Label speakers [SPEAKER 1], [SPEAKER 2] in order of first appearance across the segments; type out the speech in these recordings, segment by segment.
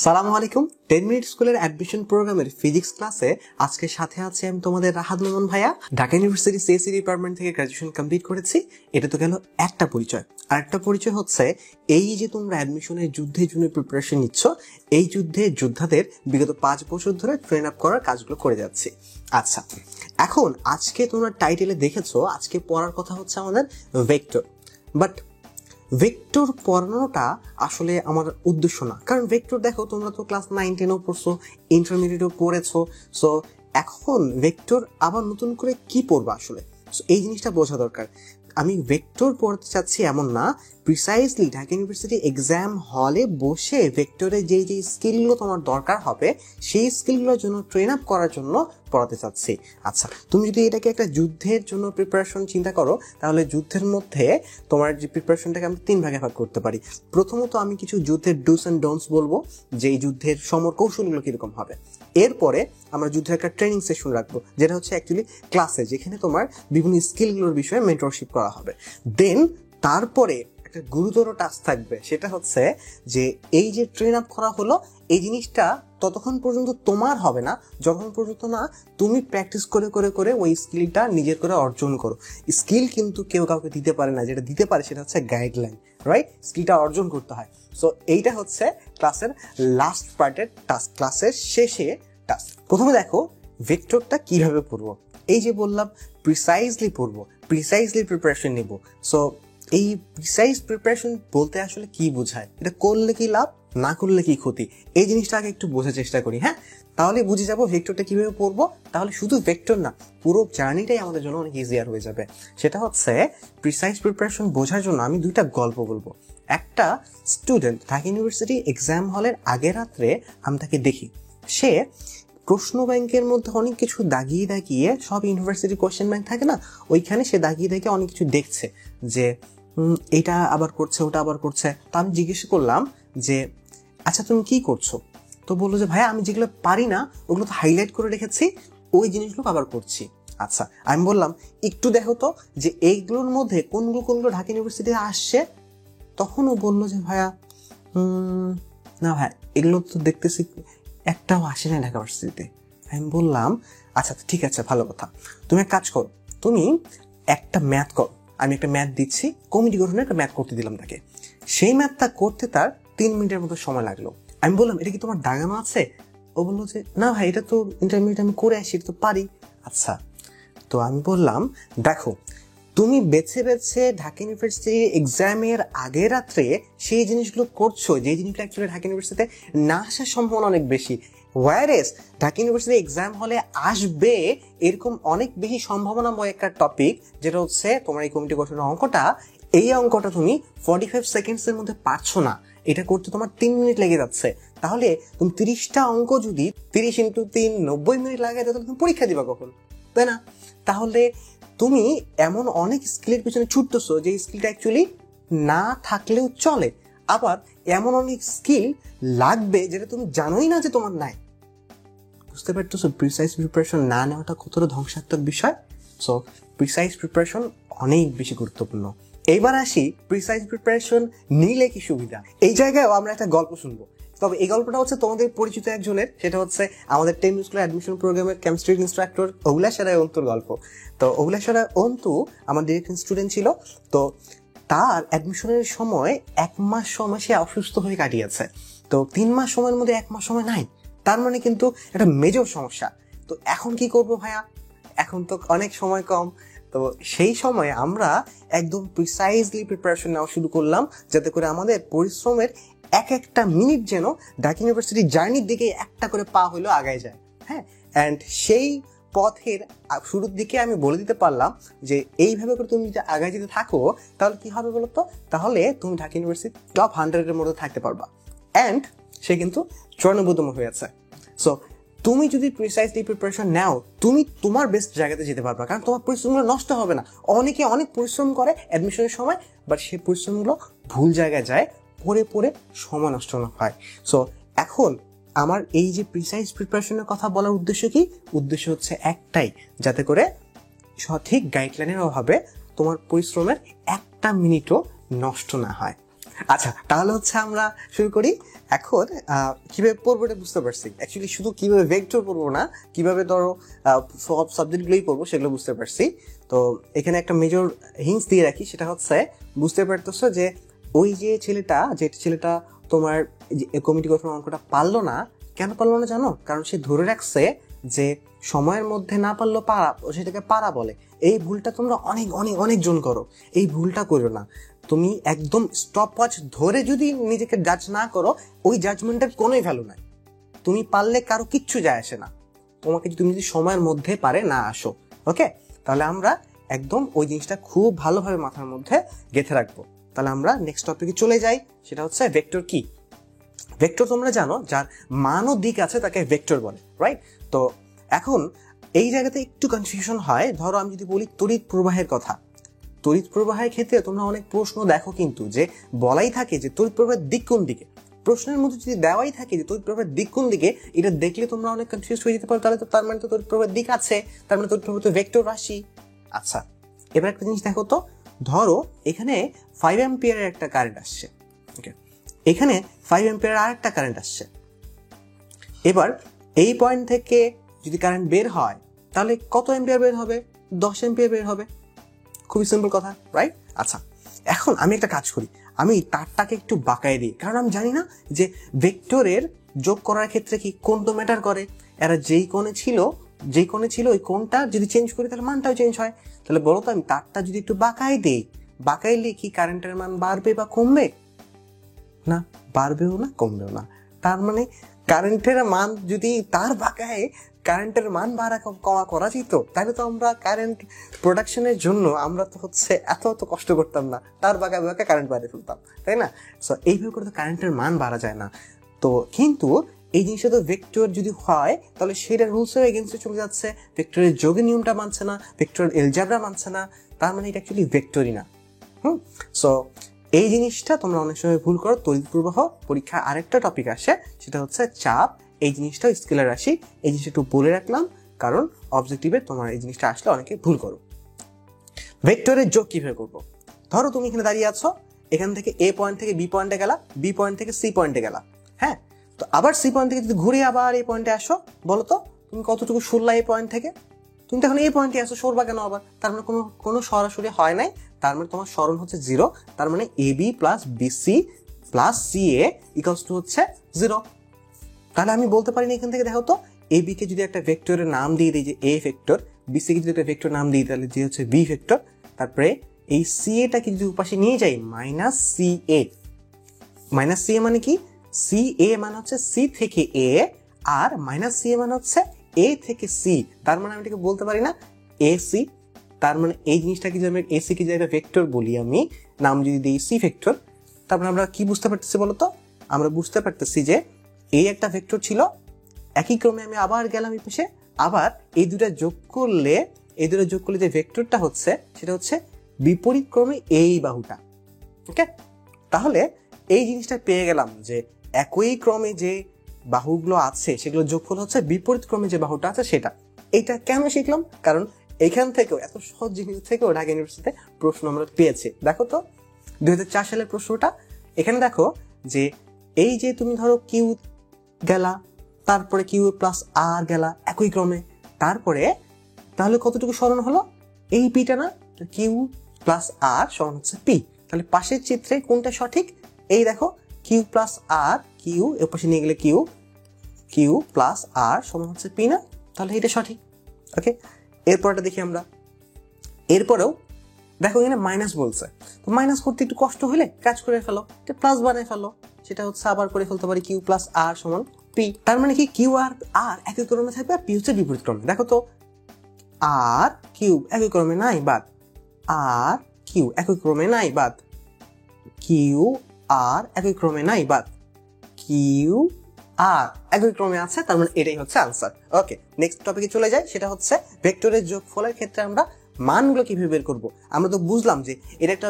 [SPEAKER 1] সালামু আলাইকুম। 10 মিনিট স্কুলের অ্যাডমিশন প্রোগ্রামের ফিজিক্স ক্লাসে আজকে সাথে আছে আমি তোমাদের রাহাত মামুন ভাইয়া। ঢাকা ইউনিভার্সিটি সিএসসি ডিপার্টমেন্ট থেকে গ্রাজুয়েশন কমপ্লিট করেছি। এটা তো গেল একটা পরিচয়। আর একটা পরিচয় হচ্ছে এই যে তোমরা অ্যাডমিশনের যুদ্ধের জন্য প্রিপারেশন নিচ্ছ, এই যুদ্ধে যোদ্ধাদের বিগত 5 বছর ধরে ট্রেন আপ করার কাজগুলো করে যাচ্ছি। আচ্ছা, এখন আজকে তোমরা টাইটেলে দেখেছো আজকে পড়ার কথা হচ্ছে আমাদের ভেক্টর। বাট ভেক্টর পড়ানোটা আসলে আমার উদ্দেশ্য না, কারণ ভেক্টর দেখো তোমরা তো ক্লাস 9-10ও পড়ছো, ইন্টারমিডিয়েটও পড়েছো। সো এখন ভেক্টর আবার নতুন করে কি পড়বা আসলে, এই জিনিসটা বোঝা দরকার। আমি ভেক্টর পড়তে চাচ্ছি এমন না, প্রিসাইজলি ঢাকা ইউনিভার্সিটি এক্সাম হলে বসে ভেক্টরে যে যে স্কিলগুলো তোমার দরকার হবে সেই স্কিলগুলোর জন্য ট্রেন আপ করার জন্য পড়াতে চাচ্ছি। আচ্ছা, তুমি যদি এটাকে একটা যুদ্ধের জন্য প্রিপারেশন চিন্তা করো, তাহলে যুদ্ধের মধ্যে তোমার যে প্রিপারেশনটাকে আমরা 3 ভাগে ভাগ করতে পারি। প্রথমত আমি কিছু যুদ্ধের ডুস অ্যান্ড ডোন্টস বলবো, যে এই যুদ্ধের সমর কৌশলগুলো কীরকম হবে। এরপরে আমরা যুদ্ধের একটা ট্রেনিং সেশন রাখবো, যেটা হচ্ছে অ্যাকচুয়ালি ক্লাসে, যেখানে তোমার বিভিন্ন স্কিলগুলোর বিষয়ে মেন্টরশিপ করা হবে। দেন তারপরে একটা গুরুতর টাস্ক থাকবে, সেটা হচ্ছে যে এই যে ট্রেন আপ করা হলো এই জিনিসটা ততক্ষণ পর্যন্ত তোমার হবে না যতক্ষণ পর্যন্ত না তুমি প্র্যাকটিস করে করে করে ওই স্কিলটা নিজের করে অর্জন করো। স্কিল কিন্তু কেউ কাউকে দিতে পারে না, যেটা দিতে পারে সেটা হচ্ছে গাইডলাইন, রাইট? স্কিলটা অর্জন করতে হয়। সো এইটা হচ্ছে ক্লাসের লাস্ট পার্টের টাস্ক, ক্লাসের শেষে টাস্ক। প্রথমে দেখো ভেক্টরটা কিভাবে পড়বো। এই যে বললাম প্রিসাইজলি পড়বো, প্রিসাইজলি প্রিপারেশন নিব। সো এই প্রিসাইজ প্রিপারেশন বলতে আসলে কি বোঝায়, এটা করলে কি লাভ, না করলে কি ক্ষতি, এই জিনিসটা আগে একটু বোঝার চেষ্টা করি। হ্যাঁ, তাহলে বুঝে যাবো ভেক্টরটা কিভাবে পড়বো। তাহলে শুধু ভেক্টর না, পুরো জার্নিটাই আমাদের জন্য অনেক ইজিয়ার হয়ে যাবে। সেটা হচ্ছে প্রিসাইজ প্রিপারেশন বোঝার জন্য আমি 2টা গল্প বলবো। একটা স্টুডেন্ট ঢাকা ইউনিভার্সিটি এক্সাম হলের আগের রাত্রে আমি তাকে দেখি, সে প্রশ্ন ব্যাংকের মধ্যে অনেক কিছু দাগিয়ে দাগিয়ে, সব ইউনিভার্সিটি কোয়েশ্চেন ব্যাংক থাকে না, ওইখানে সে দাগিয়ে দাগিয়ে অনেক কিছু দেখছে, যে এটা আবার করছে, ওটা আবার করছে। তো আমি জিজ্ঞেস করলাম যে আচ্ছা তুমি কি করছো? তো বললো যে ভাইয়া আমি যেগুলো পারি না ওগুলো তো হাইলাইট করে রেখেছি, ওই জিনিসগুলো আবার করছি। আচ্ছা, আমি বললাম একটু দেখো তো যে এইগুলোর মধ্যে কোনগুলো কোনগুলো ঢাকা ইউনিভার্সিটিতে আসছে। তখন ও বললো যে ভাইয়া না ভাই, এগুলো তো দেখতেছি একটাও আসে না ঢাকা ইউনিভার্সিটিতে। আমি বললাম আচ্ছা ঠিক আছে, ভালো কথা, তুমি এক কাজ করো, তুমি একটা ম্যাথ করো। আমি একটা ম্যাথ দিচ্ছি, কমিটি গঠনের একটা ম্যাথ করতে দিলাম তাকে। সেই ম্যাথটা করতে তার 3 মিনিটের মতো সময় লাগলো। আমি বললাম এটা কি তোমার দাগানো আছে? ও বললো যে না ভাই, এটা তো ইন্টারমিডিয়েট আমি করে আসি, এটা তো পারি। আচ্ছা, তো আমি বললাম দেখো, তুমি বেছে বেছে ঢাকা ইউনিভার্সিটি এক্সামের আগের রাত্রে সেই জিনিসগুলো করছো যে জিনিসগুলো অ্যাকচুয়ালি ঢাকা ইউনিভার্সিটিতে না আসার সম্ভাবনা অনেক বেশি। ওয়ারেস ঢাকা ইউনিভার্সিটি এক্সাম হলে আসবে এরকম অনেক বেশি সম্ভাবনাময় একটা টপিক, যেটা হচ্ছে তোমার এই কমিটি গঠনের অঙ্কটা। এই অঙ্কটা তুমি 45 সেকেন্ডসের মধ্যে পারছো না, এটা করতে তোমার 3 মিনিট লেগে যাচ্ছে। তাহলে তুমি 30টা অঙ্ক যদি 30 × 3 90 মিনিট লাগে, তাহলে তুমি পরীক্ষা দিবা কখন, তাই না? তাহলে তুমি এমন অনেক স্কিলের পিছনে ছুটতেছো যে স্কিলটা অ্যাকচুয়ালি না থাকলেও চলে, আবার এমন অনেক স্কিল লাগবে যেটা তুমি জানোই না যে তোমার নাই। বুঝতে পারতেছো প্রিসাইজ প্রিপারেশন না নেওয়াটা কতটা ধ্বংসাত্মক বিষয়? সো প্রিসাইজ প্রিপারেশন অনেক বেশি গুরুত্বপূর্ণ। এইবার আসি প্রিসাইজ প্রিপারেশন নিলে কি সুবিধা। এই জায়গায় আমরা একটা গল্প শুনবো, তবে এই গল্পটা হচ্ছে তোমাদের পরিচিত একজনের, সেটা হচ্ছে আমাদের 10 মিনিট স্কুলের অ্যাডমিশন প্রোগ্রামের কেমিস্ট্রি ইনস্ট্রাক্টর অভিলাষ রায় অন্তুর গল্প। তো অভিলাষ রায় অন্তু আমার ডিরেক্ট স্টুডেন্ট ছিল। তো তার অ্যাডমিশনের সময় 1 মাস সময় সে অসুস্থ হয়ে কাটিয়েছে। তো 3 মাস সময়ের মধ্যে 1 মাস সময় নাই, তার মানে কিন্তু একটা মেজর সমস্যা। তো এখন কি করব ভাইয়া, এখন তো অনেক সময় কম। তো সেই সময় আমরা একদম প্রিসাইজলি প্রিপারেশন নেওয়া শুরু করলাম, যাতে করে আমাদের পরিশ্রমের এক একটা মিনিট যেন ঢাকা ইউনিভার্সিটির জার্নির দিকে একটা করে পা হইলেও আগায় যায়। হ্যাঁ, অ্যান্ড সেই পথের শুরুর দিকে আমি বলে দিতে পারলাম যে এইভাবে করে তুমি যদি আগায় যেতে থাকো তাহলে কি হবে বলো তো, তাহলে তুমি ঢাকা ইউনিভার্সিটি টপ 100-এর মধ্যে থাকতে পারবা। অ্যান্ড সে কিন্তু 94তম হয়েছে। সো তুমি যদি প্রিসাইজলি প্রিপারেশন নাও, তুমি তোমার বেস্ট জায়গাতে যেতে পারবা, কারণ তোমার পরিশ্রমগুলো নষ্ট হবে না। অনেকে অনেক পরিশ্রম করে অ্যাডমিশনের সময়, বাট সেই পরিশ্রমগুলো ভুল জায়গায় যায়, পরে পরে সময় নষ্ট না হয়। সো এখন আমার এই যে প্রিসাইজ প্রিপারেশনের কথা বলার উদ্দেশ্য কি? উদ্দেশ্য হচ্ছে একটাই, যাতে করে সঠিক গাইডলাইনের অভাবে তোমার পরিশ্রমের একটা মিনিটও নষ্ট না হয়। আচ্ছা, তাহলে হচ্ছে আমরা শুরু করি। এখন কিভাবে পড়বো এটা বুঝতে পারছি। অ্যাকচুয়ালি শুধু কিভাবে ভেক্টর পড়বো না, কিভাবে ধরো সব সাবজেক্টগুলোই পড়বো সেগুলো বুঝতে পারছি। তো এখানে একটা মেজর হিন্টস দিয়ে রাখি, সেটা হচ্ছে বুঝতে পারতেছো যে ওই যে ছেলেটা তোমার কমিটি গঠন অঙ্কটা পারলো না, কেন পারলো না জানো? কারণ সে ধরে রাখছে যে সময়ের মধ্যে না পারলো পারা, সেটাকে পারা বলে। এই ভুলটা তোমরা অনেক অনেক অনেকজন করো, এই ভুলটা করো না। তুমি একদম স্টপ ওয়াচ ধরে যদি নিজেকে জাজ না করো, ওই জাজমেন্টের কোনোই ভ্যালু নাই। তুমি পারলে কারো কিচ্ছু যায় আসে না, তুমি যদি সময়ের মধ্যে পারে না আসো। ওকে, তাহলে আমরা একদম ওই জিনিসটা খুব ভালোভাবে মাথার মধ্যে গেঁথে রাখবো। তাহলে আমরা নেক্সট টপিকে চলে যাই, সেটা হচ্ছে ভেক্টর কি। ভেক্টর তোমরা জানো, যার মান ও দিক আছে তাকে ভেক্টর বলে, রাইট? তো এখন এই জায়গাতে একটু কনফিউশন হয়। ধরো আমি যদি বলি তড়িৎ প্রবাহের কথা, তড়িৎ প্রবাহের ক্ষেত্রে তোমরা অনেক প্রশ্ন দেখো কিন্তু যে বলাই থাকে যে তড়িৎ প্রবাহের দিক কোন দিকে। প্রশ্নের মধ্যে যদি দেওয়াই থাকে যে তড়িৎ প্রবাহের দিক কোন দিকে, এটা দেখলে তোমরা অনেক কনফিউজ হয়ে যেতে পারো। তাহলে তো তার মানে তো তড়িৎ প্রবাহের দিক আছে, তার মানে তড়িৎ প্রবাহ তো ভেক্টর রাশি। আচ্ছা, এবার একটা জিনিস দেখো তো, ধরো এখানে 5 অ্যাম্পিয়ারের একটা কারেন্ট আসছে, ওকে, এখানে 5 অ্যাম্পিয়ারের আর একটা কারেন্ট আসছে। এবার এই পয়েন্ট থেকে যদি কারেন্ট বের হয়, তাহলে কত অ্যাম্পিয়ার বের হবে? 10 অ্যাম্পিয়ার বের হবে। খুবই সিম্পল কথা, রাইট? আচ্ছা, এখন আমি একটা কাজ করি, আমি তারটাকে একটু বাঁকায় দিই, কারণ আমি জানি না যে ভেক্টরের যোগ করার ক্ষেত্রে কি কোণ তো ম্যাটার করে। এরা যেই কোণে ছিল ওই কোণটা যদি চেঞ্জ করি তাহলে মানটাও চেঞ্জ হয়। তাহলে বলো তো, আমি তারটা যদি একটু বাঁকায় দিই, বাঁকাইলে কি কারেন্টের মান বাড়বে বা কমবে? না, বাড়বেও না কমবেও না। তার মানে কারেন্টের মান যদি তার বাঁকায় কারেন্টের মান বাড়া কমা করা যেত, তাহলে তো আমরা কারেন্ট প্রোডাকশনের জন্য আমরা তো হচ্ছে এত কষ্ট করতাম না, তার বাঁকা কারেন্ট বাড়িয়ে ফেলতাম, তাই না? সো এইভাবে করে তো কারেন্টের মান বাড়া যায় না। তো কিন্তু এই জিনিসটা তো ভেক্টর যদি হয়, তাহলে সেটা রুলসের এগেইনস্টে চলে যাচ্ছে। ভেক্টরের যোগের নিয়মটা মানছে না, ভেক্টরের এলজেব্রা মানছে না, তার মানে এটা অ্যাকচুয়ালি ভেক্টরই না। সো এই জিনিসটা তোমরা অনেক সময় ভুল করো। তড়িৎ প্রবাহ পরীক্ষায় আরেকটা টপিক আসে, সেটা হচ্ছে চাপ। এই জিনিসটা স্কেলার রাশি, এই জিনিসটা একটু বলে রাখলাম, কারণ অবজেক্টিভে তোমার এই জিনিসটা আসলে অনেকে ভুল করো। ভেক্টরের যোগ কিভাবে করবো? ধরো তুমি এখানে দাঁড়িয়ে আছো, এখান থেকে এ পয়েন্ট থেকে বি পয়েন্টে গেলা, বি পয়েন্ট থেকে সি পয়েন্টে গেলা, হ্যাঁ? তো আবার সি পয়েন্ট থেকে যদি ঘুরে আবার এই পয়েন্টে আসো, বলো তো তুমি কতটুকু সরলা এই পয়েন্ট থেকে? তুমি তো এখন এই পয়েন্টে আসো, সরবা কেন আবার? তার মানে কোনো সরাসরি হয় নাই, তার মানে তোমার সরণ হচ্ছে 0। তার মানে a b plus bc plus c a equals to হচ্ছে 0। তাহলে আমি বলতে পারি না এখান থেকে, দেখো তো, এ বি কে যদি একটা ভেক্টরের নাম দিয়ে দিই যে এ ভেক্টর, বিসি কে যদি একটা ভেক্টর নাম দিই তাহলে যে হচ্ছে বি ভেক্টর, তারপরে এই সি এটাকে যদি উপাশে নিয়ে যাই মাইনাস সি এ। মাইনাস সি এ মানে কি? সি এ মানে হচ্ছে সি থেকে এ, আর মাইনাস সি এ মানে হচ্ছে এ থেকে সি। তার মানে আমি এটাকে বলতে পারি না এ সি। তার মানে এই জিনিসটাকে যদি আমি এসি কে যদি একটা ভেক্টর বলি, আমি নাম যদি দিই সি ভেক্টর, তারপরে আমরা কি বুঝতে পারতেছি বলতো? আমরা বুঝতে পারতেছি যে এই একটা ভেক্টর ছিল, একই ক্রমে আমি আবার গেলাম এই পাশে, আবার এই দুটা যোগ করলে যে ভেক্টরটা হচ্ছে সেটা হচ্ছে বিপরীত ক্রমে এই বাহুটা। ওকে, তাহলে এই জিনিসটা পেয়ে গেলাম যে একই ক্রমে যে বাহুগুলো আছে সেগুলো যোগফল হচ্ছে বিপরীত ক্রমে যে বাহুটা আছে সেটা। এইটা কেন শিখলাম? কারণ এখান থেকেও, এত সহজ জিনিস থেকেও ঢাকা ইউনিভার্সিটিতে প্রশ্ন আমরা পেয়েছি। দেখো তো 2004 সালের প্রশ্নটা, এখানে দেখো যে এই যে তুমি ধরো কিউ গেলা, তারপরে কিউ প্লাস আর গেলা একই ক্রমে, তারপরে তাহলে কতটুকু সরণ হলো? এই পিটা না, কিউ প্লাস আর সমান হচ্ছে পি। তাহলে পাশের চিত্রে কোনটা সঠিক? এই দেখো, কিউ প্লাস আর, কিউ এর পাশে নিয়ে গেলে কিউ প্লাস আর সমান হচ্ছে পি না? তাহলে এটা সঠিক। ওকে, এরপরটা দেখি আমরা। এরপরেও দেখো এখানে মাইনাস বলছে, তো মাইনাস করতে একটু কষ্ট হলে কাজ করে ফেলো, এটা প্লাস বানায় ফেলো, সেটা হচ্ছে আবার করে ফেলতে পারি কিউ প্লাস আর সমান পি। তার মানে কি কিউ আর আর একই ক্রমে থাকবে আর পি হচ্ছে বিপরীত ক্রমে। দেখো তো, আর কিউ একই ক্রমে নাই, বাদ। আর কিউ একই ক্রমে নাই, বাদ। কিউ আর একই ক্রমে নাই, বাদ। কিউ আর একই ক্রমে আছে, তার মানে এটাই হচ্ছে আনসার। ওকে, নেক্সট টপিকে চলে যাই, সেটা হচ্ছে ভেক্টরের যোগফলের ক্ষেত্রে আমরা মানগুলো কিভাবে বের করবো। আমরা তো বুঝলাম যে এটা একটা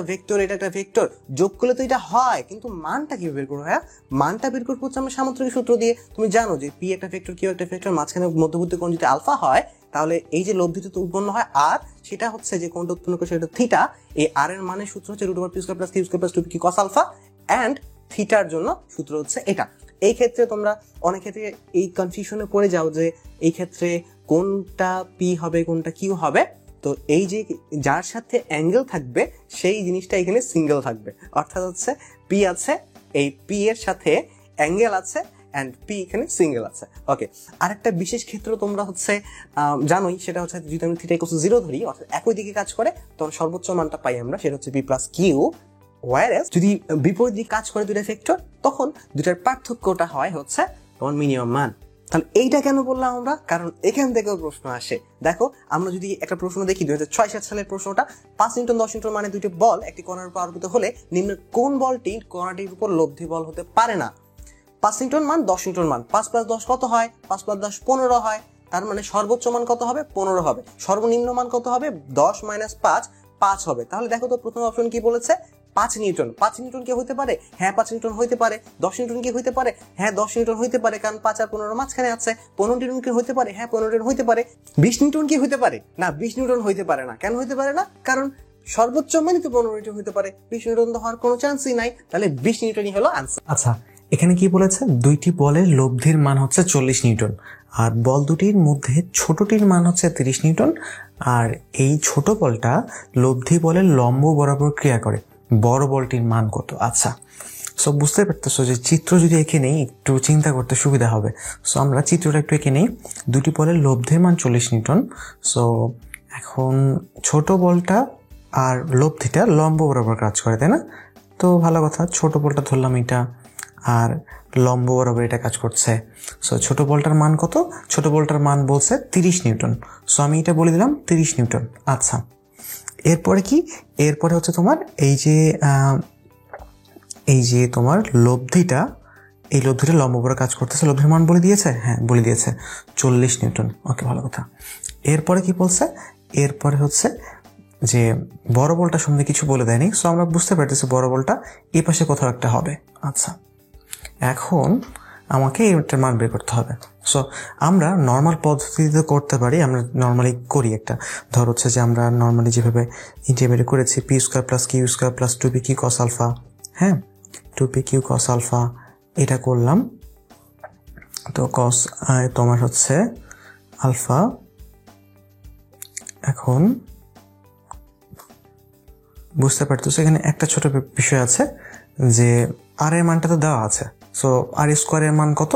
[SPEAKER 1] ভেক্টর, যোগ করলে তো এটা হয়, কিন্তু মানটা কিভাবে বের করবো? হ্যাঁ, মানটা বের করবো হচ্ছে আমরা সামান্তরিক সূত্র দিয়ে। তুমি জানো যে পি একটা ভেক্টর, কিউ একটা ভেক্টর, মাঝখানে মধ্যবর্তী কোণ যদি আলফা হয়, তাহলে এই যে লব্ধিটা তো উৎপন্ন হয় আর, সেটা হচ্ছে যে কোণটা উৎপন্ন করে সেটা থিটা। এই আর এর মানের সূত্র হচ্ছে √p² + q² + 2p cos alpha. And থিটার জন্য সূত্র হচ্ছে এটা। এই ক্ষেত্রে তোমরা অনেক ক্ষেত্রে এই কনফিউশনে পড়ে যাও যে এই ক্ষেত্রে কোনটা পি হবে কোনটা কিউ হবে। তো এই যে যার সাথে অ্যাঙ্গেল থাকবে সেই জিনিসটা এখানে সিঙ্গেল থাকবে, অর্থাৎ হচ্ছে পি আছে, এই পি এর সাথে অ্যাঙ্গেল আছে অ্যান্ড পি এখানে সিঙ্গেল আছে। ওকে, আরেকটা বিশেষ ক্ষেত্র তোমরা হচ্ছে জানোই, সেটা হচ্ছে যদি আমি থিটা ইকুয়াল টু 0 ধরি, অর্থাৎ একই দিকে কাজ করে, তখন সর্বোচ্চ মানটা পাই আমরা, সেটা হচ্ছে পি প্লাস কিউ। ওয়ারএস যদি বিপরীত দিকে কাজ করে দুইটা ভেক্টর, তখন দুইটার পার্থক্যটা হয় হচ্ছে তোমার মিনিমাম মান। তাহলে এইটা কেন বললাম আমরা, কারণ এখান থেকেও প্রশ্ন আসে। দেখো আমরা যদি একটা প্রশ্ন দেখি 2006-7 সালের প্রশ্নটা, 5 নিউটন 10 নিউটন মানে দুইটি বল একটি কণার উপর আরোপিত হলে নিম্ন কোন বলটি কণাটির উপর লব্ধি বল হতে পারে না। 5 নিউটন মান 10 নিউটন মান, 5 প্লাস 10 কত হয়, 5 প্লাস 10 15 হয়, তার মানে সর্বোচ্চ মান কত হবে 15 হবে, সর্বনিম্ন মান কত হবে 10 মাইনাস 5 5 হবে। তাহলে দেখো তো প্রথম অপশন কি বলেছে, 5 নিউটন। 5 নিউটন কি হতে পারে, হ্যাঁ 5 নিউটন হইতে পারে। 10 নিউটন কি হইতে পারে, হ্যাঁ 10 নিউটন হইতে পারে, কারণ 5 আর 15 মাঝখানে আছে। 15 নিউটন কি হইতে পারে, হ্যাঁ 15 নিউটন হইতে পারে। 20 নিউটন কি হইতে পারে, না 20 নিউটন হইতে পারে না। কেন হইতে পারে না, কারণ সর্বোচ্চ মানে তো 15 নিউটন হইতে পারে, 20 নিউটন তো হওয়ার কোনো চান্সই নাই। তাহলে 20 নিউটনই হলো আনসার।
[SPEAKER 2] আচ্ছা, এখানে কি বলেছে, দুইটি বলের লব্ধির মান হচ্ছে 40 নিউটন, আর বল দুটির মধ্যে ছোটটির মান হচ্ছে 30 নিউটন, আর এই ছোট বলটা লব্ধি বলের লম্ব বরাবর ক্রিয়া করে, বড় বলটির মান কত। আচ্ছা, সো বুঝতে পারতেছো যে চিত্র যদি এঁকে নেই একটু চিন্তা করতে সুবিধা হবে। সো আমরা চিত্রটা একটু এঁকে নেই। দুটি বলের লব্ধির মান 40 নিউটন। সো এখন ছোট বলটা আর লব্ধিটা লম্ব বরাবর কাজ করে, তাই না? তো ভালো কথা, ছোট বলটা ধরলাম এটা, আর লম্ব বরাবর এটা কাজ করছে। সো ছোট বলটার মান কত, ছোট বলটার মান বলছে 30 নিউটন। সো আমি এটা বলে দিলাম 30 নিউটন। আচ্ছা, এরপরে কি, এরপরে হচ্ছে তোমার এই যে তোমার লব্ধিটা, এই লব্ধিটা লম্ব বরাবর কাজ করতেছে, লব্ধির মান বলে দিয়েছে, হ্যাঁ বলে দিয়েছে 40 নিউটন। ওকে, ভালো কথা। এরপরে কি বলছে, এরপরে হচ্ছে যে বড় বলটা সম্বন্ধে কিছু বলে দেয়নি। সো আমরা বুঝতে পারতেছি বড় বলটা এই পাশে কোথাও একটা হবে। আচ্ছা, এখন আমাকে এটার মান বের করতে হবে। সো আমরা নর্মাল পদ্ধতিতে করতে পারি, আমরা নর্মালি করি একটা, ধর হচ্ছে যে আমরা নর্মালি যেভাবে ইন্টিগ্রেট করেছি P square plus Q square plus 2p Q cos alpha, হ্যাঁ 2p কিউ কস আলফা, এটা করলাম। তো কস তোমার হচ্ছে আলফা। এখন বুঝতে পারতেছো এখানে একটা ছোট বিষয় আছে যে আর এর মানটা তো দেওয়া আছে। সো আর স্কোয়ারের মান কত,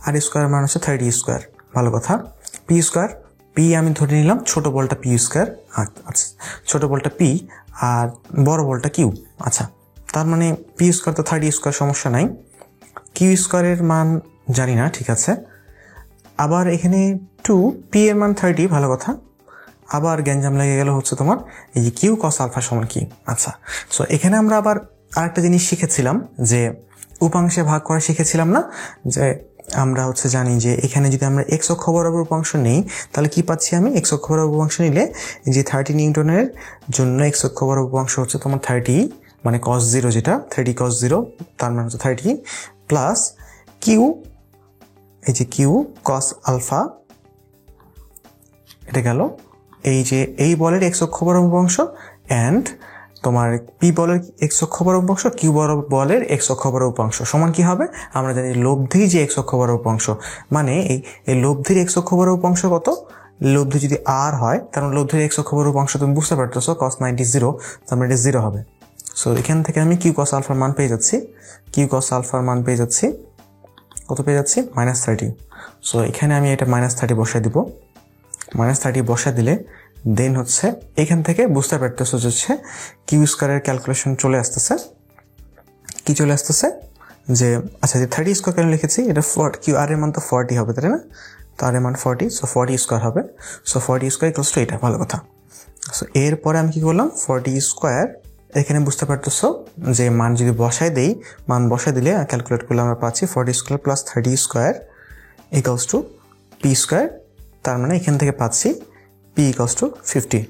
[SPEAKER 2] আর স্কোয়ারের মান হচ্ছে 30 স্কোয়ার। ভালো কথা। পি স্কোয়ার, পি আমি ধরে নিলাম ছোট বলটা পি স্কোয়ার, আচ্ছা ছোট বলটা পি আর বড় বলটা কিউ। আচ্ছা, তার মানে পি স্কোয়ার তো 30 স্কোয়ার, সমস্যা নাই। কিউ স্কোয়ারের মান জানি না, ঠিক আছে। আবার এখানে 2, পি এর মান 30, ভালো কথা। আবার গ্যাঞ্জাম লেগে গেল হচ্ছে তোমার এই যে কিউ কস আলফা সমান কি। আচ্ছা, সো এখানে আমরা আবার আরেকটা জিনিস শিখেছিলাম যে উপাংশে ভাগ করা শিখেছিলাম না, যে আমরা হচ্ছে জানি যে এখানে যদি আমরা এক্স অক্ষ বরাবর উপাংশ নেই তাহলে কি পাচ্ছি আমি, এক্স অক্ষ বরাবর উপাংশ নিলে যে 30 নিউটনের জন্য এক্স অক্ষ বরাবর উপাংশ হচ্ছে তোমার 30 মানে cos 0, যেটা 30 cos 0, তার মানে হচ্ছে 30 প্লাস কিউ, এই যে কিউ কস আলফা, এটা গেল এই যে এই বলের এক্স অক্ষ বরাবর উপাংশ অ্যান্ড তোমার পি বলের এক্স অক্ষ বরাবর উপাংশ, কিউ বলের এক্স অক্ষ বরাবর উপাংশ সমান কি হবে, আমরা জানি লব্ধির যে এক্স অক্ষ বরাবর উপাংশ, মানে এই লব্ধির এক্স অক্ষ বরাবর উপাংশ কত, লব্ধি যদি আর হয় তার মানে লব্ধির এক্স অক্ষ বরাবর উপাংশ তুমি বুঝতে পারতেছো cos 90 0, তার মানে এটা 0 হবে। সো এখান থেকে আমি কিউ কস আলফার মান পেয়ে যাচ্ছি, কিউ কস আলফার মান পেয়ে যাচ্ছি, কত পেয়ে যাচ্ছি -30। সো এখানে আমি এটা -30 বসাই দিব, -30 বসা দিলে দেন হচ্ছে এখান থেকে বুঝতে পারতেছো হচ্ছে কিউ স্কোয়ারের ক্যালকুলেশন চলে আসতেছে, কি চলে আসতেছে যে আচ্ছা যে 30 স্কোয়ার কেন লিখেছি, এটা কিউ আর এর মান তো 40 হবে তাই না, তো আর এর মান 40, সো 40 স্কোয়ার হবে। সো 40 স্কোয়ার ইকুয়ালস টু এটা, ভালো কথা। সো এরপরে আমি কি করলাম, 40 স্কোয়ার, এখানে বুঝতে পারতেছো যে মান যদি বসায় দেই, মান বসায় দিলে ক্যালকুলেট করলে আমরা পাচ্ছি 40 square plus 30 square equals two P square, তার মানে এখান থেকে পাচ্ছি পি ইকুয়ালস টু 50।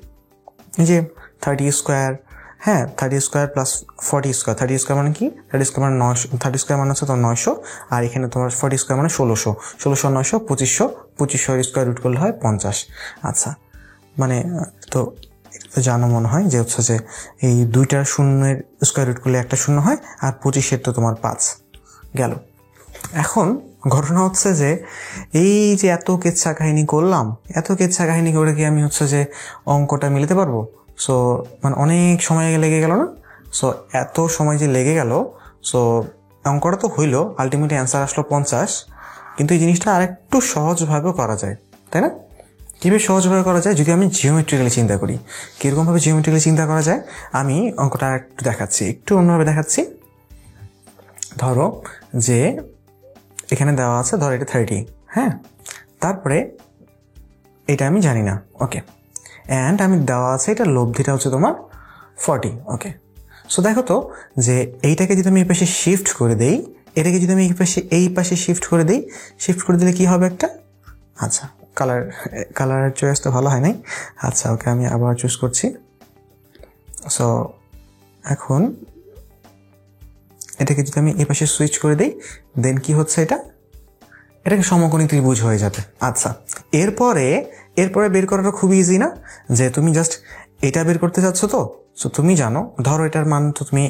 [SPEAKER 2] এই যে 30 স্কোয়ার, হ্যাঁ 30 স্কোয়ার প্লাস 40 স্কোয়ার, 30 স্কোয়ার মানে কি, 30 স্কোয়ার মানে 900, 30 স্কোয়ার মানে হচ্ছে তোমার 900, আর এখানে তোমার 40 স্কোয়ার মানে 1600, 1600 900 2500, 2500 স্কোয়ার রুট করলে হয় 50। আচ্ছা, মানে তো এটা তো জানো মনে হয় যে হচ্ছে যে এই দুইটার শূন্যের স্কোয়ার রুট করলে একটা শূন্য হয়, আর 25 তো তোমার 5 গেল। এখন ঘটনা হচ্ছে যে এই যে এত কেচ্ছা কাহিনী করলাম, এত কেচ্ছা কাহিনী করে কি আমি হচ্ছে যে অঙ্কটা মিলাতে পারবো? সো মানে অনেক সময় লেগে গেল না? সো এত সময় যে লেগে গেল, সো অঙ্কটা তো হইলো, আলটিমেটলি অ্যান্সার আসলো 50। কিন্তু এই জিনিসটা আরেকটু সহজভাবেও করা যায়, তাই না? কীভাবে সহজভাবে করা যায়? যদি আমি জিওমেট্রিক্যালি চিন্তা করি, কীরকমভাবে জিওমেট্রিক্যালি চিন্তা করা যায় আমি অঙ্কটা একটু দেখাচ্ছি, একটু অন্যভাবে দেখাচ্ছি। ধরো যে এখানে দেওয়া আছে, ধরো এটা 30, হ্যাঁ, তারপরে এটা আমি জানি না, ওকে, অ্যান্ড আমি দেওয়া আছে এটা লব্ধিটা হচ্ছে তোমার 40, ওকে। সো দেখো তো যে এইটাকে যদি আমি এই পাশে শিফট করে দেই, এটাকে যদি আমি এই পাশে শিফট করে দিই, শিফট করে দিলে কি হবে একটা, আচ্ছা কালারের চয়েসটা ভালো হয় নাই, আচ্ছা ওকে আমি আবার চুজ করছি। সো এখন এটাকে যদি আমি এই পাশে সুইচ করে দিই, দেন কি হচ্ছে, এটাকে সমকোণী ত্রিভুজ হয়ে যাবে। আচ্ছা, এরপরে বের করাটা খুব ইজি না? যে তুমি জাস্ট এটা বের করতে চাচ্ছ, তো সো তুমি জানো, ধরো এটার মান তো তুমি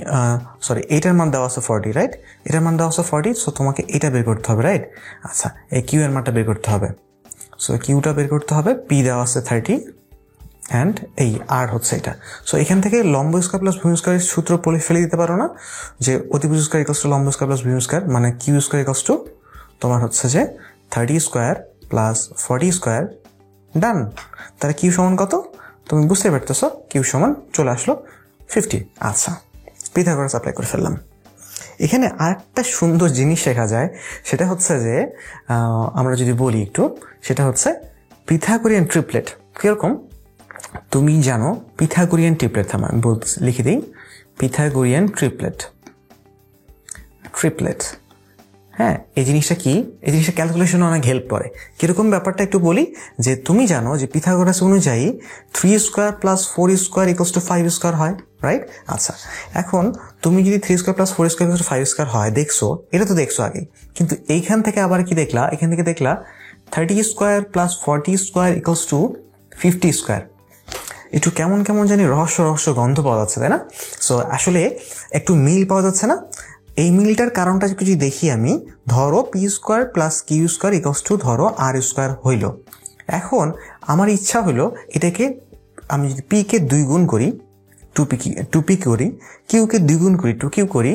[SPEAKER 2] এইটার মান দেওয়া আছে 40, রাইট? এটার মান দেওয়া আছে 40, সো তোমাকে এটা বের করতে হবে, রাইট? আচ্ছা, এই কিউ এর মানটা বের করতে হবে। সো কিউটা বের করতে হবে, পি দেওয়া আছে 30 অ্যান্ড এই আর হচ্ছে এটা। সো এখান থেকে লম্ব স্কয়ার প্লাস ভূমি স্কয়ারের সূত্র ফেলে দিতে পারো না, যে অতিভুজ স্কয়ার ইকুয়ালস টু লম্ব স্কয়ার প্লাস ভূমি স্কয়ার, মানে কিউ স্কয়ার ইকুয়ালস টু তোমার হচ্ছে যে 30 স্কোয়ার প্লাস 40 স্কোয়ার, ডান। তাহলে কিউ সমান কত তুমি বুঝতে পারতেছো? কিউ সমান চলে আসলো 50। আচ্ছা, পিথাগোরাস অ্যাপ্লাই করে ফেললাম। এখানে আরেকটা সুন্দর জিনিস শেখা যায়, সেটা হচ্ছে যে আমরা যদি বলি একটু, সেটা হচ্ছে পিথাগোরিয়ান ট্রিপলেট। কিরকম তুমি জানো? পিথাগোরিয়ান ট্রিপলেট, আমি লিখে দিই, পিথাগোরিয়ান ট্রিপলেট। হ্যাঁ, এই জিনিসটা কি? এই জিনিসটা ক্যালকুলেশনে অনেক হেল্প করে। কিরকম ব্যাপারটা একটু বলি, যে তুমি জানো যে পিথাগোরাস অনুযায়ী 3 square plus 4 square equals two 5 square হয়, রাইট? আচ্ছা, এখন তুমি যদি 3 square plus 4 square equals two 5 square হয় দেখছো, এটা তো দেখছো আগে, কিন্তু এইখান থেকে আবার কি দেখলা? এখান থেকে দেখলা 30 square plus 40 square equals two 50 square. একটু কেমন জানি রহস্য গন্ধ পাওয়া যাচ্ছে, তাই না? সো আসলে একটু মিল পাওয়া যাচ্ছে না? এই মিলটার কারণটা যদি দেখি আমি, ধরো P square plus Q square equals to ধরো আর স্কোয়ার হইল। এখন আমার ইচ্ছা হইলো এটাকে আমি যদি পিকে 2 গুণ করি, 2p করি, কিউকে 2 গুণ করি, 2q করি,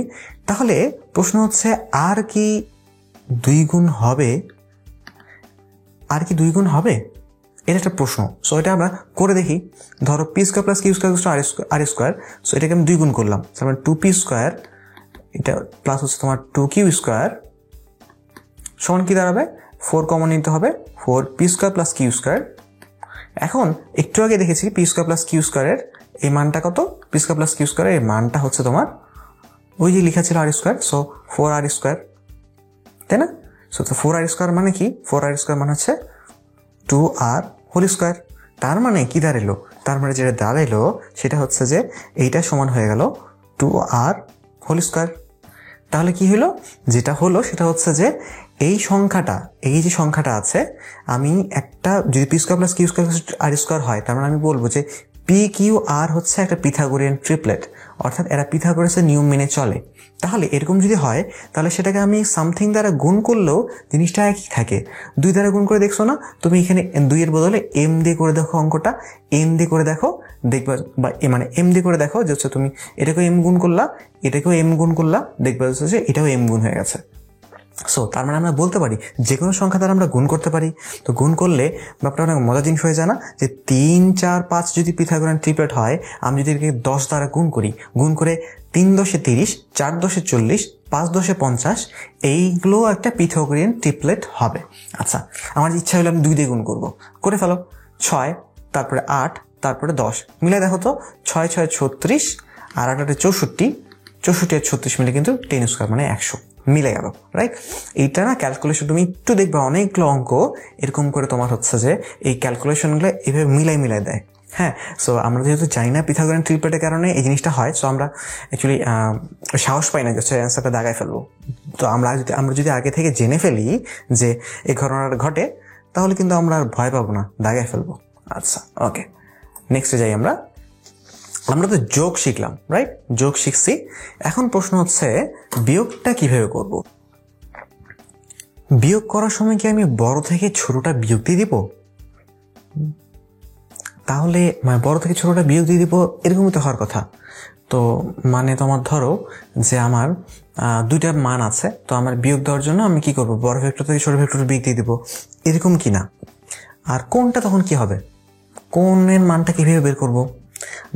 [SPEAKER 2] তাহলে প্রশ্ন হচ্ছে আর কি 2 গুণ হবে? আর কি 2 গুণ হবে? এটা একটা প্রশ্ন। সো এটা আমরা করে দেখি। ধরো P square plus Q square r square, so এটাকে আমি 2 গুণ করলাম, তার মানে 2p স্কোয়ার, এটা প্লাস হচ্ছে তোমার 2q স্কোয়ার সমান কি দাঁড়াবে? 4 কমন নিতে হবে, 4p square plus Q square. এখন একটু আগে দেখেছি পি স্কোয়ার প্লাস কিউ স্কোয়ারের এই মানটা কত? পি স্কোয়ার প্লাস কিউ স্কোয়ারের এই মানটা হচ্ছে তোমার ওই যে লেখা ছিল আর স্কোয়ার, সো 4r স্কোয়ার, তাই না? সো 4r স্কোয়ার মানে কি? 4r স্কোয়ার মানে হচ্ছে 2r হোল স্কোয়ার। তার মানে কি দাঁড়ালো? তার মানে যেটা দাঁড়ালো সেটা হচ্ছে যে এইটা সমান হয়ে গেল 2r হোল স্কোয়ার। তাহলে কি হলো? যেটা হলো সেটা হচ্ছে যে এই যে সংখ্যাটা আছে, আমি একটা যদি p square plus Q square r square হয়, তার মানে আমি বলবো যে পি কিউ আর হচ্ছে একটা পিথাগোরিয়ান ট্রিপলেট, অর্থাৎ এরা পিথাগোরাসের নিয়ম মেনে চলে। তাহলে এরকম যদি হয়, তাহলে সেটাকে আমি সামথিং দ্বারা গুণ করলেও জিনিসটা একই থাকে। 2 দ্বারা গুণ করে দেখছো না তুমি? এখানে 2 এর বদলে এম দিয়ে করে দেখো, অঙ্কটা এম দিয়ে করে দেখো, দেখবা, বা মানে এম দিয়ে করে দেখো যে হচ্ছে তুমি এটাকেও এম গুণ করলা, এটাকেও এম গুণ করলা, দেখবা হচ্ছে যে এটাও এম গুণ হয়ে গেছে। সো তার মানে আমরা বলতে পারি যে কোনো সংখ্যা দ্বারা আমরা গুণ করতে পারি। তো গুণ করলে ব্যাপারটা অনেক মজার জিনিস হয়ে যায় না? যে 3, 4, 5 যদি পিথাগোরিয়ান ট্রিপলেট হয়, আমি যদি এটাকে 10 দ্বারা গুণ করি, গুণ করে 3 10 30, 4 10 40, 5 10 50, এইগুলো একটা পিথাগোরিয়ান ট্রিপলেট হবে। আচ্ছা, আমার ইচ্ছা হলো আমি 2 দিয়ে গুণ করবো, করে ফেলো। 6, তারপরে 8, তারপরে 10, মিলে দেখো তো 6 6 36 আর 8 8 64, 64 আর 36 মিলে কিন্তু 10 স্কোয়ার মানে 100 মিলে গেল, রাইট? এইটা না ক্যালকুলেশন তুমি একটু দেখবে, অনেকগুলো অঙ্ক এরকম করে তোমার হচ্ছে যে এই ক্যালকুলেশনগুলো এইভাবে মিলাই দেয়। হ্যাঁ, সো আমরা যেহেতু জানি না পিথাগোরিয়ান ট্রিপলেটের কারণে এই জিনিসটা হয়, সো আমরা অ্যাকচুয়ালি সাহস পাই না যে অ্যান্সারটা দাগায় ফেলবো। তো আমরা যদি আগে থেকে জেনে ফেলি যে এই ঘটনাটা ঘটে, তাহলে কিন্তু আমরা আর ভয় পাবো না, দাগায় ফেলবো। আচ্ছা, ওকে, নেক্সটে যাই আমরা। আমরা তো যোগ শিখলাম, রাইট? যোগ শিখছি। এখন প্রশ্ন হচ্ছে বিয়োগটা কিভাবে করব। বিয়োগ করার সময় কি আমি বড় থেকে ছোটটা বিয়োগ দিয়ে দিব? তাহলে বড় থেকে ছোটটা বিয়োগ দিয়ে দিব, এরকমই তো হওয়ার কথা। তো মানে তোমার ধরো যে আমার দুইটা মান আছে, তো আমার বিয়োগ দেওয়ার জন্য আমি কি করব, বড় ভেক্টর থেকে ছোট ভেক্টর বিয়োগ দিয়ে দিব, এরকম কি না? আর কোনটা তখন কি হবে, কোনের মানটা কিভাবে বের করব?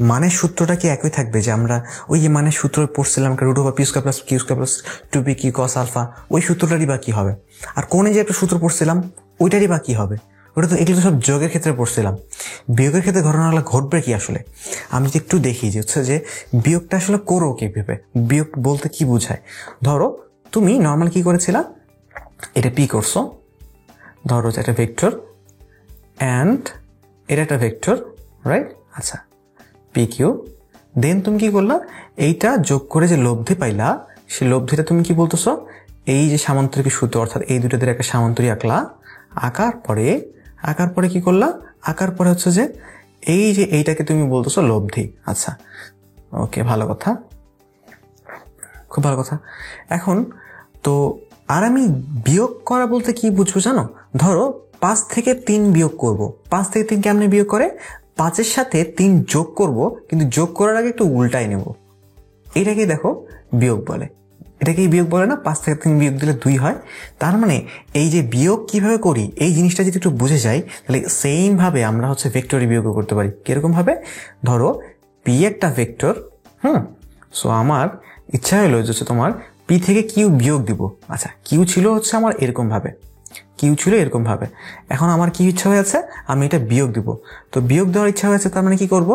[SPEAKER 2] মানের সূত্রটা কি একই থাকবে, যে আমরা ওই যে মানের সূত্র পড়ছিলাম √p² + q² + 2pq cos α, ওই সূত্রটারই বা কি হবে? আর কোণে যে একটা সূত্র পড়ছিলাম ওইটারই বা কি হবে? ওটা তো এগুলো সব যোগের ক্ষেত্রে পড়ছিলাম। বিয়োগের ক্ষেত্রে ঘটনাগুলো ঘটবে কি আসলে? আমি যদি একটু দেখি যে হচ্ছে যে বিয়োগটা আসলে করো কিভাবে, বিয়োগ বলতে কি বোঝায়। ধরো তুমি নর্মাল কি করেছিলা, এটা পি করছো, ধরো একটা ভেক্টর অ্যান্ড এটা একটা ভেক্টর, রাইট? আচ্ছা, পি কিউ। দেন তুমি কি করলা, এইটা যোগ করে যে লব্ধি পাইলা, সেই লব্ধিটা তুমি কি বলতেছো, এই যে সামান্তরিক সূত্র, অর্থাৎ এই দুটাদের একটা সামান্তরিক আঁকলা। আঁকার পরে কি করলা, আঁকার পরে হচ্ছে যে এই যে এইটাকে তুমি বলতেছো লব্ধি। আচ্ছা, ওকে, ভালো কথা, খুব ভালো কথা। এখন তো আর আমি বিয়োগ করা বলতে কি বুঝবো জানো? ধরো 5 থেকে 3 বিয়োগ করব। 5 থেকে 3 কেমনে বিয়োগ করে, 5-এর সাথে 3 যোগ করব, কিন্তু যোগ করার আগে একটু উল্টাই নেব। এটাকেই দেখো বিয়োগ বলে, এটাকেই বিয়োগ বলে না? 5 থেকে 3 বিয়োগ দিলে 2 হয়। তার মানে এই যে বিয়োগ কিভাবে করি, এই জিনিসটা যদি একটু বুঝে যাই, তাহলে সেম ভাবে আমরা হচ্ছে ভেক্টরে বিয়োগও করতে পারি। কিরকম ভাবে? ধরো পি একটা ভেক্টর, সো আমার ইচ্ছা হলো যে হচ্ছে তোমার পি থেকে কিউ বিয়োগ দিব। আচ্ছা, কিউ ছিল হচ্ছে আমার এরকম ভাবে, এখন আমার কি ইচ্ছা হয়েছে, আমি এটা বিয়োগ দিব। তো বিয়োগ দেওয়ার ইচ্ছা হয়েছে, তার মানে কি করব,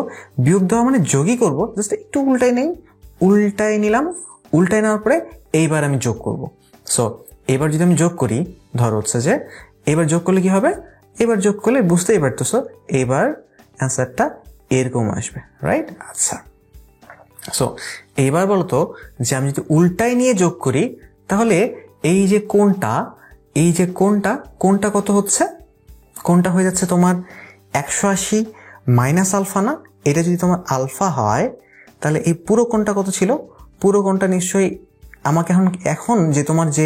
[SPEAKER 2] বিয়োগ দেওয়া মানে যোগই করব, জাস্ট একটু উল্টাই নিলাম, উল্টাই নেওয়ার পরে এইবার আমি যোগ করব। সো এবার যদি আমি যোগ করি, ধরো হচ্ছে যে এবার যোগ করলে কি হবে, এবার যোগ করলে বুঝতেই পারতেছো, এবার অ্যান্সারটা এরকম আসবে, রাইট? আচ্ছা, সো এইবার বলতো যে আমি যদি উল্টাই নিয়ে যোগ করি, তাহলে এই যে কোণটা কত হচ্ছে, কোণটা হয়ে যাচ্ছে তোমার 180 মাইনাস আলফা না? এটা যদি তোমার আলফা হয়, তাহলে এই পুরো কোণটা কত ছিল? পুরো কোণটা নিশ্চয়ই আমাকে এখন যে তোমার যে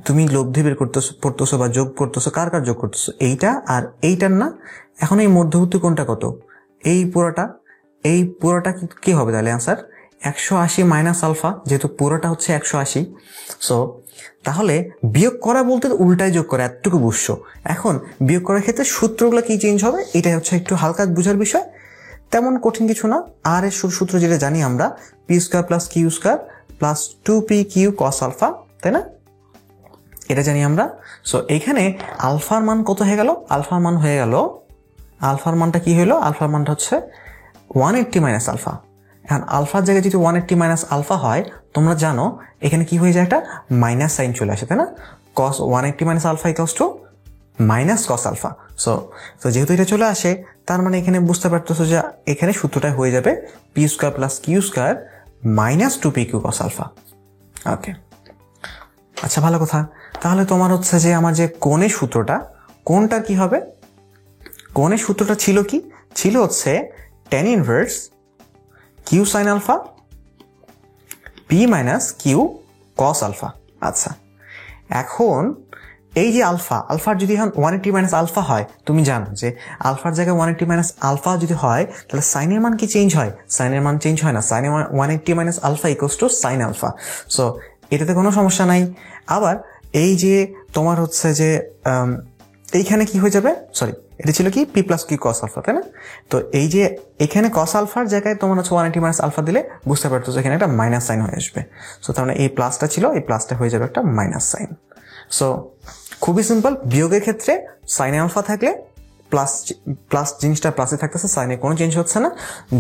[SPEAKER 2] তুমি লব্ধি বের পড়তেছো বা যোগ করতেছো, কার যোগ করতেছো, এইটা আর এইটার না? এখন এই মধ্যবর্তী কোণটা কত? এই পুরোটা কি হবে তাহলে অ্যান্সার? 180 মাইনাস আলফা, যেহেতু পুরোটা হচ্ছে 180। সো তাহলে বিয়োগ করা বলতে উল্টায় যোগ করা, এতটুকু বুঝছো। এখন বিয়োগ করার ক্ষেত্রে সূত্রগুলো কি চেঞ্জ হবে, এটাই হচ্ছে একটু হালকা বোঝার বিষয়, তেমন কঠিন কিছু না। আর এর সূত্র যেটা জানি আমরা, p² + q² + 2pq cos α, তাই না? এটা জানি আমরা। সো এখানে আলফার মান কত হয়ে গেল? আলফার মানটা কি হলো? আলফার মানটা হচ্ছে 180 মাইনাস আলফা। এখন আলফার জায়গায় যদি 180 মাইনাস আলফা হয়, তোমরা জানো এখানে কি হয়ে যায়, একটা মাইনাস সাইন চলে আসে, তাই না? cos 180 minus alpha equals to minus cos alpha. So যেহেতু এটা চলে আসে, তার মানে এখানে বুঝতে পারতেছো যে এখানে সূত্রটা হয়ে যাবে p² + q² - 2pq cos alpha. ওকে, আচ্ছা, ভালো কথা। তাহলে তোমার হচ্ছে যে আমার যে কোণের সূত্রটা, কোণটার কি হবে? কোণের সূত্রটা ছিল হচ্ছে tan inverse q sin alpha p - q cos alpha. আচ্ছা, এখন এই যে আলফার যদি এখন 180 মাইনাস আলফা হয়, তুমি জানো যে আলফার জায়গায় 180 মাইনাস আলফা যদি হয়, তাহলে সাইনের মান কি চেঞ্জ হয়? সাইনের মান চেঞ্জ হয় না। সাইনের 180 minus alpha equals to sine alpha. So এটাতে কোনো সমস্যা নাই। আবার এই যে তোমার হচ্ছে যে এইখানে কি হয়ে যাবে, সরি, এটা ছিল কি p + q cos আলফা, তাই না? তো এই যে এখানে cos আলফার জায়গায় তোমার হচ্ছে 180 মাইনাস আলফা দিলে বুঝতে পারতো এখানে একটা মাইনাস সাইন হয়ে আসবে। সো তার মানে এই প্লাসটা ছিল, এই প্লাসটা হয়ে যাবে একটা মাইনাস সাইন। সো খুবই সিম্পল, বিয়োগের ক্ষেত্রে সাইনে আলফা থাকলে প্লাস জিনিসটা প্লাসে থাকতেছে, সাইনে কোনো চেঞ্জ হচ্ছে না।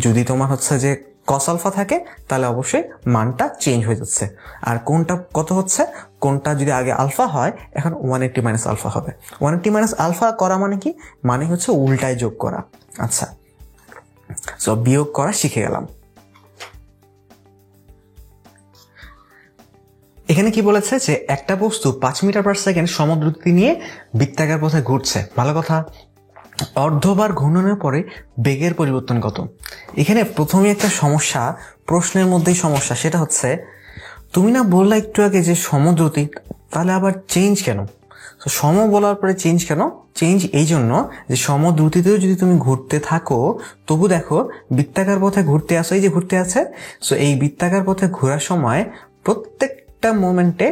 [SPEAKER 2] যদি তোমার হচ্ছে যে cos আলফা থাকে, তাহলে অবশ্যই মানটা চেঞ্জ হয়ে যাচ্ছে। আর কোনটা কত হচ্ছে, কোনটা যদি আগে আলফা হয়, এখন 180 মাইনাস আলফা হবে। 180 মাইনাস আলফা করা মানে কি? মানে হচ্ছে উল্টায় যোগ করা। আচ্ছা, সো বিয়োগ করা শিখে গেলাম। এখানে কি বলেছে যে একটা বস্তু 5 মিটার পার সেকেন্ড সমদ্রুতি নিয়ে বৃত্তাকার পথে ঘুরছে। ভালো কথা। অর্ধবার ঘূর্ণনের পরে বেগের পরিবর্তন কত? এখানে প্রথমে একটা সমস্যা, প্রশ্নের মধ্যেই সমস্যা, সেটা হচ্ছে তুমি না বললা একটু আগে যে সমদ্রুতি, তাহলে আবার চেঞ্জ কেন? তো সম বলার পরে চেঞ্জ কেন? চেঞ্জ এই জন্য যে সমদ্রুতিতেও যদি তুমি ঘুরতে থাকো, তবু দেখো বৃত্তাকার পথে ঘুরতে আসো, এই যে ঘুরতে আছে, সো এই বৃত্তাকার পথে ঘোরার সময় প্রত্যেকটা মোমেন্টে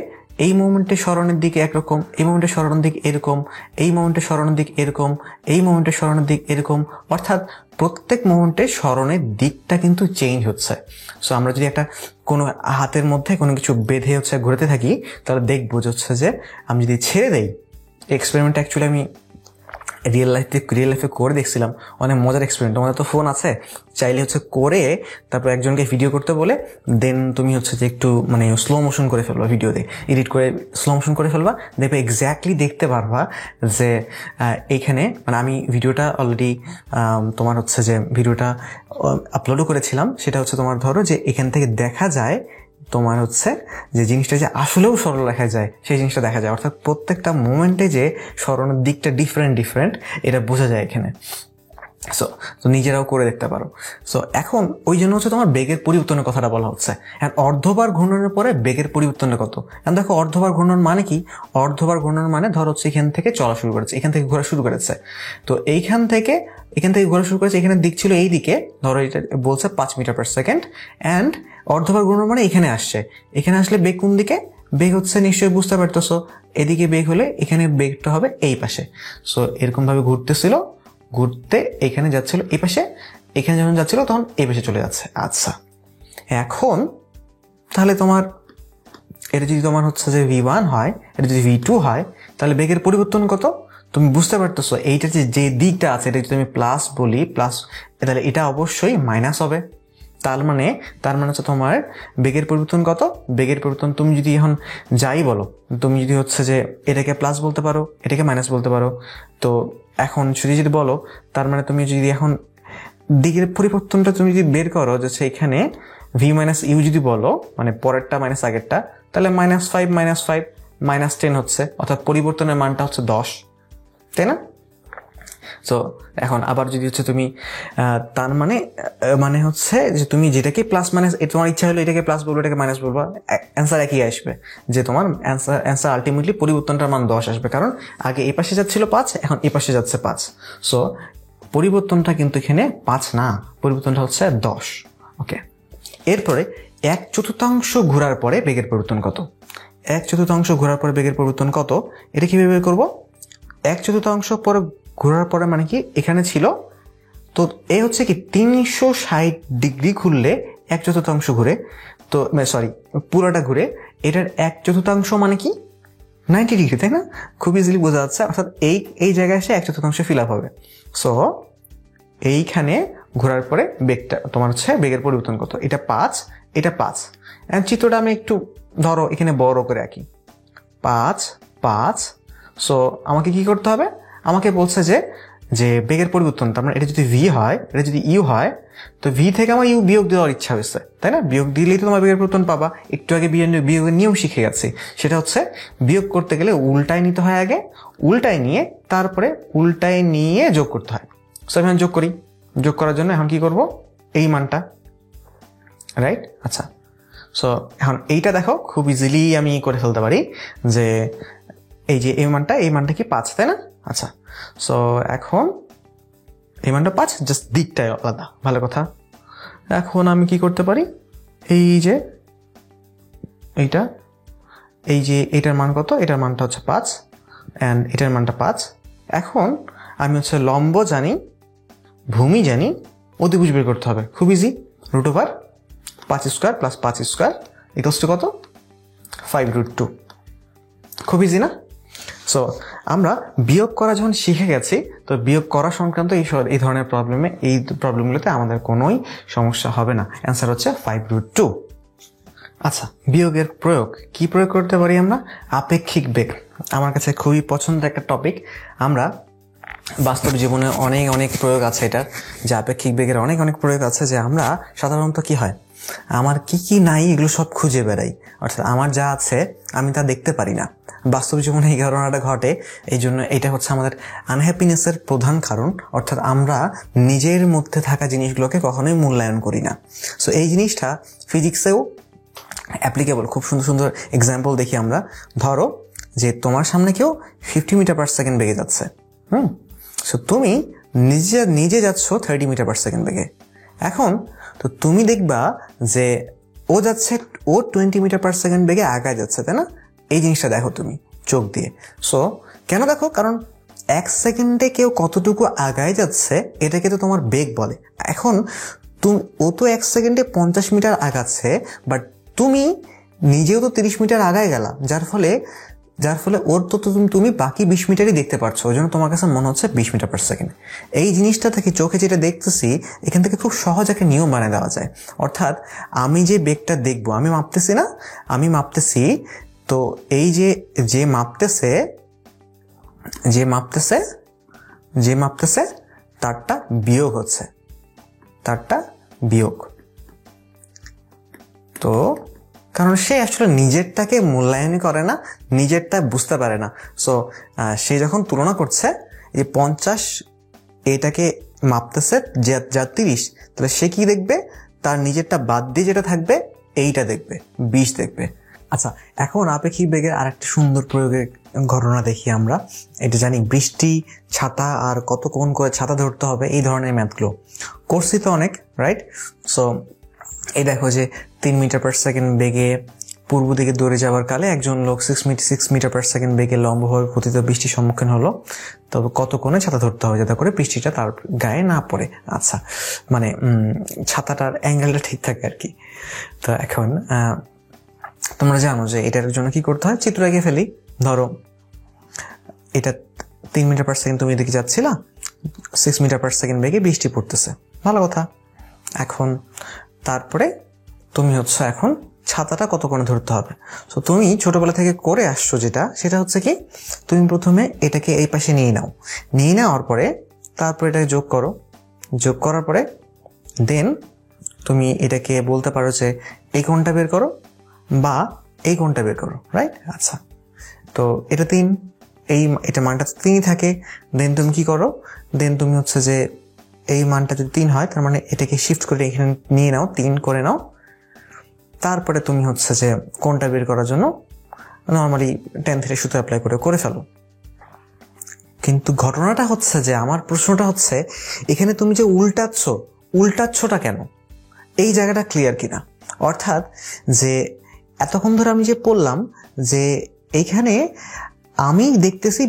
[SPEAKER 2] এই মোমেন্টের সরণের দিক একরকম, এই মোমেন্টের সরণের দিক এরকম, এই মোমেন্টের সরণের দিক এরকম, এই মোমেন্টের সরণের দিক এরকম, অর্থাৎ প্রত্যেক মোমেন্টের সরণের দিকটা কিন্তু চেঞ্জ হচ্ছে। সো আমরা যদি একটা কোনো হাতের মধ্যে কোনো কিছু বেঁধে হচ্ছে ঘুরতে থাকি, তাহলে দেখবো যে আমি যদি ছেড়ে দেই, এক্সপেরিমেন্ট অ্যাকচুয়ালি আমি রিয়েল লাইফে করে দেখছিলাম, অনেক মজার এক্সপেরিমেন্ট। তোমাদের তো ফোন আছে, চাইলে হচ্ছে করে তারপর একজনকে ভিডিও করতে বলে দেন তুমি হচ্ছে যে একটু মানে স্লো মোশন করে ফেলবা, ভিডিওতে এডিট করে স্লো মোশন করে ফেলবা, দেখবে এক্স্যাক্টলি দেখতে পারবা যে এইখানে মানে আমি ভিডিওটা অলরেডি তোমার হচ্ছে যে ভিডিওটা আপলোডও করেছিলাম, সেটা হচ্ছে তোমার ধরো যে এখান থেকে দেখা যায় তোমার হচ্ছে যে জিনিসটা যে আসলেও সরল দেখা যায়, সেই জিনিসটা দেখা যায়, অর্থাৎ প্রত্যেকটা মোমেন্টে যে সরণের দিকটা ডিফারেন্ট এটা বোঝা যায় এখানে। সো তো নিজেরাও করে দেখতে পারো। সো এখন ওই জন্য হচ্ছে তোমার বেগের পরিবর্তনের কথাটা বলা হচ্ছে। এখন অর্ধবার ঘূর্ণনের পরে বেগের পরিবর্তনের কত? এখন দেখো অর্ধবার ঘূর্ণন মানে কি? অর্ধবার ঘূর্ণন মানে ধরো হচ্ছে এখান থেকে চলা শুরু করেছে, এখান থেকে ঘোরা শুরু করেছে, তো এখান থেকে ঘোরা শুরু করেছে, এখানে দিক ছিল এই দিকে, ধরো এটা বলছে 5 মিটার পার সেকেন্ড, অ্যান্ড অর্ধবার ঘূর্ণন মানে এখানে আসছে, এখানে আসলে বেগ কোন দিকে? বেগ হচ্ছে নিশ্চয়ই বুঝতে পারতেছো, এদিকে বেগ হলে এখানে বেগটা হবে এই পাশে। সো এরকম ভাবে ঘুরতেছিল, ঘুরতে এখানে যাচ্ছিল এই পাশে, এখানে যখন যাচ্ছিল তখন এই পাশে চলে যাচ্ছে। আচ্ছা, এখন তাহলে তোমার এটা যদি তোমার হচ্ছে যে V1 হয়, এটা যদি V2 হয়, তাহলে বেগের পরিবর্তন কত? তুমি বুঝতে পারতেছো এইটা যে দিকটা আছে, এটা যদি আমি প্লাস বলি, প্লাস, তাহলে এটা অবশ্যই মাইনাস হবে। তার মানে হচ্ছে তোমার বেগের পরিবর্তন কত? বেগের পরিবর্তন তুমি যদি এখন যাই বলো, তুমি যদি হচ্ছে যে এটাকে প্লাস বলতে পারো, এটাকে মাইনাস বলতে পারো, তো এখন যদি বলো, তার মানে তুমি যদি এখন দিকের পরিবর্তনটা তুমি যদি বের করো, যে এখানে V মাইনাস ইউ যদি বলো, মানে পরেরটা মাইনাস আগেরটা, তাহলে -5 -10 হচ্ছে, অর্থাৎ পরিবর্তনের মানটা হচ্ছে 10, তাই না? সো এখন আবার যদি হচ্ছে তুমি তার মানে হচ্ছে যে তুমি যেটাকে প্লাস মাইনাস, তোমার ইচ্ছা হলো এটাকে প্লাস বলবো, এটাকে মাইনাস বলবা, অ্যান্সার একই আসবে, যে তোমার অ্যান্সার আলটিমেটলি পরিবর্তনটার মান 10 আসবে, কারণ আগে এই পাশে যাচ্ছিল 5, এখন এই পাশে যাচ্ছে 5। সো পরিবর্তনটা কিন্তু এখানে 5 না, পরিবর্তনটা হচ্ছে 10। ওকে, এরপরে 1/4 ঘোরার পরে বেগের পরিবর্তন কত? 1/4 ঘোরার পরে বেগের পরিবর্তন কত? এটা কিভাবে বের করবো? 1/4 পরে ঘোরার পরে মানে কি, এখানে ছিল তো এ হচ্ছে কি 360 ডিগ্রি ঘুরলে 1/4 ঘুরে, তো সরি পুরোটা ঘুরে, এটার 1/4 মানে কি 90 ডিগ্রি, তাই না? খুব ইজিলি বোঝা যাচ্ছে, অর্থাৎ এই জায়গায় এসে 1/4 ফিল আপ হবে। সো এইখানে ঘোরার পরে বেগটা তোমার হচ্ছে বেগের পরিবর্তন কত? এটা 5, এটা 5। চিত্রটা আমি একটু ধরো এখানে বড় করে আঁকি, 5। সো আমাকে কি করতে হবে? আমাকে বলছে যে বেগের পরিবর্তন, তার মানে এটা যদি V হয়, এটা যদি ইউ হয়, তো V থেকে আমার ইউ বিয়োগ দেওয়ার ইচ্ছা হয়েছে, তাই না? বিয়োগ দিলেই তো তোমার বেগের পরিবর্তন পাবা। একটু আগে বিয়োগের নিয়ম শিখে গেছি, সেটা হচ্ছে বিয়োগ করতে গেলে উল্টায় নিতে হয়, আগে উল্টায় নিয়ে তারপরে উল্টায় নিয়ে যোগ করতে হয়। সো আমি যোগ করি, যোগ করার জন্য এখন কি করব? এই মানটা, রাইট? আচ্ছা, সো এখন এইটা দেখো খুব ইজিলি আমি করে ফেলতে পারি, যে এই যে এই মানটা কি 5, তাই না? আচ্ছা, সো এখন এই মানটা 5, জাস্ট দিকটাই আলাদা, ভালো কথা। এখন আমি কি করতে পারি, এই যে এইটা, এই যে এটার মান কত? এটার মানটা হচ্ছে 5, অ্যান্ড এটার মানটা 5। এখন আমি হচ্ছে লম্ব জানি, ভূমি জানি, অতিভুজ বের করতে হবে, খুব ইজি। √5² + 5² ইকুয়ালস টু কত? 5√2। খুব ইজি না? সো আমরা বিয়োগ করা যখন শিখে গেছি, তো বিয়োগ করা সংক্রান্ত এই ধরনের প্রবলেমগুলোতে আমাদের কোনোই সমস্যা হবে না। অ্যান্সার হচ্ছে 5√2। আচ্ছা, বিয়োগের প্রয়োগ কি প্রয়োগ করতে পারি আমরা? আপেক্ষিক বেগ আমার কাছে খুবই পছন্দের একটা টপিক। আমরা বাস্তব জীবনে অনেক অনেক প্রয়োগ আছে এটার, যে আপেক্ষিক বেগের অনেক অনেক প্রয়োগ আছে, যে আমরা সাধারণত কি হয়, আমার কি কি নাই এগুলো সব খুঁজে বেড়াই, অর্থাৎ আমার যা আছে আমি তা দেখতে পারি না। বাস্তব জীবনে এই ঘটনাটা ঘটে, এই জন্য এটা হচ্ছে আমাদের আনহ্যাপিনেসের প্রধান কারণ, অর্থাৎ আমরা নিজের মধ্যে থাকা জিনিসগুলোকে কখনোই মূল্যায়ন করি না। সো এই জিনিসটা ফিজিক্সেও অ্যাপ্লিকেবল। খুব সুন্দর সুন্দর এক্সাম্পল দেখি আমরা। ধরো যে তোমার সামনে কেউ 50 মিটার পার সেকেন্ড বেগে যাচ্ছে, সো তুমি নিজে যাচ্ছ 30 মিটার পার সেকেন্ড বেগে। এখন তো তুমি দেখবা যে ও যাচ্ছে, ও 20 মিটার পার সেকেন্ড বেগে আগায় যাচ্ছে, তাই না? এই জিনিসটা দেখো তুমি চোখ দিয়ে। সো কেন দেখো? কারণ 1 সেকেন্ডে কেউ কতটুকু আগায় যাচ্ছে এটাকে তো তোমার বেগ বলে। এখন ও তো 1 সেকেন্ডে 50 মিটার আগাচ্ছে, বাট তুমি নিজেও তো 30 মিটার আগায় গেলা, যার ফলে ওর তো তুমি বাকি 20 মিটারই দেখতে পারছো, ওই জন্য তোমার কাছে মনে হচ্ছে 20 মিটার পার সেকেন্ড। এই জিনিসটা থেকে চোখে যেটা দেখতেছি, এখান থেকে খুব সহজ একটা নিয়ম বানিয়ে দেওয়া যায়। অর্থাৎ আমি যে বেগটা দেখবো, আমি মাপতেছি না, আমি মাপতেছি, তো এই যে মাপতেছে তারটা বিয়োগ হচ্ছে, তারটা বিয়োগ। তো কারণ সে আসলে নিজেরটাকে মূল্যায়ন করে না, নিজেরটা বুঝতে পারে না। সো সে যখন তুলনা করছে যে 50 এটাকে মাপতেছে যা 30, তাহলে সে কি দেখবে? তার নিজেরটা বাদ দিয়ে যেটা থাকবে এইটা দেখবে, 20 দেখবে। আচ্ছা, এখন আপেক্ষিক বেগের আর একটা সুন্দর প্রয়োগের ঘটনা দেখি আমরা। এটা জানি, বৃষ্টি, ছাতা আর কতক্ষণ করে ছাতা ধরতে হবে, এই ধরনের ম্যাথগুলো করছি তো অনেক, রাইট? সো এই দেখো যে 3 মিটার পার সেকেন্ড বেগে পূর্ব দিকে দৌড়ে যাওয়ার কালে একজন লোক 6 মিটার পার সেকেন্ড বেগে লম্বভাবে পতিত বৃষ্টির সম্মুখীন হলো। তবে কত কোণে ছাতা ধরতে হবে যাতে করে বৃষ্টিটা তার গায়ে না পড়ে। আচ্ছা, মানে ছাতাটার অ্যাঙ্গেলটা ঠিক থাকে আর কি। তো এখন তোমরা জানো যে এটার জন্য কি করতে হয়, চিত্র এঁকে ফেলি। ধরো এটা 3 মিটার পার সেকেন্ড তুমি এদিকে যাচ্ছিলা, 6 মিটার পার সেকেন্ড বেগে বৃষ্টি পড়তেছে, ভালো কথা। এখন তারপরে তুমি হচ্ছে এখন ছাতাটা কত কোণে ধরতে হবে। সো তুমি ছোটবেলা থেকে করে আসছো সেটা হচ্ছে কি, তুমি প্রথমে এটাকে এই পাশে নিয়ে নেওয়ার পরে তারপরে এটাকে যোগ করার পরে দেন তুমি এটাকে বলতে পারো যে এই কোণটা বের করো বা এই কোণটা বের করো, রাইট? আচ্ছা, তো এটা 3, এটা মানটা 3ই থাকে। দেন তুমি কি করো, দেন তুমি হচ্ছে যে এই মানটা যদি 3 হয়, তার মানে এটাকে শিফট করে এখানে নিয়ে নাও, 3 করে নাও। তারপরে তুমি হচ্ছে যে কোণটা বের করার জন্য নর্মালি tan θ সূত্র অ্যাপ্লাই করে ফেলো। কিন্তু ঘটনাটা হচ্ছে যে, আমার প্রশ্নটা হচ্ছে এখানে তুমি যে উল্টাচ্ছটা কেন? এই জায়গাটা ক্লিয়ার কিনা? অর্থাৎ যে এতক্ষণ ধরে আমি যে বললাম যে এইখানে আমি দেখতেছি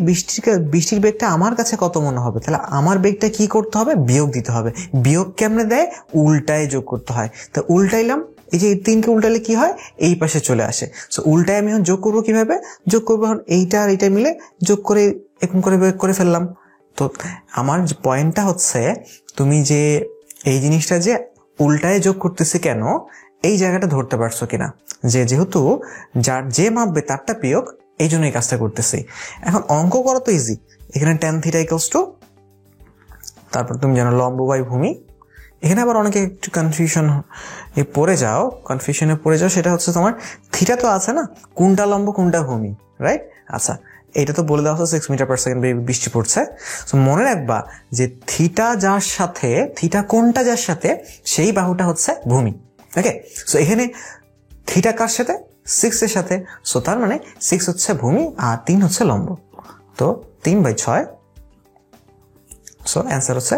[SPEAKER 2] বৃষ্টির বেগটা আমার কাছে কত মনে হবে, তাহলে আমার বেগটা কি করতে হবে? বিয়োগ দিতে হবে। বিয়োগ কেমনে দেয়? উল্টায় যোগ করতে হয়। তো উল্টাইলাম, এই যে 3কে উল্টালে কি হয়? এই পাশে চলে আসে। সো উল্টায় আমি এখন যোগ করবো কিভাবে? যোগ করবো এখন এইটা আর এইটা মিলে যোগ করে এরকম করে ফেললাম। তো আমার পয়েন্টটা হচ্ছে, তুমি যে এই জিনিসটা যে উল্টায় যোগ করতেছি কেন, এই জায়গাটা ধরতে পারছো কিনা? যেহেতু যে মাপবে তারটা বিয়োগ, এই জন্য এই কাজটা করতেছি। এখন অঙ্ক করা তো ইজি। এখানে tan θ = তারপর তুমি জানো লম্ব বাই ভূমি। এখানে আবার অনেকে একটু কনফিউশনে পড়ে যাও, সেটা হচ্ছে তোমার থিটা তো আছে না, কোনটা লম্ব কোনটা ভূমি, রাইট? আচ্ছা, এটা তো বলে দেওয়া হচ্ছে 6 মিটার পার সেকেন্ড বৃষ্টি পড়ছে। সো মনে রাখবা যে থিটা কোনটা যার সাথে, সেই বাহুটা হচ্ছে ভূমি। ওকে, সো এখানে থিটা কার সাথে? 6 এর সাথে। সো তার মানে 6 হচ্ছে ভূমি আর 3 হচ্ছে লম্ব। তো 3/6। সো অ্যান্সার হচ্ছে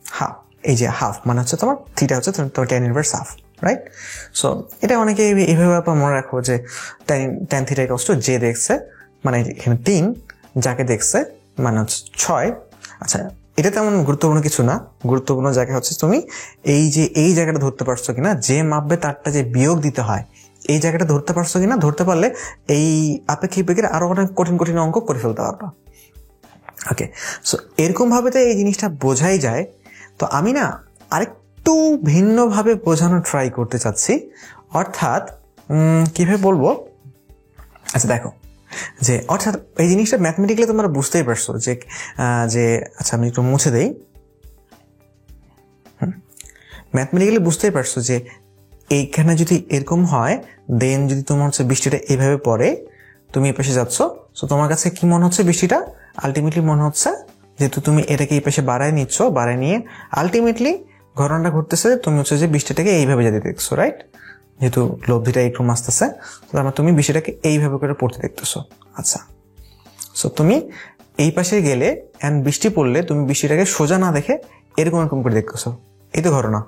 [SPEAKER 2] হাফ। এই যে হাফ মানে হচ্ছে তোমার থিটা হচ্ছে তোমার tan inverse half, right? So এটা অনেকে এইভাবে মনে রাখো যে tan θ = যে দেখছে, মানে এখানে 3 যাকে দেখছে মানে হচ্ছে 6। আচ্ছা, এটা তেমন গুরুত্বপূর্ণ কিছু না। গুরুত্বপূর্ণ জায়গা হচ্ছে তুমি এই জায়গাটা ধরতে পারছো কিনা, যে মাপবে তারটা যে বিয়োগ দিতে হয়, এই জায়গাটা ধরতে পারছো কিনা। ধরতে পারলে এই আপেক্ষিক বেগের আরো অনেক কঠিন অঙ্ক করে ফেলতে পারবা। ওকে, সো এরকম ভাবে তো এই জিনিসটা বোঝাই যায়। তো আমি না আরেকটু ভিন্নভাবে বোঝানো ট্রাই করতে চাচ্ছি। অর্থাৎ কিভাবে বলবো? আচ্ছা দেখো, যে অর্থাৎ এই জিনিসটা ম্যাথমেটিক্যালি তোমরা বুঝতেই পারছো যে যে আচ্ছা আমি একটু মুছে দেই। ম্যাথমেটিক্যালি বুঝতেই পারছো যে এইখানে যদি এরকম হয়, দেন যদি তোমার হচ্ছে বৃষ্টিটা এইভাবে পড়ে, তুমি এই পাশে যাচ্ছ, সো তোমার কাছে কি মনে হচ্ছে বৃষ্টিটা আলটিমেটলি মনে হচ্ছে, যেহেতু তুমি এটাকে এই পাশে বাড়ায় নিচ্ছ, বাড়ায় নিয়ে আলটিমেটলি ঘটনাটা ঘটতেছে তুমি হচ্ছে যে বৃষ্টিটাকে এইভাবে যেতে দেখছো, রাইট? যেহেতু লব্ধিটা একটু আসতেছে, তার মানে তুমি বৃষ্টিটাকে এইভাবে করে পড়তে দেখতেছো। আচ্ছা, সো তুমি এই পাশে গেলে অ্যান্ড বৃষ্টি পড়লে তুমি বৃষ্টিটাকে সোজা না দেখে এরকম এরকম করে দেখতেছো। এই তো ঘটনা।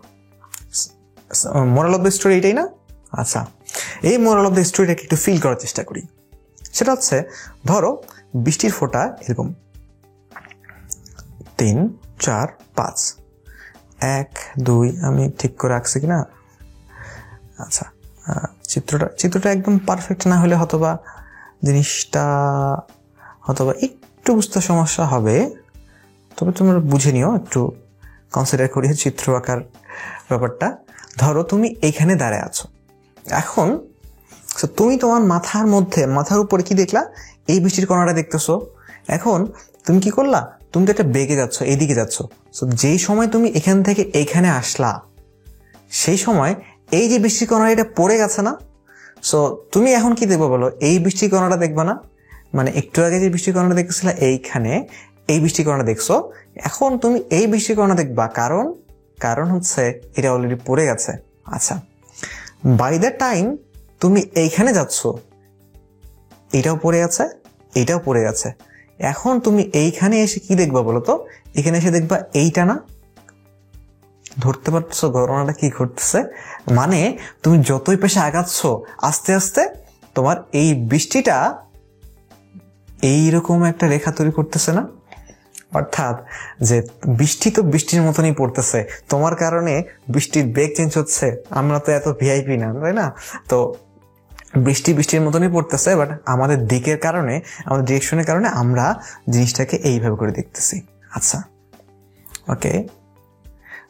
[SPEAKER 2] মোরাল অফ দ্য স্টোরি এটাই না? আচ্ছা, এই মোরাল অফ দ্য স্টোরিটাকে একটু ফিল করার চেষ্টা করি। সেটা হচ্ছে, ধরো বৃষ্টির ফোঁটা এরকম 3 4 5, 1 2, আমি ঠিক করে রাখছি কিনা? আচ্ছা, চিত্রটা একদম পারফেক্ট না হলে হয়তোবা জিনিসটা হয়তোবা একটু বুঝতে সমস্যা হবে, তবে তোমরা বুঝে নিও, একটু কনসিডার করিও চিত্র আঁকার ব্যাপারটা। ধরো তুমি এইখানে দাঁড়ায় আছো, এখন তুমি তোমার মাথার উপরে কি দেখলা? এই বৃষ্টির কণাটা দেখতেছো। এখন তুমি কি করলা? তুমি তো একটা বেগে যাচ্ছ, এইদিকে যাচ্ছ। সো যেই সময় তুমি এখান থেকে এইখানে আসলা, সেই সময় এই যে বৃষ্টির কণাটা এটা পড়ে গেছে না? সো তুমি এখন কি দেখবো বলো? এই বৃষ্টির কণাটা দেখবা না? মানে একটু আগে যে বৃষ্টির কণাটা দেখতেছিলা এইখানে, এই বৃষ্টির কণাটা দেখছো, এখন তুমি এই বৃষ্টির কণা দেখবা, কারণ হচ্ছে এটা অলরেডি পড়ে গেছে। আচ্ছা, বাই দ্য টাইম তুমি এইখানে যাচ্ছ, এটাও পড়ে গেছে, এটাও পড়ে গেছে। এখন তুমি এইখানে এসে কি দেখবা বলো তো? এখানে এসে দেখবা এইটা না? ধরতে পারছো ঘটনাটা কি ঘটতেছে? মানে তুমি যতই পেশে আগাচ্ছ, আস্তে আস্তে তোমার এই বৃষ্টিটা এইরকম একটা রেখা তৈরি করতেছে না? অর্থাৎ যে বৃষ্টি তো বৃষ্টির মতনই পড়তেছে, তোমার কারণে বৃষ্টির বেগ চেঞ্জ হচ্ছে। আমরা তো এত ভিআইপি না, তাই না? তো বৃষ্টির মতনই পড়তেছে, বাট আমাদের দিকের কারণে, আমাদের ডিরেকশনের কারণে আমরা জিনিসটাকে এইভাবে করে দেখতেছি। আচ্ছা, ওকে,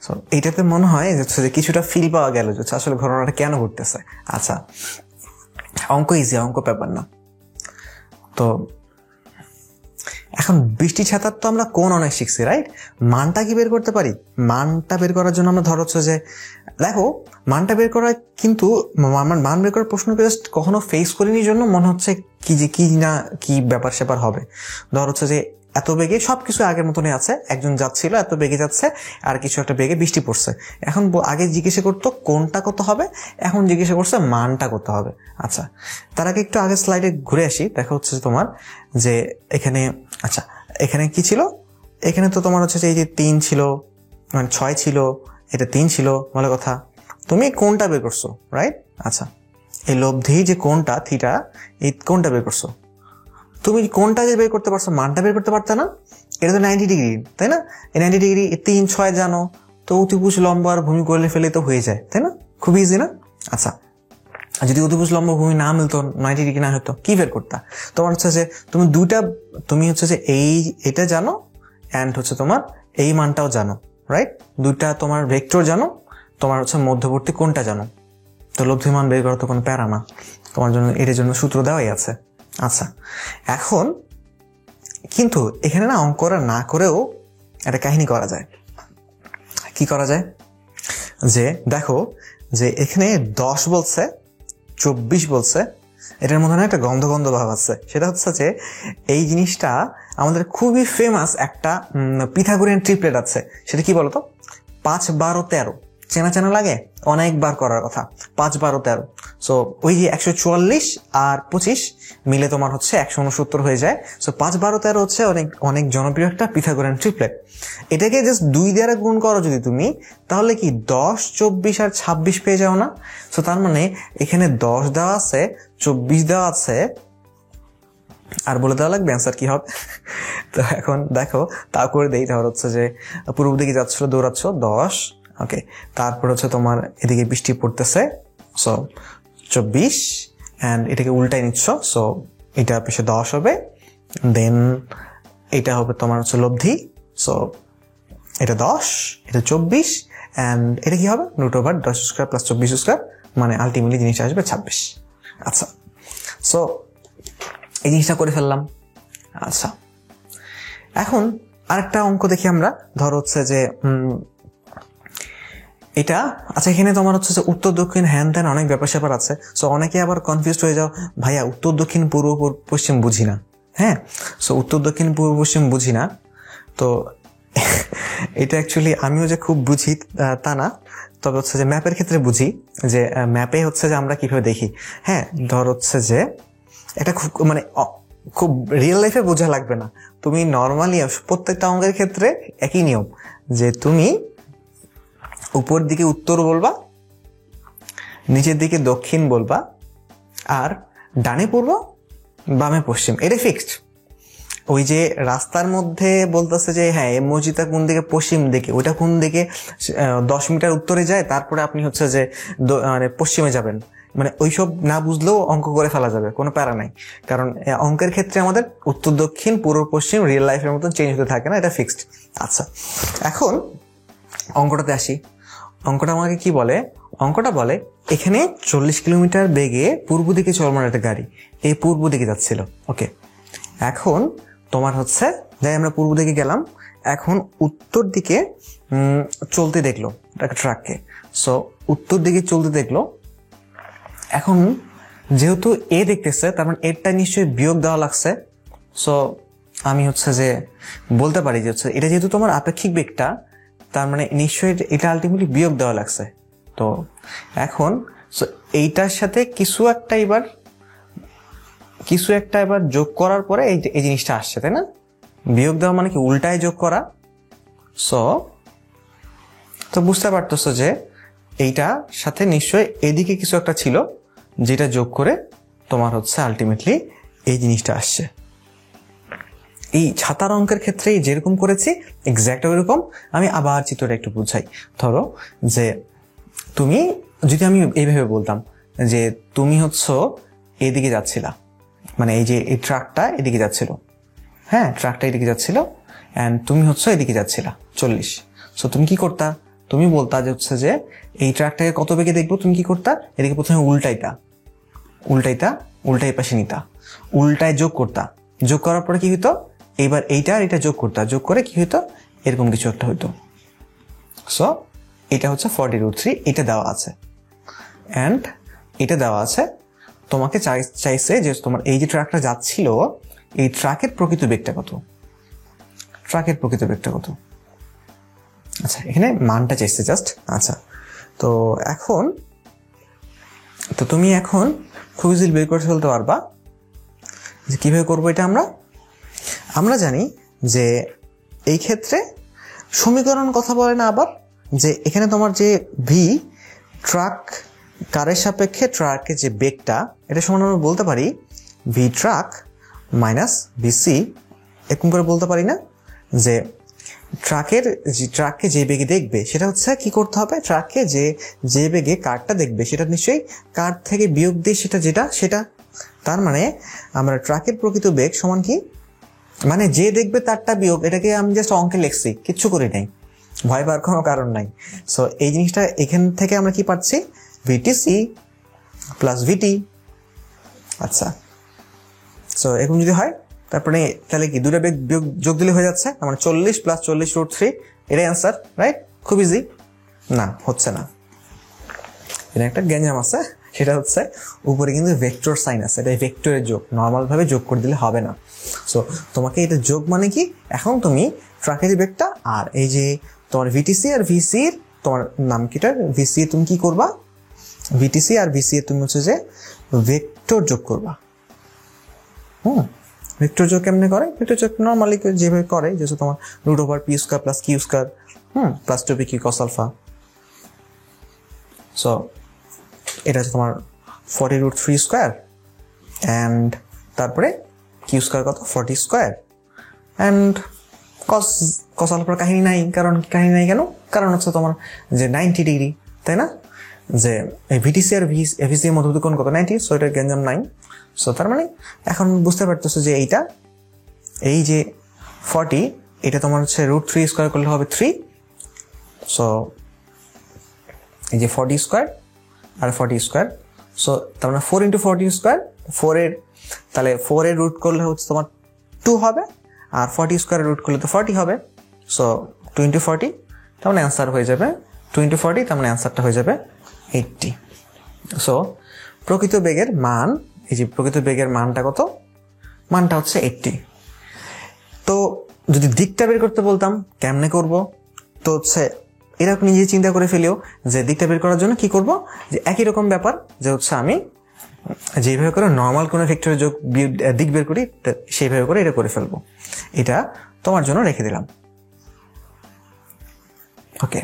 [SPEAKER 2] সো এইটাতে মনে হয় যে কিছুটা ফিল পাওয়া গেল যে আসলে ঘটনাটা কেন ঘটতেছে। আচ্ছা, অঙ্ক ইজি, অঙ্ক ব্যাপার না। তো এখন বৃষ্টি ছাতার তো আমরা কোন অনেক শিখছি, রাইট? মানটা কি বের করতে পারি? মানটা বের করার জন্য আমরা ধর হচ্ছে যে, দেখো মানটা বের করা কিন্তু মান বের করার প্রশ্নকে জাস্ট কখনো ফেস করিনি জন্য মনে হচ্ছে কি ব্যাপার স্যাপার হবে। ধর হচ্ছে যে এত বেগে সবকিছু আগের মতনই আছে, একজন যাচ্ছিল এত বেগে যাচ্ছে, আর কিছু একটা বেগে বৃষ্টি পড়ছে। এখন আগে জিজ্ঞাসা করতো কোনটা কত হবে, এখন জিজ্ঞাসা করছে মানটা কত হবে। আচ্ছা, তার আগে একটু আগে স্লাইডে ঘুরে আসি। দেখা হচ্ছে তোমার যে এখানে, আচ্ছা এখানে কি ছিল? এখানে তো তোমার হচ্ছে যে এই যে 3 ছিল, মানে 6 ছিল, এটা 3 ছিল, ভালো কথা। তুমি কোনটা বের করছো, রাইট? আচ্ছা, এই লব্ধি যে কোনটা থিটা, এই কোনটা বের করছো। তুমি কোনটা যে বের করতে পারছো, মানটা বের করতে পারতো না? এটা তো 90 ডিগ্রি, তাই না? এই 90 ডিগ্রি 3 6 জানো তো, অতিভুজ লম্ব আর ভূমি করলে ফেলে তো হয়ে যায়, তাই না? খুব ইজি না? আচ্ছা, যদি অতিভুজ লম্ব ভূমি না মিলতো, 90 ডিগ্রি না হতো, কি বের করতা? তোমার হচ্ছে যে তুমি হচ্ছে যে এটা জানো, অ্যান্ড হচ্ছে তোমার এই মানটাও জানো, রাইট? দুইটা তোমার ভেক্টর জানো, তোমার হচ্ছে মধ্যবর্তী কোনটা জানো, তো লব্ধি মান বের করা তো কোনো প্যারা না তোমার জন্য, এটার জন্য সূত্র দেওয়াই আছে। আচ্ছা, এখন কিন্তু এখানে না অঙ্ক না করেও একটা কাহিনী করা যায়। কি করা যায়? যে দেখো যে এখানে 10 বলছে, 24 বলছে, এটার মধ্যে না একটা গন্ধ ভাব আছে। সেটা হচ্ছে যে এই জিনিসটা আমাদের খুবই ফেমাস একটা পিথাগোরিয়ান ট্রিপলেট আছে। সেটা কি বলতো? 5 12 13। চেনা লাগে? অনেকবার করার কথা। 5 12 13। সো ওই যে 144 আর 25 মিলে তোমার হচ্ছে 169 হয়ে যায়। সো 5 12 13 হচ্ছে অনেক জনপ্রিয় একটা পিথাগোরিয়ান ট্রিপলেট। এটাকে জাস্ট 2 দ্বারা গুণ করো যদি তুমি, তাহলে কি 10 24 আর 26 পেয়ে যাও না? সো তার মানে এখানে 10 দেওয়া আছে, 24 দেওয়া আছে, আর বলে দেওয়া লাগবে অ্যান্সার কি হবে। তো এখন দেখো, তা করে দেই। তাহলে হচ্ছে যে পূর্ব দিকে যাচ্ছিল, দৌড়াচ্ছ 10, ওকে, তারপর হচ্ছে তোমার এদিকে বৃষ্টি পড়তেছে, সো 24, অ্যান্ড এটাকে উল্টাই নিচ্ছ, সো এটা পেশে 10 হবে, দেন এটা হবে তোমার হচ্ছে লব্ধি, সো এটা 10, এটা 24, অ্যান্ড এটা কি হবে? √10² + 24², মানে আলটিমেটলি জিনিসটা আসবে 26। আচ্ছা, সো এই জিনিসটা করে ফেললাম। আচ্ছা, এখন আরেকটা অঙ্ক দেখি আমরা। ধর হচ্ছে যে এটা, আচ্ছা এখানে তোমার হচ্ছে যে উত্তর দক্ষিণ হ্যান ত্যান অনেক ব্যাপার স্যাপার আছে। সো অনেকে আবার কনফিউজড হয়ে যাও, ভাইয়া উত্তর দক্ষিণ পূর্ব পশ্চিম বুঝি না। হ্যাঁ, সো উত্তর দক্ষিণ পূর্ব পশ্চিম বুঝি না, তো এটা অ্যাকচুয়ালি আমিও যে খুব বুঝি তা না, তবে হচ্ছে যে ম্যাপের ক্ষেত্রে বুঝি, যে ম্যাপে হচ্ছে যে আমরা কিভাবে দেখি। হ্যাঁ, ধর হচ্ছে যে এটা খুব মানে খুব রিয়েল লাইফে বোঝা লাগবে না, তুমি নর্মালি প্রত্যেকটা অঙ্কের ক্ষেত্রে একই নিয়ম, যে তুমি উপর দিকে উত্তর বলবা, নিচের দিকে দক্ষিণ বলবা, আর ডানে পূর্ব বামে পশ্চিম, এটা ফিক্সড। ওই যে রাস্তার মধ্যে বলতেছে যে হ্যাঁ এই মসজিদটা কোন দিকে, পশ্চিম দিকে, ওইটা কোন দিকে 10 মিটার উত্তরে যায়, তারপরে আপনি হচ্ছে যে মানে পশ্চিমে যাবেন, মানে ওইসব না বুঝলেও অঙ্ক করে ফেলা যাবে, কোনো প্যারা নাই। কারণ অঙ্কের ক্ষেত্রে আমাদের উত্তর দক্ষিণ পূর্ব পশ্চিম রিয়েল লাইফের মতন চেঞ্জ হতে থাকে না, এটা ফিক্সড। আচ্ছা, এখন অঙ্কটাতে আসি। অঙ্কটা আমাকে কি বলে? অঙ্কটা বলে এখানে 40 কিলোমিটার বেগে পূর্ব দিকে চলমান একটা গাড়ি এই পূর্ব দিকে যাচ্ছিল। ওকে, এখন তোমার হচ্ছে যাই আমরা পূর্ব দিকে গেলাম, এখন উত্তর দিকে চলতে দেখলো একটা ট্রাককে। সো উত্তর দিকে চলতে দেখলো, এখন যেহেতু এ দেখতেছে, তার মানে এরটা নিশ্চয়ই বিয়োগ দেওয়া লাগছে। সো আমি হচ্ছে যে বলতে পারি যে হচ্ছে এটা যেহেতু তোমার আপেক্ষিক বেগটা, তার মানে নিশ্চয়ই এটা আলটিমেটলি বিয়োগ দেওয়া লাগছে। তো এখন এইটার সাথে কিছু একটা এবার যোগ করার পরে এই জিনিসটা আসছে, তাই না? বিয়োগ দেওয়া মানে কি উল্টায় যোগ করা। তো বুঝতে পারতেছো যে এইটার সাথে নিশ্চয়ই এদিকে কিছু একটা ছিল, যেটা যোগ করে তোমার হচ্ছে আলটিমেটলি এই জিনিসটা আসছে। এই ছাতার অঙ্কের ক্ষেত্রে যেরকম করেছি এক্স্যাক্ট ওইরকম আমি আবার চিত্রটা একটু বুঝাই। ধরো যে তুমি, যদি আমি এইভাবে বলতাম যে তুমি হচ্ছে এদিকে যাচ্ছিলা, মানে এই যে এই ট্রাকটা এদিকে যাচ্ছিল, হ্যাঁ ট্রাকটা এদিকে যাচ্ছিল, অ্যান্ড তুমি হচ্ছে এদিকে যাচ্ছিলা 40। সো তুমি কি করতা? তুমি বলতা যে হচ্ছে যে এই ট্রাকটাকে কত বেগে দেখবো, তুমি কি করতা? এদিকে প্রথমে উল্টাই পাশে নিতা, উল্টায় যোগ করতা, যোগ করার পরে কি হইতো, এইবার এইটা আর এটা যোগ করতা, যোগ করে কি হইতো, এরকম কিছু একটা হইতো। সো এটা হচ্ছে 40√3, এটা দেওয়া আছে, অ্যান্ড এটা দেওয়া আছে। তোমাকে চাইছে যে তোমার এই যে ট্রাকটা যাচ্ছিল, এই ট্রাকের প্রকৃত বেগটা কত, আচ্ছা এখানে মানটা চাইছে জাস্ট। আচ্ছা, তো এখন তুমি এখন খুব ইজিলি বের করে ফেলতে পারবা যে কিভাবে করবো এটা। আমরা জানি যে এই ক্ষেত্রে সমীকরণ কথা বলে না, আবার যে এখানে তোমার যে ভি ট্রাক কারের সাপেক্ষে ট্রাকের যে বেগটা, এটা সমান আমরা বলতে পারি ভি ট্রাক মাইনাস ভিসি। এরকম করে বলতে পারি না যে ট্রাককে যে বেগে দেখবে সেটা হচ্ছে কি করতে হবে, ট্রাককে যে বেগে কারটা দেখবে সেটা নিশ্চয়ই কার থেকে বিয়োগ দিয়ে সেটা। তার মানে আমরা ট্রাকের প্রকৃত বেগ সমান কি, মানে যে দেখবে তারটা বিয়োগ। এটাকে আমি জাস্ট অঙ্কে লিখছি, কিচ্ছু করি নাই, ভয় পাওয়ার কোনো কারণ নাই। সো এই জিনিসটা এখান থেকে আমরা কি পাচ্ছি, ভিটিসি প্লাস ভিটি। আচ্ছা, সো এরকম যদি হয় তারপরে তাহলে কি দুটো বেগ বিয়োগ যোগ দিলে হয়ে যাচ্ছে, আমার 40 + 40√3, এটাই অ্যান্সার, রাইট? খুব ইজি না, হচ্ছে না, এটা একটা গ্যাঞ্জাম আছে। সেটা হচ্ছে উপরে কিন্তু ভেক্টর সাইন আছে, এটা ভেক্টরের যোগ, নর্মাল ভাবে যোগ করে দিলে হবে না। সো তোমাকে এটা যোগ মানে কি, এখন তুমি ট্রাকের বেগটা আর এই যে তোমার ভিটিসি আর ভিসির, তোমার নাম কিটার ভিসি, তুমি কি করবা, ভিটিসি আর ভিসি এর তুমি হচ্ছে যে ভেক্টর যোগ করবা। ভেক্টর যোগ কেমনে করে? ভেক্টর যোগ নর্মালি যেভাবে করে, যে তোমার √p² + q² plus 2pq cos α। So এটা হচ্ছে তোমার 40√3² অ্যান্ড তারপরে q² কত, 40² অ্যান্ড cos α কাহিনী নাই। কাহিনী নাই কেন? কারণ হচ্ছে তোমার যে 90 ডিগ্রি, তাই না? যে ভিটিসি আর ভিসি এর মধ্যবর্তী কোণ কত, 90। সো এটা গ্যাঞ্জাম নাই। সো তার মানে এখন বুঝতে পারতেছো যে এই যে 40, এটা তোমার হচ্ছে √3² করলে হবে 3। সো এই যে 40² আর 40², সো তার মানে 4 × 40², 4 এর তাহলে 4 এর রুট করলে হচ্ছে তোমার 2 হবে, আর 40 স্কোয়ারের রুট করলে তো 40 হবে। সো 2 × 40, তার মানে অ্যান্সার হয়ে যাবে 2 × 40, তার মানে অ্যান্সারটা হয়ে যাবে 80। সো প্রকৃত বেগের মান, এই যে প্রকৃত বেগের মানটা কত, মানটা হচ্ছে 80। তো যদি দিকটা বের করতে বলতাম কেমনে করব, তো হচ্ছে এরকম নিজে চিন্তা করে ফেলিও যে দিকটা বের করার জন্য কি করব, যে একই রকম ব্যাপার, যে হচ্ছে আমি যেভাবে করে নর্মাল কোনো ভেক্টরের দিক বের করি সেইভাবে করে এটা করে ফেলবো। এটা তোমার জন্য রেখে দিলাম। ওকে,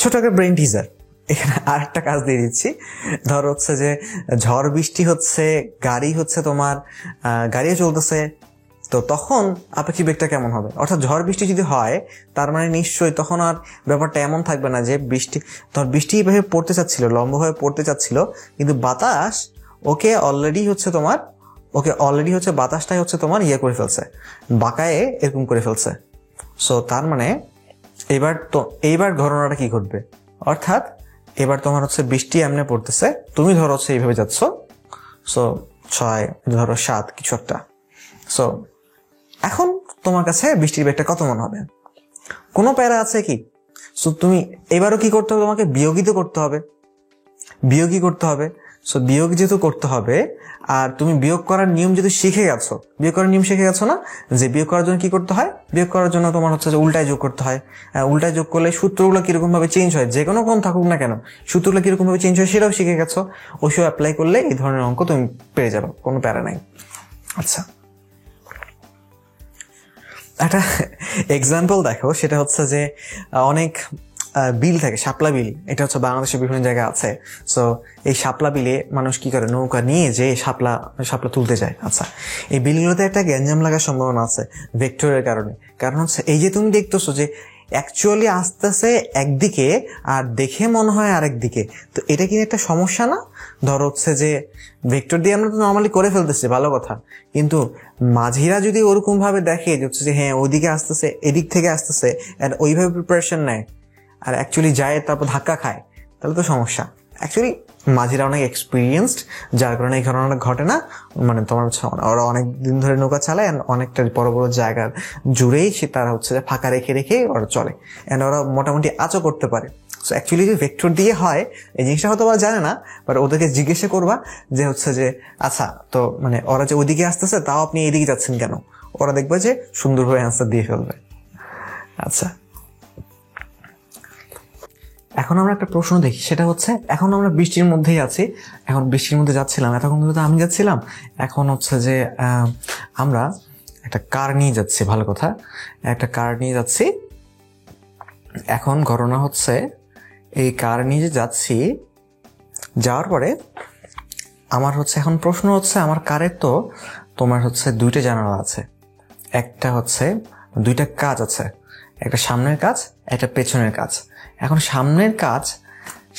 [SPEAKER 2] ছোট একটা ব্রেন টিজার, এখানে আর একটা কাজ দিয়ে দিচ্ছি। ধর হচ্ছে যে ঝড় বৃষ্টি হচ্ছে, গাড়ি হচ্ছে তোমার গাড়িও চলতেছে, তো তখন আপেক্ষিক বেগটা কেমন হবে? অর্থাৎ ঝড় বৃষ্টি যদি হয় তার মানে নিশ্চয়ই তখন আর ব্যাপারটা এমন থাকবে না যে বৃষ্টি এইভাবে পড়তে চাচ্ছিল, লম্বভাবে পড়তে চাচ্ছিল, কিন্তু বাতাস ওকে অলরেডি হচ্ছে বাতাসটাই হচ্ছে তোমার ইয়ে করে ফেলছে, বাঁকায়ে এরকম করে ফেলছে। সো তার মানে এইবার ঘটনাটা কি ঘটবে, অর্থাৎ এবার তোমার হচ্ছে বৃষ্টি এমনি পড়তেছে, তুমি ধরো হচ্ছে এইভাবে যাচ্ছ, সো 6 ধরো 7 কিছু একটা। সো এখন তোমার কাছে বৃষ্টির বেগটা কত মনে হবে? কোনো প্যারা আছে কি? সো তুমি এবারও কি করতে হবে, তোমাকে বিয়োগই করতে হবে। সো বিয়োগ যেহেতু করতে হবে, আর তুমি বিয়োগ করার নিয়ম যেহেতু শিখে গেছো না, যে বিয়োগ করার জন্য কি করতে হয়, বিয়োগ করার জন্য তোমার হচ্ছে যে উল্টায় যোগ করতে হয়। উল্টায় যোগ করলে সূত্রগুলো কিরকম ভাবে চেঞ্জ হয়, যে কোনো কোণ থাকুক না কেন সূত্রগুলো কিরকম ভাবে চেঞ্জ হয় সেটাও শিখে গেছো। ওইসব অ্যাপ্লাই করলে এই ধরনের অঙ্ক তুমি পেয়ে যাবে, কোনো প্যারা নাই। আচ্ছা, একটা এক্সাম্পল দেখো, সেটা হচ্ছে যে অনেক বিল থাকে, শাপলা বিল, এটা হচ্ছে বাংলাদেশের বিভিন্ন জায়গায় আছে। সো এই শাপলা বিলে মানুষ কি করে, নৌকা নিয়ে যে শাপলা তুলতে যায়। আচ্ছা, এই বিলগুলোতে একটা গ্যাঞ্জাম লাগার সম্ভাবনা আছে ভেক্টরের কারণে। কারণ হচ্ছে এই যে তুমি দেখতেছো যে অ্যাকচুয়ালি আসতেছে একদিকে আর দেখে মনে হয় আরেক দিকে, তো এটা কি একটা সমস্যা না? ধর হচ্ছে যে ভেক্টর দিয়ে আমরা তো নর্মালি করে ফেলতেছি, ভালো কথা, কিন্তু মাঝিরা যদি ওরকম ভাবে দেখে যে হচ্ছে যে হ্যাঁ ওইদিকে আসতেছে, এদিক থেকে আসতেছে, আর ওইভাবে প্রিপারেশন নেয়, আর অ্যাকচুয়ালি যায় তারপর ধাক্কা খায়, তাহলে তো সমস্যা। অ্যাকচুয়ালি মাঝিরা অনেক এক্সপিরিয়েন্সড, যার কারণে এই ঘটনাটা ঘটে না। মানে তোমার হচ্ছে ওরা অনেক দিন ধরে নৌকা চালায়, অনেকটা বড় বড় জায়গার জুড়েই তারা হচ্ছে ফাঁকা রেখে ওরা চলে, অ্যান্ড ওরা মোটামুটি আঁচও করতে পারে। সো অ্যাকচুয়ালি যে ভেক্টর দিয়ে হয় এই জিনিসটা হয়তো ওরা জানে না, বাট ওদেরকে জিজ্ঞাসা করবা যে হচ্ছে যে আচ্ছা, তো মানে ওরা যে ওইদিকে আসতেছে তাও আপনি এইদিকে যাচ্ছেন কেন, ওরা দেখবে যে সুন্দরভাবে অ্যান্সার দিয়ে ফেলবে। আচ্ছা, এখন আমরা একটা প্রশ্ন দেখি, সেটা হচ্ছে এখন আমরা বৃষ্টির মধ্যেই আছি, এখন বৃষ্টির মধ্যে যাচ্ছিলাম, এতক্ষণ ধরে তো আমি যাচ্ছিলাম, এখন হচ্ছে যে আমরা একটা কার নিয়ে যাচ্ছি, ভালো কথা, একটা কার নিয়ে যাচ্ছি। এখন ঘটনা হচ্ছে এই কার নিয়ে যাচ্ছি, যাওয়ার পরে আমার হচ্ছে এখন প্রশ্ন হচ্ছে আমার কারের তো তোমার হচ্ছে 2টা জানালা আছে, একটা হচ্ছে 2টা কাচ আছে, একটা সামনের কাচ, একটা পেছনের কাচ। এখন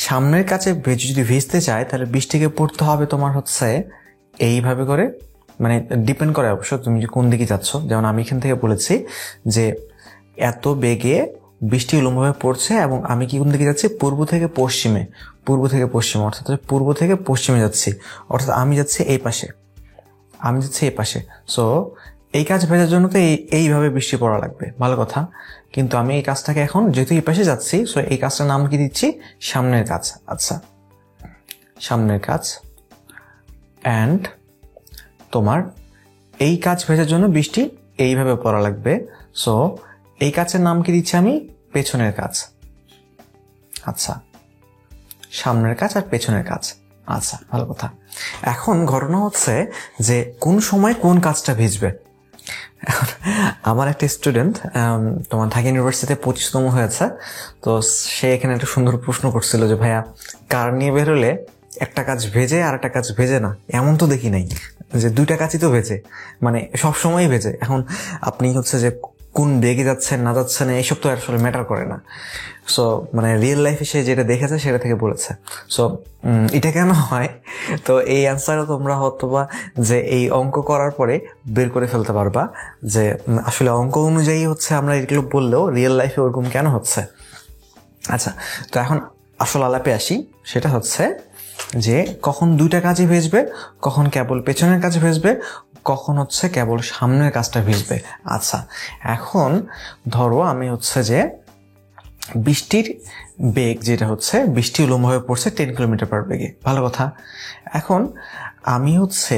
[SPEAKER 2] সামনের কাছে যদি ভিজতে চায় তাহলে বৃষ্টিকে পড়তে হবে তোমার হচ্ছে এইভাবে করে, মানে ডিপেন্ড করে অবশ্য তুমি যে কোন দিকে যাচ্ছ। যেমন আমি এখান থেকে বলেছি যে এত বেগে বৃষ্টি উলম্বভাবে পড়ছে এবং আমি কি কোন দিকে যাচ্ছি, পূর্ব থেকে পশ্চিমে, অর্থাৎ পূর্ব থেকে পশ্চিমে যাচ্ছি, অর্থাৎ আমি যাচ্ছি এই পাশে। সো এই কাজ ভেজার জন্য তো এইভাবে বৃষ্টি পড়া লাগবে, ভালো কথা, কিন্তু আমি এই কাজটাকে এখন যেহেতু এই পাশে যাচ্ছি, সো এই কাজটার নাম কি দিচ্ছি, সামনের কাজ। আচ্ছা, সামনের কাজ, অ্যান্ড তোমার এই কাজ ভেজার জন্য বৃষ্টি এইভাবে পড়া লাগবে, সো এই কাজের নাম কি দিচ্ছি আমি, পেছনের কাজ। আচ্ছা, সামনের কাজ আর পেছনের কাজ। আচ্ছা, ভালো কথা। এখন ঘটনা হচ্ছে যে কোন সময় কোন কাজটা ভিজবে। এখন আমার একটা স্টুডেন্ট তোমার ঢাকা ইউনিভার্সিটিতে 25তম হয়েছে, তো সে এখানে একটা সুন্দর প্রশ্ন করছিল যে ভাইয়া কার নিয়ে বেরোলে একটা কাজ ভেজে আর একটা কাজ ভেজে না, এমন তো দেখি নাই, যে 2টা কাজই তো ভেজে, মানে সবসময় ভেজে। এখন আপনি হচ্ছে যে কোন বেগে যাচ্ছেন না যাচ্ছেন এইসব তো আসলে ম্যাটার করে না। সো মানে রিয়েল লাইফে সে যেটা দেখেছে সেটা থেকে বলেছে। সো এটা কেন হয়, তো এই অ্যান্সারও তোমরা হয়তোবা যে এই অঙ্ক করার পরে বের করে ফেলতে পারবা যে আসলে অঙ্ক অনুযায়ী হচ্ছে আমরা এগুলো বললেও রিয়েল লাইফে ওরকম কেন হচ্ছে। আচ্ছা, তো এখন আসল আলাপে আসি, সেটা হচ্ছে যে কখন দুইটা কাজে ভিজবে, কখন কেবল পেছনের কাছে ভিজবে, কখন হচ্ছে কেবল সামনের কাজটা ভিজবে। আচ্ছা, এখন ধরো আমি হচ্ছে যে বৃষ্টির বেগ যেটা হচ্ছে, বৃষ্টি উলম্বভাবে পড়ছে 10 কিলোমিটার পার বেগে, ভালো কথা। এখন আমি হচ্ছে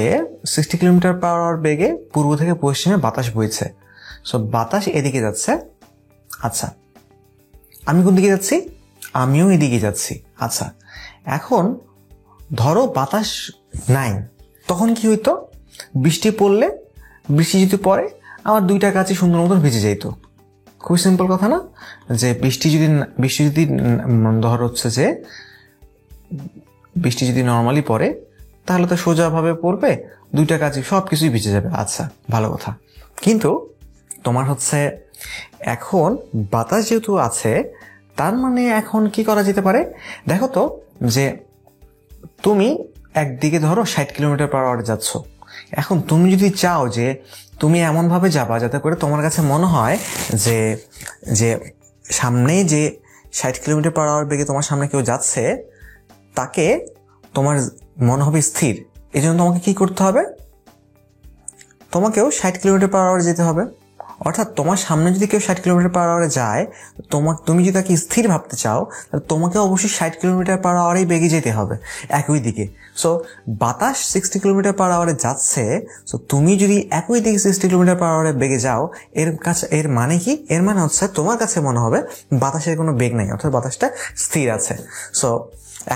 [SPEAKER 2] 60 কিলোমিটার পার আওয়ার বেগে পূর্ব থেকে পশ্চিমে বাতাস বইছে। সো বাতাস এদিকে যাচ্ছে। আচ্ছা, আমি কোন দিকে যাচ্ছি? আমিও এদিকে যাচ্ছি। আচ্ছা, এখন ধরো বাতাস নাই, তখন কি হইতো? বৃষ্টি পড়লে, বৃষ্টি যদি পড়ে, আমার দুইটা কাছে সুন্দর মতন ভিজে যাইতো। খুবই সিম্পল কথা না? যে বৃষ্টি যদি ধর হচ্ছে যে বৃষ্টি যদি নর্মালি পড়ে, তাহলে তো সোজাভাবে পড়বে, দুইটা কাজে সব কিছুই ভিজে যাবে। আচ্ছা, ভালো কথা। কিন্তু তোমার হচ্ছে এখন বাতাস যেহেতু আছে, তার মানে এখন কি করা যেতে পারে? দেখো তো, যে তুমি একদিকে ধরো 60 কিলোমিটার পার আওয়ারে যাচ্ছ। এখন তুমি যদি চাও যে তুমি এমনভাবে যাবা যাতে করে তোমার কাছে মনে হয় যে যে সামনে যে 60 কিলোমিটার পার আওয়ার বেগে তোমার সামনে কেউ যাচ্ছে, তাকে তোমার মনে হবে স্থির। এই জন্য তোমাকে কি করতে হবে? তোমাকেও 60 কিলোমিটার পার আওয়ারে যেতে হবে। অর্থাৎ তোমার সামনে যদি কেউ 60 কিলোমিটার পার আওয়ারে যায়, তুমি যদি তাকে স্থির ভাবতে চাও, তাহলে তোমাকে অবশ্যই 60 কিলোমিটার পার আওয়ারেই বেগে যেতে হবে একই দিকে। সো বাতাস 60 কিলোমিটার পার আওয়ারে যাচ্ছে, সো তুমি যদি একই দিকে 60 কিলোমিটার পার আওয়ারে বেগে যাও, এর মানে কি? এর মানে হচ্ছে তোমার কাছে মনে হবে বাতাসের কোনো বেগ নেই, অর্থাৎ বাতাসটা স্থির আছে। সো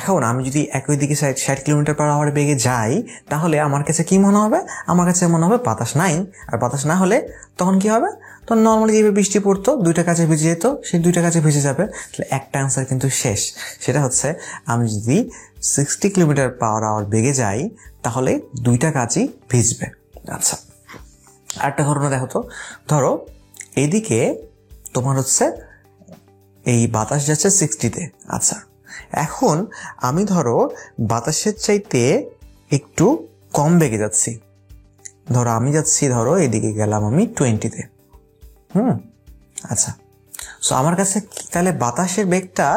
[SPEAKER 2] এখন আমি যদি একই দিকে 60 কিলোমিটার পার আওয়ারে বেগে যাই, তাহলে আমার কাছে কি মনে হবে? আমার কাছে মনে হবে বাতাস নাই। আর বাতাস না হলে তখন কি হবে? তখন নর্মালি যেভাবে বৃষ্টি পড়তো, দুইটা কাছে ভিজে যেত, সেই দুইটা কাছে ভিজে যাবে। তাহলে একটা অ্যান্সার কিন্তু শেষ। সেটা হচ্ছে, আমি যদি 60 কিলোমিটার পার আওয়ার বেগে যাই, তাহলে দুইটা কাজই ভিজবে। আচ্ছা, আরেকটা ঘটনা দেখো তো। ধরো এইদিকে তোমার হচ্ছে এই বাতাস যাচ্ছে 60-তে। আচ্ছা, এখন আমি ধরো বাতাসের চাইতে একটু কম বেগে যাচ্ছি। ধরো আমি যাচ্ছি, ধরো এদিকে গেলাম আমি 20-তে। আচ্ছা, সো আমার কাছে তাহলে বাতাসের বেগটা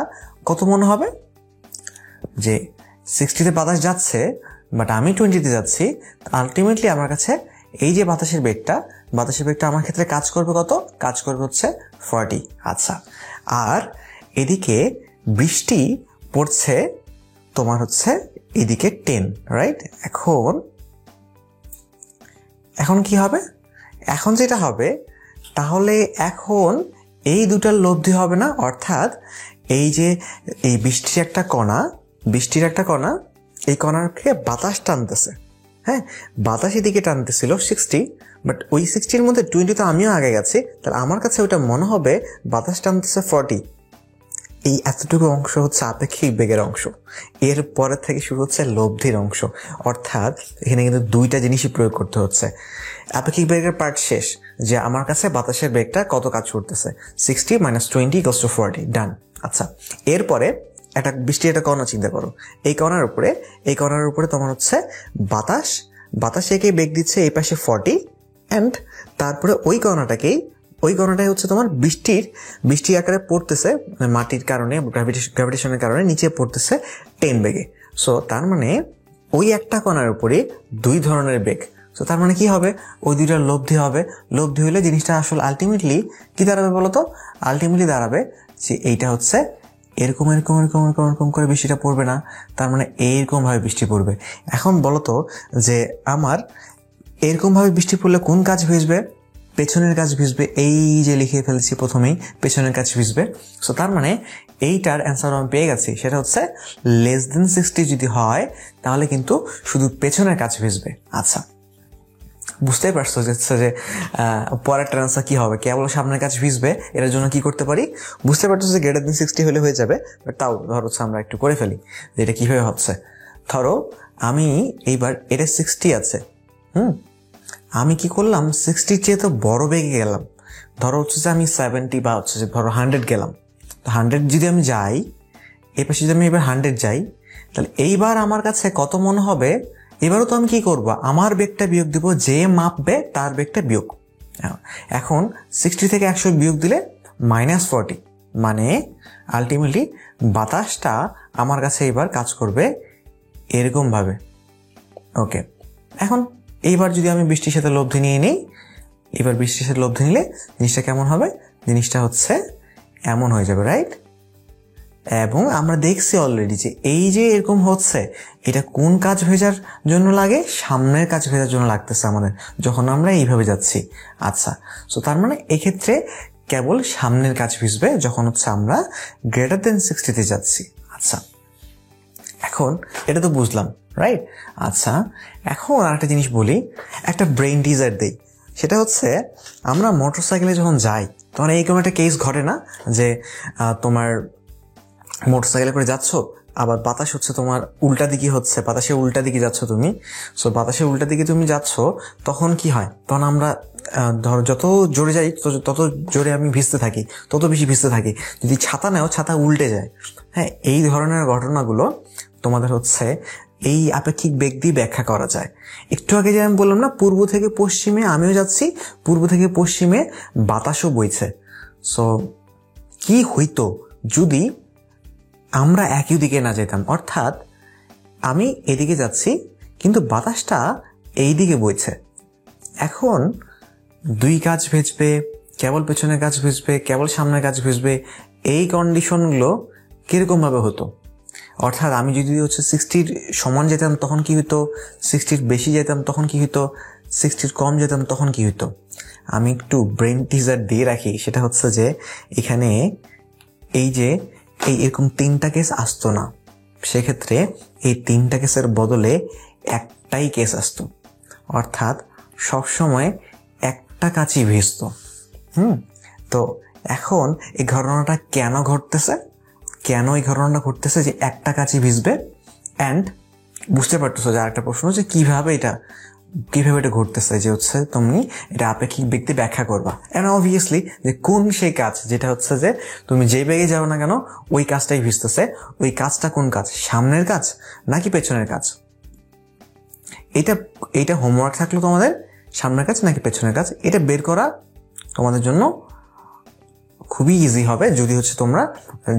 [SPEAKER 2] কত মনে হবে? যে 60-তে বাতাস যাচ্ছে, বাট আমি 20-তে যাচ্ছি। আলটিমেটলি আমার কাছে এই যে বাতাসের বেগটা আমার ক্ষেত্রে কাজ করবে কত? কাজ করবে হচ্ছে 40। আচ্ছা, আর এদিকে বৃষ্টি পড়ছে তোমার হচ্ছে এদিকে 10, রাইট? এখন কি হবে? এখন যেটা হবে, তাহলে এখন এই দুটার লব্ধি হবে না। অর্থাৎ এই যে এই বৃষ্টির একটা কণা, এই কণাকে বাতাস টানতেছে। হ্যাঁ, বাতাস এদিকে টানতেছিল 60, বাট ওই 60-র মধ্যে 20 তো আমিও আগে গেছি, তাহলে আমার কাছে ওইটা মনে হবে বাতাস টানতেছে 40। এই এতটুকু অংশ হচ্ছে আপেক্ষিক বেগের অংশ। এর পরে থেকে শুরু হচ্ছে লব্ধির অংশ। অর্থাৎ এখানে কিন্তু দুইটা জিনিসই প্রয়োগ করতে হচ্ছে। আপেক্ষিক বেগের পার্ট শেষ, যে আমার কাছে বাতাসের বেগটা কত কাজ করতেছে, 60 - 20 = 40, ডান। আচ্ছা, এরপরে একটা বৃষ্টির একটা কণা চিন্তা করো। এই কণার উপরে তোমার হচ্ছে বাতাস একে বেগ দিচ্ছে এই পাশে 40, অ্যান্ড তারপরে ওই কণাটাই হচ্ছে তোমার বৃষ্টি আকারে পড়তেছে, মাটির কারণে, গ্র্যাভিটেশনের কারণে নিচে পড়তেছে 10 বেগে। সো তার মানে ওই একটা কণার উপরে দুই ধরনের বেগ। সো তার মানে কি হবে? ওই দুইটার লব্ধি হবে। লব্ধি হলে জিনিসটা আসলে আলটিমেটলি কি দাঁড়াবে বলতো? আলটিমেটলি দাঁড়াবে যে এইটা হচ্ছে এরকম করে বৃষ্টিটা পড়বে না, তার মানে এইরকম ভাবে বৃষ্টি পড়বে। এখন বলতো যে আমার এরকম ভাবে বৃষ্টি পড়লে কোন কাজ ভিজবে? পেছনের কাজ ভিজবে। এই যে লিখে ফেলছি প্রথমেই, পেছনের কাজ ভিজবে। সো তার মানে এইটার অ্যান্সার আমি পেয়ে গেছি, সেটা হচ্ছে <60 যদি হয়, তাহলে কিন্তু শুধু পেছনের কাজ ভিজবে। আচ্ছা, বুঝতেই পারছো যে পরেরটার অ্যান্সার কি হবে? কেবল সামনের কাজ ভিজবে, এর জন্য কি করতে পারি? বুঝতে পারছো যে <60 হলে হয়ে যাবে, বাট তাও ধরো আমরা একটু করে ফেলি যে এটা কিভাবে হচ্ছে। ধরো আমি এইবার এটা 60 আছে, আমি কি করলাম, 60-র চেয়ে তো বড় বেগে গেলাম। ধরো হচ্ছে যে আমি 70 বা হচ্ছে যে ধরো 100 গেলাম। তো 100 যদি আমি যাই, এই পাশে যদি আমি এবার 100 যাই, তাহলে এইবার আমার কাছে কত মনে হবে? এবারও তো আমি কি করবো, আমার বেগটা বিয়োগ দিব, যে মাপবে তার বেগটা বিয়োগ। এখন 60 থেকে 100 বিয়োগ দিলে -40, মানে আলটিমেটলি বাতাসটা আমার কাছে এবার কাজ করবে এরকম ভাবে। ওকে, এখন এইবার যদি আমি বৃষ্টির সাথে লব্ধি নিয়ে নিই, এবার বৃষ্টির সাথে লব্ধি নিলে জিনিসটা কেমন হবে? জিনিসটা হচ্ছে এমন হয়ে যাবে, রাইট? এবং আমরা দেখছি অলরেডি যে এই যে এরকম হচ্ছে, এটা কোন কাজ ভেজার জন্য লাগে? সামনের কাজ ভেজার জন্য লাগতেছে আমাদের, যখন আমরা এইভাবে যাচ্ছি। আচ্ছা, সো তার মানে এক্ষেত্রে কেবল সামনের কাজ ভিজবে যখন হচ্ছে আমরা গ্রেটার দেন 60-তে যাচ্ছি। আচ্ছা, এখন এটা তো বুঝলাম, রাইট? আচ্ছা, এখন আরেকটা জিনিস বলি, একটা ব্রেইন টিজার দেই। সেটা হচ্ছে আমরা মোটরসাইকেলে যখন যাই তখন এইরকম একটা কেস ঘটে না যে তোমার মোটরসাইকেলে করে যাচ্ছ, আবার বাতাস হচ্ছে তোমার উল্টা দিকে হচ্ছে, বাতাসের উল্টা দিকে যাচ্ছ তুমি। সো বাতাসের উল্টা দিকে তুমি যাচ্ছ, তখন কি হয়? তখন আমরা ধরো যত জোরে যাই তত জোরে আমি ভিজতে থাকি, তত বেশি ভিজতে থাকি। যদি ছাতা নেও, ছাতা উল্টে যায়। হ্যাঁ, এই ধরনের ঘটনাগুলো তোমাদের হচ্ছে এই আপেক্ষিক বেগ দিয়ে ব্যাখ্যা করা যায়। একটু আগে যে আমি বললাম না, পূর্ব থেকে পশ্চিমে আমিও যাচ্ছি, পূর্ব থেকে পশ্চিমে বাতাসও বইছে। সো কি হইতো যদি আমরা একই দিকে না যেতাম? অর্থাৎ আমি এদিকে যাচ্ছি কিন্তু বাতাসটা এই দিকে বইছে। এখন দুই কাজ ভেজবে, কেবল পেছনের কাজ ভেজবে, কেবল সামনের কাজ ভেজবে, এই কন্ডিশনগুলো কিরকমভাবে হতো? অর্থাৎ আমি যদি হচ্ছে 60-র সমান যেতাম তখন কি হতো, 60-র বেশি যেতাম তখন কি হতো, 60-র কম যেতাম তখন কি হতো? আমি একটু ব্রেন টিজার দিয়ে রাখি। সেটা হচ্ছে যে এখানে এই যে এরকম 3টা কেস আসতো না, সেক্ষেত্রে এই 3টা কেসের বদলে একটাই কেস আসতো। অর্থাৎ সবসময় একটা কাজই ভিজত। তো এখন এই ঘটনাটা কেন ঘটতেছে? কেন এই ঘটনাটা ঘটতেছে যে একটা কাজই ভিজবে? অ্যান্ড বুঝতে পারতেছো যে আরেকটা প্রশ্ন, যে কিভাবে এটা ঘটতেছে, যে হচ্ছে তুমি এটা আপেক্ষিক ব্যক্তি ব্যাখ্যা করবা। এন্ড অবভিয়াসলি যে কোন সেই কাজ যেটা হচ্ছে যে তুমি যে বেগে যাও না কেন ওই কাজটাই ভিজতেছে। ওই কাজটা কোন কাজ? সামনের কাজ নাকি পেছনের কাজ? এইটা হোমওয়ার্ক থাকলো তোমাদের, সামনের কাজ নাকি পেছনের কাজ। এটা বের করা তোমাদের জন্য খুবই ইজি হবে যদি হচ্ছে তোমরা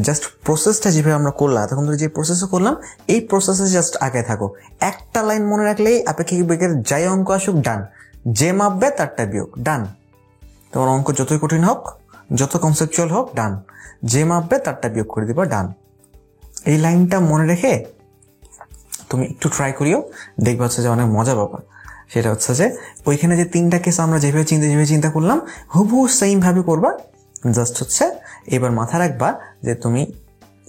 [SPEAKER 2] জাস্ট প্রসেসটা যেভাবে আমরা করলাম, তখন ধরে যে প্রসেসে করলাম এই প্রসেসে জাস্ট আগে থাকো। একটা লাইন মনে রাখলেই আপেক্ষিক বেগের যাই অঙ্ক আসুক ডান, যে মাপবে তারটা বিয়োগ, ডান। তোমার অঙ্ক যতই কঠিন হোক, যত কনসেপচুয়াল হোক, ডান। যে মাপবে তারটা বিয়োগ করে দিবা, ডান। এই লাইনটা মনে রেখে তুমি একটু ট্রাই করিও, দেখবে হচ্ছে যে অনেক মজা পাবা। সেটা হচ্ছে যে ওইখানে যে 3টা কেস আমরা যেভাবে চিন্তা করলাম হুবহু সেম ভাবে করবা। জাস্ট হচ্ছে এবার মাথা রাখবা যে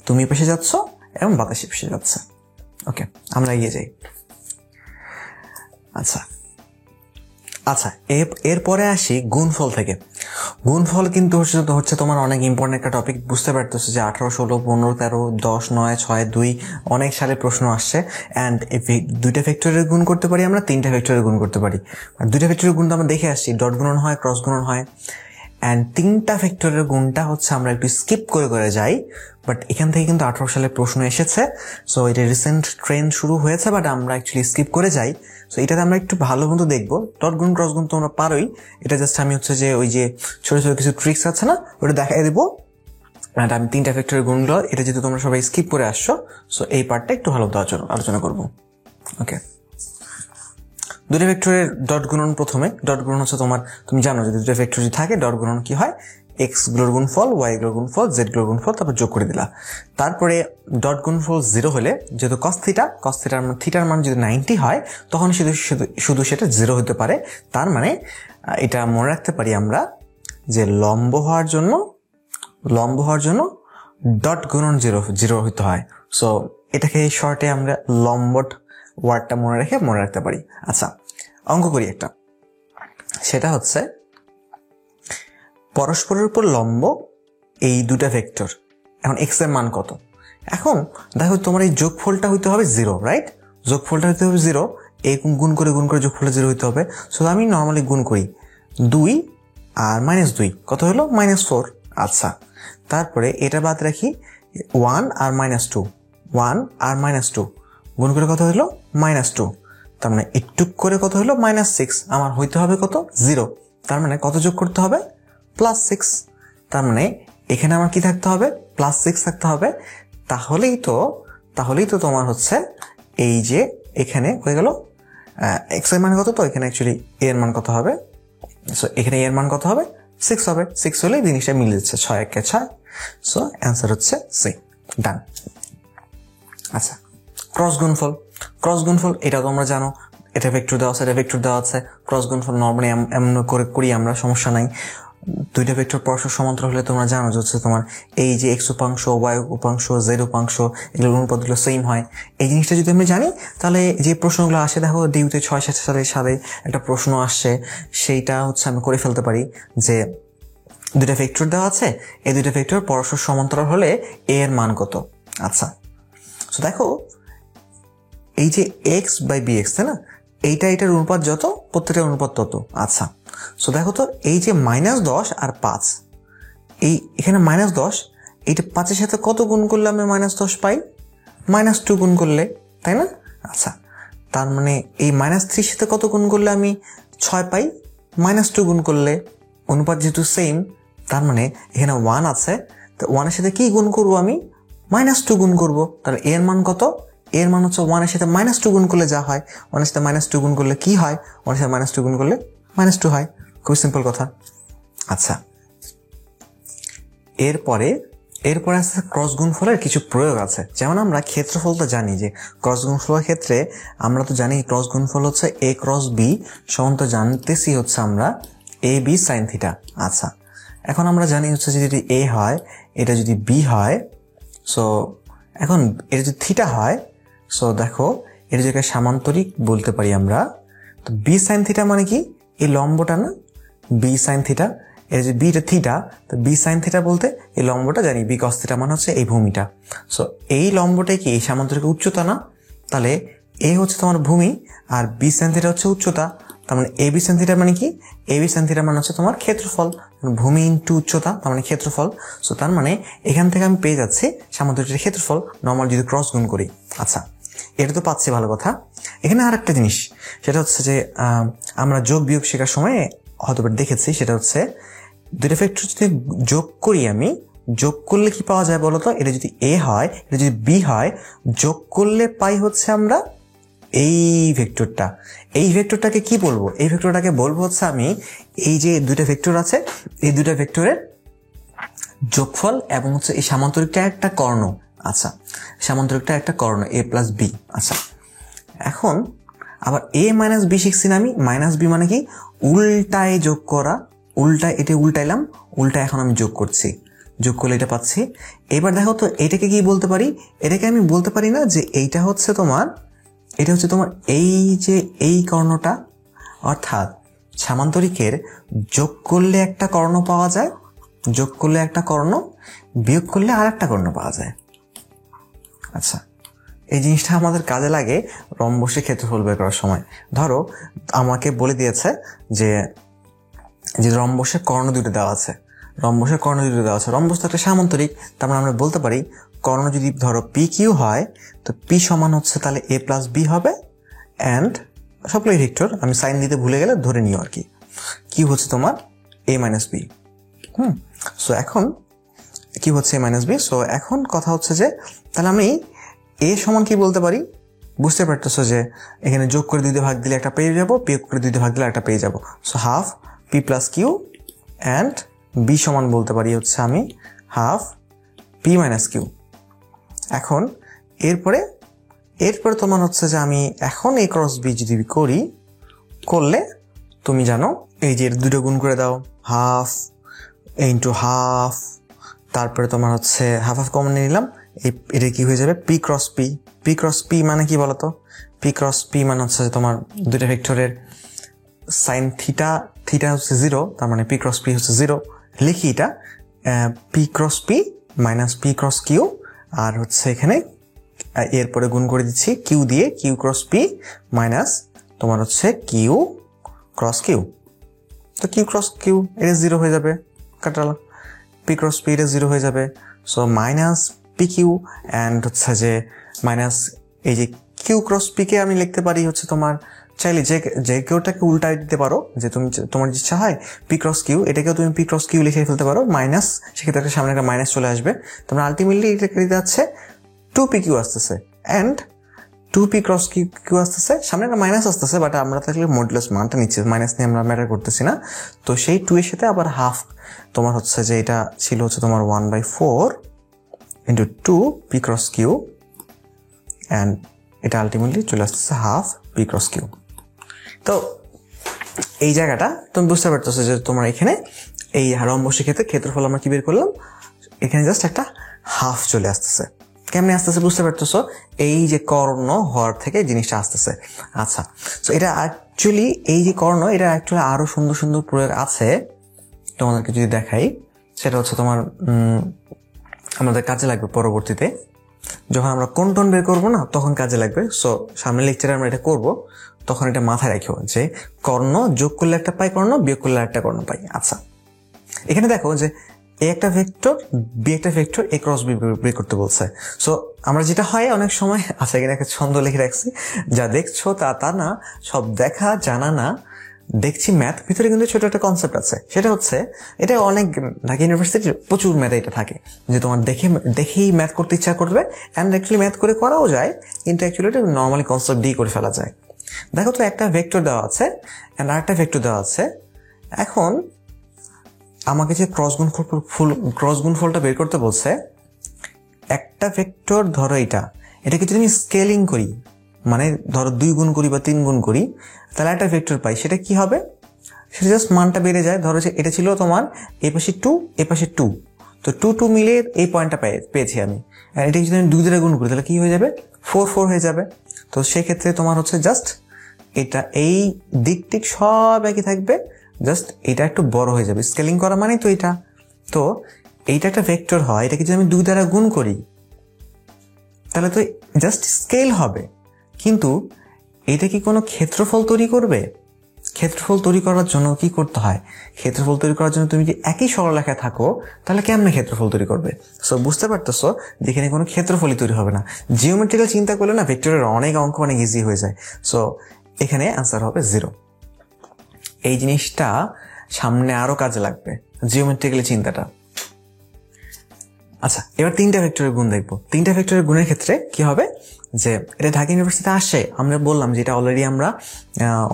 [SPEAKER 2] তুমি পেশে যাচ্ছ এবং বাতাসে পেশে যাচ্ছে। ওকে, আমরা এগিয়ে যাই। আচ্ছা, এরপরে আসি গুণফল থেকে। গুণফল কিন্তু হচ্ছে তোমার অনেক ইম্পর্টেন্ট একটা টপিক। বুঝতে পারতেছো যে 18, 16, 15, 13, 10, 9, 6, 2 অনেক সালে প্রশ্ন আসছে। অ্যান্ড দুইটা ফ্যাক্টরের গুণ করতে পারি আমরা, 3টা ফ্যাক্টরের গুণ করতে পারি। আর 2টা ফ্যাক্টরের গুণ তো আমরা দেখে আসছি, ডট গুণন হয়, ক্রস গুণন হয়। অ্যান্ড 3টা ফ্যাক্টরের গুণটা হচ্ছে আমরা একটু স্কিপ করে যাই, বাট এখান থেকে কিন্তু 18 সালে প্রশ্ন এসেছে। সো এটা রিসেন্ট ট্রেন্ড শুরু হয়েছে, বাট আমরা অ্যাকচুয়ালি স্কিপ করে যাই। সো এটাতে আমরা একটু ভালো মতো দেখবো। ডট গুণ ক্রস গুণ তোমরা পারোই, এটা জাস্ট আমি হচ্ছে যে ওই যে ছোট ছোট কিছু ট্রিক্স আছে না, ওটা দেখাই দেবো। অ্যান্ড আমি 3টা ফ্যাক্টরের গুণগুলো, এটা যেহেতু তোমরা সবাই স্কিপ করে আসছো, সো এই পার্টটা একটু ভালো আলোচনা করবো। ওকে, 2টা ভেক্টরের ডট গুণন। প্রথমে ডট গুণন হচ্ছে তুমি জানো যদি 2টা ভেক্টর যদি থাকে, ডট গুণন কি হয়? এক্স গুলোর গুণফল, ওয়াই গুলোর গুণফল, জেড গুলোর গুণফল, তারপর যোগ করে দিলা। তারপরে ডট গুণফল 0 হলে, যেহেতু থিটার মান যদি 90 হয়, তখন শুধু সেটা 0 হতে পারে। তার মানে এটা মনে রাখতে পারি আমরা যে লম্ব হওয়ার জন্য ডট গুণন 0 হতে হয়। সো এটাকে শর্টে আমরা লম্বট ওয়ার্ডটা মনে রাখতে পারি। আচ্ছা, অঙ্ক করি একটা। সেটা হচ্ছে পরস্পরের উপর লম্ব এই 2টা ভেক্টর। এখন এক্স এর মান কত? এখন দেখো তোমার এই যোগফলটা হইতে হবে 0, রাইট? যোগফলটা হইতে হবে 0, এই গুণ করে যোগফলটা 0 হইতে হবে। সো আমি নর্মালি গুণ করি 2 আর -2 কত হলো? -4। আচ্ছা, তারপরে এটা বাদ রাখি 1 আর -2, 1 আর -2 গুণ করে কত হলো? -2। তার মানে একটু করে কত হলো? -6। আমার হইতে হবে কত? 0। তার মানে কত যোগ করতে হবে? +6। তার মানে এখানে আমার কি থাকতে হবে? +6 থাকতে হবে। তাহলেই তো তোমার হচ্ছে এই যে এখানে হয়ে গেল এক্স এর মান কত, তো এখানে অ্যাকচুয়ালি এ এর মান কত হবে, সো এখানে এর মান কত হবে 6 হবে, 6 হলে জিনিসটা মিলে যাচ্ছে, 6 একে 6, সো অ্যান্সার হচ্ছে সি, ডান। আচ্ছা, ক্রস গুণফল এটা তোমরা জানো, এটা ভেক্টর দেওয়া আছে, এটা ভেক্টর দেওয়া আছে। ক্রস গুণফল নর্মালি এমন করে করি আমরা, সমস্যা নাই। দুইটা ভেক্টর পরস্পর সমান্তরাল হলে তোমরা জানো যে হচ্ছে তোমার এই যে এক্স উপাংশ, ওয়াই উপাংশ, জেড উপাংশ, এগুলোর অনুপাতগুলো সেম হয়। এই জিনিসটা যদি আমরা জানি তাহলে যে প্রশ্নগুলো আসে, দেখো ডিউতে 6 সালের সালে একটা প্রশ্ন আসছে, সেইটা হচ্ছে আমি করে ফেলতে পারি যে দুইটা ভেক্টর দেওয়া আছে, এই দুইটা ভেক্টর পরস্পর সমান্তরাল হলে এ এর মান কত। আচ্ছা, তো দেখো এই যে এক্স বাই বি এক্স, তাই না, এটার অনুপাত যত, প্রত্যেকটার অনুপাত তত। আচ্ছা, সো দেখো তো এই যে -10 আর 5, এই এখানে -10, এইটা 5-এর সাথে কত গুণ করলে আমি -10 পাই? -2 গুণ করলে, তাই না? আচ্ছা, তার মানে এই -3-এর সাথে কত গুণ করলে আমি 6 পাই? -2 গুণ করলে, অনুপাত যেহেতু সেম, তার মানে এখানে 1 আছে, তো 1-এর সাথে কি গুণ করবো আমি? -2 গুণ করবো। তাহলে এর মান কত? এর মান হচ্ছে 1-এর সাথে -2 গুণ করলে যা হয়, 1-এর সাথে -2 গুণ করলে কি হয়? 1-এর সাথে -2 গুণ করলে -2 হয়। খুব সিম্পল কথা। আচ্ছা, এরপরে আছে ক্রস গুণফলের কিছু প্রয়োগ আছে। যেমন আমরা ক্ষেত্রফল তো জানি যে ক্রস গুণফলের ক্ষেত্রে আমরা তো জানি ক্রস গুণফল হচ্ছে a ক্রস b সমান, তো জানতেছি হচ্ছে আমরা a b sin থিটা। আচ্ছা, এখন আমরা জানি হচ্ছে যে যদি a হয়, এটা যদি b হয়, সো এখন এটা যদি থিটা হয়, সো দেখো এটা যদি সামান্তরিক বলতে পারি আমরা, তো b sin থিটা মানে কি? এই লম্বটা না, b sin থিটা, এটা যে বিটা থিটা, তো বি সাইন থিটা বলতে এই লম্বটা জানি, বি কস থিটা মানে হচ্ছে এই ভূমিটা। সো এই লম্বটাই কি এই সামান্তরিক উচ্চতা না? তাহলে এ হচ্ছে তোমার ভূমি আর বি সাইন থিটা হচ্ছে উচ্চতা, তার মানে এ বি সাইন থিটা মানে কি? এ বি সাইন থিটা মানে হচ্ছে তোমার ক্ষেত্রফল, ভূমি ইন্টু উচ্চতা, তার মানে ক্ষেত্রফল। সো তার মানে এখান থেকে আমি পেয়ে যাচ্ছি সামান্তরিকের ক্ষেত্রফল নর্মাল যদি ক্রস গুণ করি। আচ্ছা, এটা তো পাচ্ছি, ভালো কথা। এখানে আর একটা জিনিস, সেটা হচ্ছে যে আমরা যোগ বিয়োগ শেখার সময় হয়তো দেখেছি, সেটা হচ্ছে দুইটা ভেক্টর যদি যোগ করি, আমি যোগ করলে কি পাওয়া যায় বলতো? এটা যদি এ হয়, এটা যদি বি হয়, যোগ করলে পাই হচ্ছে আমরা এই ভেক্টরটা। এই ভেক্টরটাকে কি বলবো? এই ভেক্টরটাকে বলবো হচ্ছে আমি এই যে দুইটা ভেক্টর আছে, এই দুইটা ভেক্টরের যোগফল এবং হচ্ছে এই সামান্তরিকটা একটা কর্ণ। আচ্ছা, সামান্তরিকটা একটা কর্ণ a প্লাস বি। আচ্ছা, এখন আবার a মাইনাস বি শিখছি না আমি। মাইনাস বি মানে কি? উল্টায় যোগ করা, উল্টায়, এটা উল্টাইলাম, উল্টা এখন আমি যোগ করছি, যোগ করলে এটা পাচ্ছি। এবার দেখো তো এটাকে কি বলতে পারি? এটাকে আমি বলতে পারি না যে এইটা হচ্ছে তোমার, এটা হচ্ছে তোমার এই যে এই কর্ণটা, অর্থাৎ সামান্তরিকের যোগ করলে একটা কর্ণ পাওয়া যায়, যোগ করলে একটা কর্ণ, বিয়োগ করলে আর একটা কর্ণ পাওয়া যায়। আচ্ছা, এই জিনিসটা আমাদের কাজে লাগে রম্বসের ক্ষেত্রফল বের করার সময়। ধরো আমাকে বলে দিয়েছে যে রম্বসের কর্ণ দুটো দেওয়া আছে, রম্বসের কর্ণ দুটো দেওয়া আছে, রম্বস তো একটা সামান্তরিক, তার মানে আমরা বলতে পারি কর্ণ যদি ধরো পি কিউ হয়, তো পি সমান হচ্ছে তাহলে এ প্লাস বি হবে, অ্যান্ড সবগুলোই ভেক্টর, আমি সাইন দিতে ভুলে গেলে ধরে নিও আর কি। কিউ হচ্ছে তোমার এ মাইনাস বি। সো এখন কি হচ্ছে এ মাইনাস বি। সো এখন কথা হচ্ছে যে তাহলে আমি এ সমান কি বলতে পারি? বুঝতে পারতেছো যে এখানে যোগ করে 2 ভাগ দিলে একটা পেয়ে যাবো, বিয়োগ করে 2 ভাগ দিলে একটা পেয়ে যাবো। So half P plus Q, and B সমান বলতে পারি হচ্ছে আমি হাফ পি মাইনাস কিউ। এখন এরপরে তোমার হচ্ছে যে আমি এখন এ ক্রস বি যদি করি, করলে তুমি জানো এই যে দুটো গুণ করে দাও, হাফ ইন্টু হাফ, তারপরে তোমার হচ্ছে হাফ হাফ কমন নিয়ে নিলাম, এটা কি হয়ে যাবে? P cross P. P cross P মানে কি বলতো? পি ক্রস পি মানে হচ্ছে তোমার দুইটা ভেক্টরের সাইন থিটা, থিটা হচ্ছে 0, তার মানে পি ক্রস পি হচ্ছে 0। লিখি এটা p cross p minus p cross q, আর হচ্ছে এখানে এরপরে গুণ করে দিচ্ছি কিউ দিয়ে, কিউ ক্রস পি মাইনাস তোমার হচ্ছে কিউ ক্রস কিউ। তো কিউ ক্রস কিউ এটা 0 হয়ে যাবে, কাটালাম। পি ক্রস পি এটা 0 হয়ে যাবে। So minus P Q, and হচ্ছে যে মাইনাস এই যে কিউ ক্রস পি কে আমি লিখতে পারি হচ্ছে তোমার, চাইলে যে কেউটাকে উল্টায় দিতে পারো, যে তুমি তোমার ইচ্ছা হয় পি ক্রস কিউ, এটাকেও তুমি পি ক্রস কিউ লিখে ফেলতে পারো, মাইনাস, সেক্ষেত্রে একটা সামনে একটা মাইনাস চলে আসবে। তোমরা আলটিমেটলি এটাকে দিতে যাচ্ছে 2 পি কিউ আসতেছে, অ্যান্ড 2p ক্রস কিউ আসতেছে, সামনে একটা মাইনাস আসতেছে, বাট আমরা থাকলে মডুলাস মানটা নিচ্ছি, মাইনাস নিয়ে আমরা ম্যাটার করতেছি না। তো সেই 2 এর সাথে আবার হাফ তোমার হচ্ছে যে এটা ছিল হচ্ছে তোমার 1/4 into 2p cross Q, and এটা আলটিমেটলি চলে আসতেছে হাফ p ক্রস কিউ। তো এই জায়গাটা তুমি বুঝতে পারতেছো যে তোমার এখানে এই রম্বসের ক্ষেত্রে ক্ষেত্রফল আমরা কি বের করলাম, এখানে জাস্ট একটা হাফ চলে আসতেছে। কেমনে আসতেছে বুঝতে পারতেছো, এই যে কর্ণ হওয়ার থেকে জিনিসটা আসতেছে। আচ্ছা, তো এটা অ্যাকচুয়ালি এই যে কর্ণ, এটা অ্যাকচুয়ালি আরো সুন্দর সুন্দর প্রয়োগ আছে, তোমাদেরকে যদি দেখাই সেটা হচ্ছে তোমার আমাদের কাজে লাগবে পরবর্তীতে, যখন আমরা কোণ টোন বের করবো না তখন কাজে লাগবে। সো সামনের লেকচারে আমরা এটা করব, তখন এটা মাথায় রাখিও যে কর্ণ যোগ করলে একটা পাই কর্ণ, বিয়োগ করলে একটা কর্ণ পাই। আচ্ছা, এখানে দেখো যে এ একটা ভেক্টর, বি একটা ভেক্টর, এ ক্রস বি বের করতে বলছে। সো আমরা যেটা হয় অনেক সময়, আচ্ছা এখানে একটা ছন্দ লিখে রাখছি, যা দেখছো তা না, সব দেখা জানা না, দেখছি ম্যাথ ভিতরে কিন্তু ছোট একটা কনসেপ্ট আছে, সেটা হচ্ছে এটা অনেক ঢাকা ইউনিভার্সিটির প্রচুর ম্যাথ এটা থাকে যে তোমার দেখেই ম্যাথ করতে ইচ্ছা করবে, অ্যান্ড অ্যাকচুয়ালি ম্যাথ করে করাও যায়, কিন্তু অ্যাকচুয়ালি এটা নর্মালি কনসেপ্ট দিয়ে করে ফেলা যায়। দেখো তো একটা ভেক্টর দেওয়া আছে অ্যান্ড আরেকটা ভেক্টর দেওয়া আছে। এখন আমাকে যে ক্রস গুণফলটা বের করতে বলছে, একটা ভেক্টর ধরো এটাকে যদি আমি স্কেলিং করি, মানে ধরো 2 গুণ করি বা 3 গুণ করি, তাহলে একটা ভেক্টর পাই। সেটা কি হবে, সেটা জাস্ট মানটা বেড়ে যায়। ধরো যে এটা ছিল তোমার এই পাশে 2, এ পাশে 2, তো 2 মিলে এই পয়েন্টটা পেয়েছি আমি। আর এটা যদি আমি 2 দ্বারা গুণ করি তাহলে কি হয়ে যাবে, 4 হয়ে যাবে। তো সেক্ষেত্রে তোমার হচ্ছে জাস্ট এটা এই দিক সব একই থাকবে, জাস্ট এটা একটু বড় হয়ে যাবে। স্কেলিং করা মানে তো এটা, তো এইটা একটা ভেক্টর হয়, এটাকে যদি আমি 2 দ্বারা গুণ করি তাহলে তো জাস্ট স্কেল হবে, কিন্তু এটা কি কোনো ক্ষেত্রফল তৈরি করবে? ক্ষেত্রফল তৈরি করার জন্য কি করতে হয়, ক্ষেত্রফল তৈরি করার জন্য তুমি যদি একই সরলরেখায় থাকো তাহলে কেমনে ক্ষেত্রফল তৈরি করবে? সো বুঝতে পারতেছো যেখানে কোনো ক্ষেত্রফলই তৈরি হবে না। জিওমেট্রিক্যাল চিন্তা করলে না ভেক্টরের অনেক অঙ্ক অনেক ইজি হয়ে যায়। সো এখানে আনসার হবে 0। এই জিনিসটা সামনে আরো কাজে লাগবে, জিওমেট্রিক্যাল চিন্তাটা। আচ্ছা, এবার 3টা ভেক্টরের গুণ দেখবো। 3টা ভেক্টরের গুণের ক্ষেত্রে কি হবে, যে এটা ঢাকা ইউনিভার্সিটিতে আসে, আমরা বললাম যে এটা অলরেডি আমরা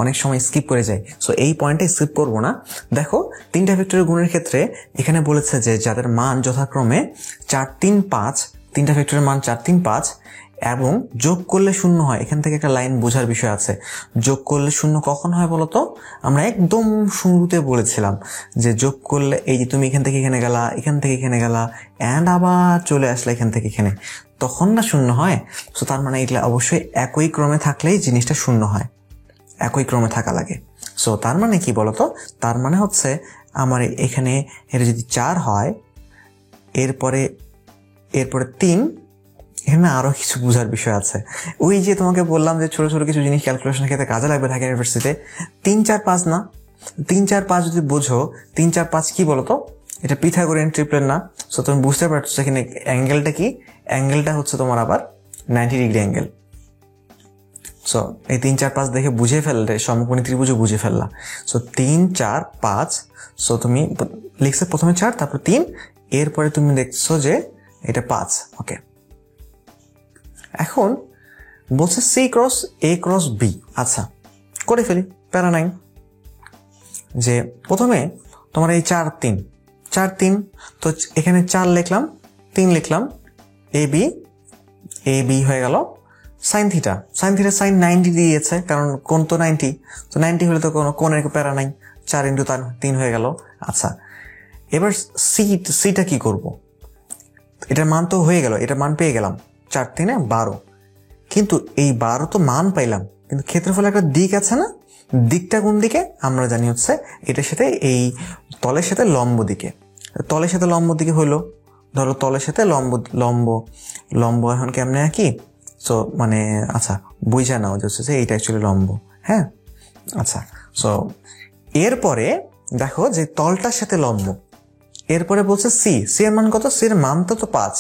[SPEAKER 2] অনেক সময় স্কিপ করে যাই, সো এই পয়েন্টে স্কিপ করবো না। দেখো 3টা ভেক্টরের গুণের ক্ষেত্রে এখানে বলেছে যে যাদের মান যথাক্রমে 4, 3, 5, 3টা ভেক্টরের মান 4, 3, 5 এবং যোগ করলে 0 হয়। এখান থেকে একটা লাইন বোঝার বিষয় আছে, যোগ করলে 0 কখন হয় বলতো? আমরা একদম শুরুতে বলেছিলাম যে যোগ করলে এই যে তুমি এখান থেকে এখানে গেলা, এখান থেকে এখানে গেলা, অ্যান্ড আবার চলে আসলে এখান থেকে এখানে, তখন না 0 হয়। সো তার মানে এগুলো অবশ্যই একই ক্রমে থাকলেই জিনিসটা 0 হয়, একই ক্রমে থাকা লাগে। সো তার মানে কি বলতো, তার মানে হচ্ছে আমার এখানে এটা যদি 4 হয়, এরপরে 3, এখানে আরো কিছু বোঝার বিষয় আছে। ওই যে তোমাকে বললাম যে ছোট ছোট কিছু জিনিস ক্যালকুলেশনের ক্ষেত্রে কাজে লাগবে ঢাকা ইউনিভার্সিটিতে। 3, 4, 5 না, 3, 4, 5 যদি বোঝো, 3, 4, 5 কি বলতো, এটা পিথাগোরিয়ান ট্রিপলেট না। সো তুমি বুঝতে পারছো এখানে অ্যাঙ্গেলটা কি, অ্যাঙ্গেলটা হচ্ছে তোমার আবার 90 ডিগ্রি অ্যাঙ্গেল। সো এই 3, 4, 5 দেখে বুঝে ফেললে সমকোণী ত্রিভুজ বুঝে ফেললা। সো 3, 4, 5, সো তুমি লিখছো প্রথমে 4 তারপর 3, এরপরে তুমি দেখছো যে এটা 5। ওকে, এখন বলছে সি ক্রস এ ক্রস বি। আচ্ছা, করে ফেলি, প্যারা নাই। যে প্রথমে তোমার এই 4, 3, তো এখানে 4 লিখলাম, 3 লিখলাম, এ বি হয়ে গেল সাইন থিটা। সাইন 90 দিয়েছে, কারণ কোণ তো 90, তো 90 হলে তো কোনো কোণের প্যারা নাই, 4 × 3 হয়ে গেল। আচ্ছা, এবার সিটা কি করব, এটার মান তো হয়ে গেল, এটার মান পেয়ে গেলাম 4, 3, 12, কিন্তু এই 12 তো মান পাইলাম, কিন্তু ক্ষেত্রফলে একটা দিক আছে না, দিকটা কোন দিকে আমরা জানি হচ্ছে এটার সাথে এই তলের সাথে লম্ব দিকে। তলের সাথে লম্ব দিকে হলো, ধরো তলের সাথে লম্ব এখন কেমনে কি, সো মানে আচ্ছা বুঝা নাও যে হচ্ছে এইটা অ্যাকচুয়ালি লম্ব। হ্যাঁ, আচ্ছা, সো এরপরে দেখো যে তলটার সাথে লম্ব, এরপরে বলছে সি এর মান কত, সি এর মান তো 5।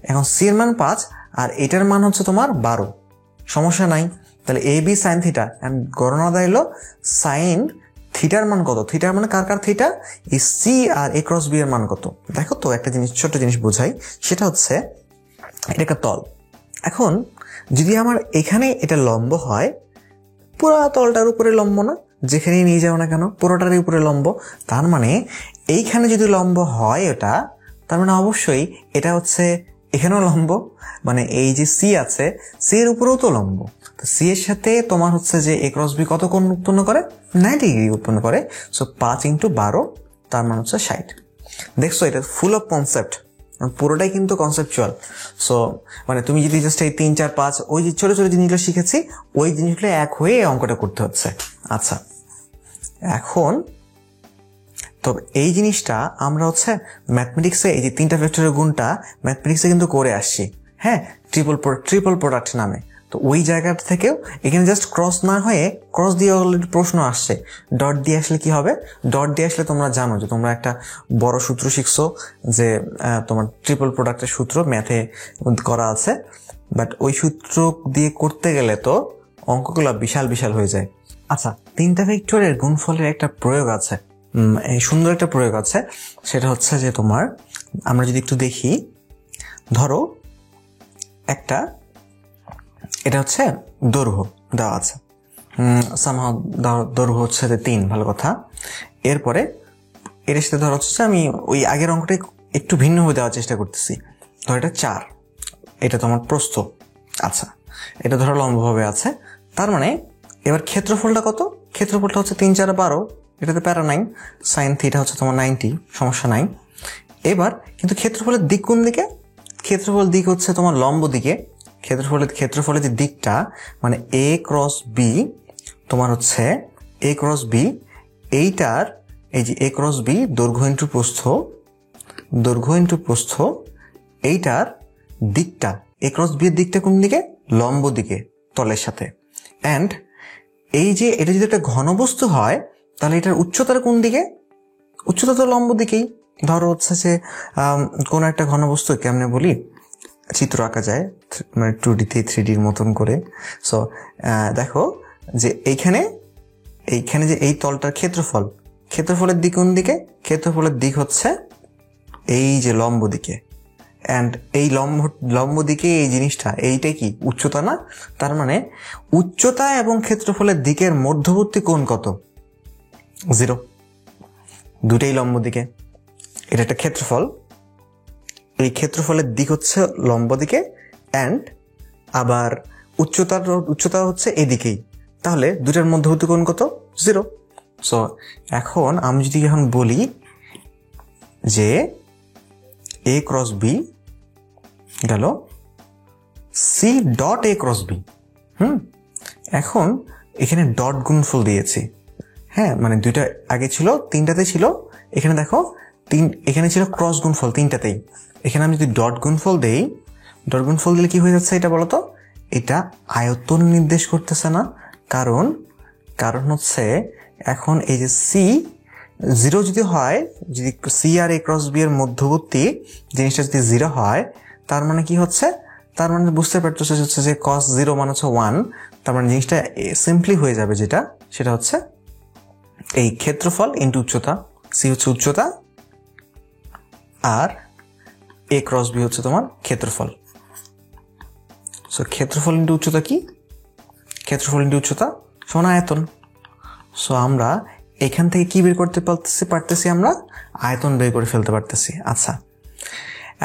[SPEAKER 2] এখন সি এর মান 5 আর এটার মান হচ্ছে তোমার 12, সমস্যা নাই। তাহলে এ বি সাইন থিটা, গণনা দিলো সাইন থিটার মান কত, থিটার মানে কার থিটা, এই সি আর এ ক্রস বি এর মান কত। দেখো তো একটা জিনিস, ছোট্ট জিনিস বোঝাই, সেটা হচ্ছে এটা একটা তল, এখন যদি আমার এখানে এটা লম্ব হয়, পুরো তলটার উপরে লম্ব না, যেখানেই নিয়ে যাও না কেন পুরোটারই উপরে লম্ব, তার মানে এইখানে যদি লম্ব হয় ওটা, তার মানে অবশ্যই এটা হচ্ছে এখানেও লম্ব, মানে এই যে সি আছে, সি এর উপরেও তো লম্ব। তো সি এর সাথে তোমার হচ্ছে যে এ ক্রস বি কত কোণ উৎপন্ন করে, 90 ডিগ্রি উৎপন্ন করে। সো 5 × 12, তার মানে হচ্ছে 60। দেখছো, এটা ফুল অফ কনসেপ্ট, পুরোটাই কিন্তু কনসেপচুয়াল। সো মানে তুমি যদি জাস্ট এই 3, 4, 5 ওই যে ছোট ছোট জিনিসগুলো শিখেছি, ওই জিনিসগুলো এক হয়ে অঙ্কটা করতে হচ্ছে। আচ্ছা, এখন তো এই জিনিসটা আমরা হচ্ছে ম্যাথমেটিক্সে এই যে 3টা ভেক্টরের গুণটা ম্যাথমেটিক্সে কিন্তু করে আসছি, হ্যাঁ, ট্রিপল প্রোডাক্ট নামে। তো ওই জায়গাটা থেকেও এখানে জাস্ট ক্রস না হয়ে, ক্রস দিয়ে অলরেডি প্রশ্ন আসছে, ডট দিয়ে আসলে কি হবে? ডট দিয়ে আসলে তোমরা জানো যে তোমরা একটা বড় সূত্র শিখছো, যে তোমার ট্রিপল প্রোডাক্টের সূত্র ম্যাথে করা আছে, বাট ওই সূত্র দিয়ে করতে গেলে তো অঙ্কগুলো বিশাল বিশাল হয়ে যায়। আচ্ছা, 3টা ভেক্টরের গুণফলের একটা প্রয়োগ আছে, এই সুন্দর একটা প্রয়োগ আছে। সেটা হচ্ছে যে তোমার, আমরা যদি একটু দেখি, ধরো একটা, এটা হচ্ছে দৈর্ঘ্য দেওয়া আছে, সামহাও দৈর্ঘ্য হচ্ছে 3, ভালো কথা। এরপরে এর সাথে ধরো হচ্ছে, আমি ওই আগের অঙ্কটা একটু ভিন্নভাবে দেওয়ার চেষ্টা করতেছি। ধরো এটা 4, এটা তোমার প্রস্থ। আচ্ছা, এটা ধরো লম্বভাবে আছে, তার মানে এবার ক্ষেত্রফলটা কত? ক্ষেত্রফলটা হচ্ছে 3, 4, 12, এটাতে প্যারা নাই, সাইন থিটা হচ্ছে তোমার 90, সমস্যা নাই। এবার কিন্তু ক্ষেত্রফলের দিক কোন দিকে? ক্ষেত্রফল দিক হচ্ছে তোমার লম্ব দিকে। ক্ষেত্রফলের যে দিকটা, মানে এ ক্রস বি, তোমার হচ্ছে এ ক্রস বি, এইটার এই যে এ ক্রস বি দৈর্ঘ্য ইন্টু প্রস্থ, এইটার দিকটা, এ ক্রস বি এর দিকটা কোন দিকে? লম্ব দিকে, তলের সাথে। অ্যান্ড এই যে এটা যদি একটা ঘনবস্তু হয়, তাহলে এটার উচ্চতার কোন দিকে? উচ্চতা তো লম্ব দিকেই। ধরো হচ্ছে যে কোন একটা ঘনবস্তু, কেমনে বলি, চিত্র আঁকা যায় মানে 2D-তে 3Dর মতন করে। সো দেখো যে এইখানে যে এই তলটার ক্ষেত্রফলের দিক কোন দিকে? ক্ষেত্রফলের দিক হচ্ছে এই যে লম্ব দিকে। অ্যান্ড এই লম্ব দিকে এই জিনিসটা, এইটাই কি উচ্চতা না? তার মানে উচ্চতা এবং ক্ষেত্রফলের দিকের মধ্যবর্তী কোণ কত? 0, দুটাই লম্ব দিকে। এটা একটা ক্ষেত্রফল, এই ক্ষেত্রফলের দিক হচ্ছে লম্ব দিকে, অ্যান্ড আবার উচ্চতা হচ্ছে এদিকেই, তাহলে দুটার মধ্যবর্তী কোণ কত? 0। সো এখন আমি যদি এখন বলি যে এ ক্রস বি গেল C dot A cross B, এখন এখানে ডট গুণফল দিয়েছি, হ্যাঁ, মানে দুইটা আগে ছিল, 3টাতে ছিল, এখানে দেখো এখানে ছিল ক্রস গুণফল 3টাতেই। এখানে আমি যদি ডট গুণফল দেই, ডট গুণফল দিলে কি হয়ে যাচ্ছে এটা বলতো? এটা আয়তন নির্দেশ করতেছে না, কারণ হচ্ছে এখন এই যে সি 0 যদি হয়, যদি সি আর এ ক্রস বি এর মধ্যবর্তী জিনিসটা যদি 0 হয়, তার মানে কি হচ্ছে? তার মানে বুঝতে পারতেছে হচ্ছে যে cos 0 মানে হচ্ছে 1, তার মানে জিনিসটা সিম্পলি হয়ে যাবে, সেটা হচ্ছে এই ক্ষেত্রফল ইন্টু উচ্চতা। সি হচ্ছে উচ্চতা আর এ ক্রস বি হচ্ছে তোমার ক্ষেত্রফল। সো ক্ষেত্রফল ইন্টু উচ্চতা কি? ক্ষেত্রফল ইন্টু উচ্চতা সমান আয়তন। সো আমরা এখান থেকে কি বের করতে পারতেছি? আমরা আয়তন বের করে ফেলতে পারতেছি। আচ্ছা,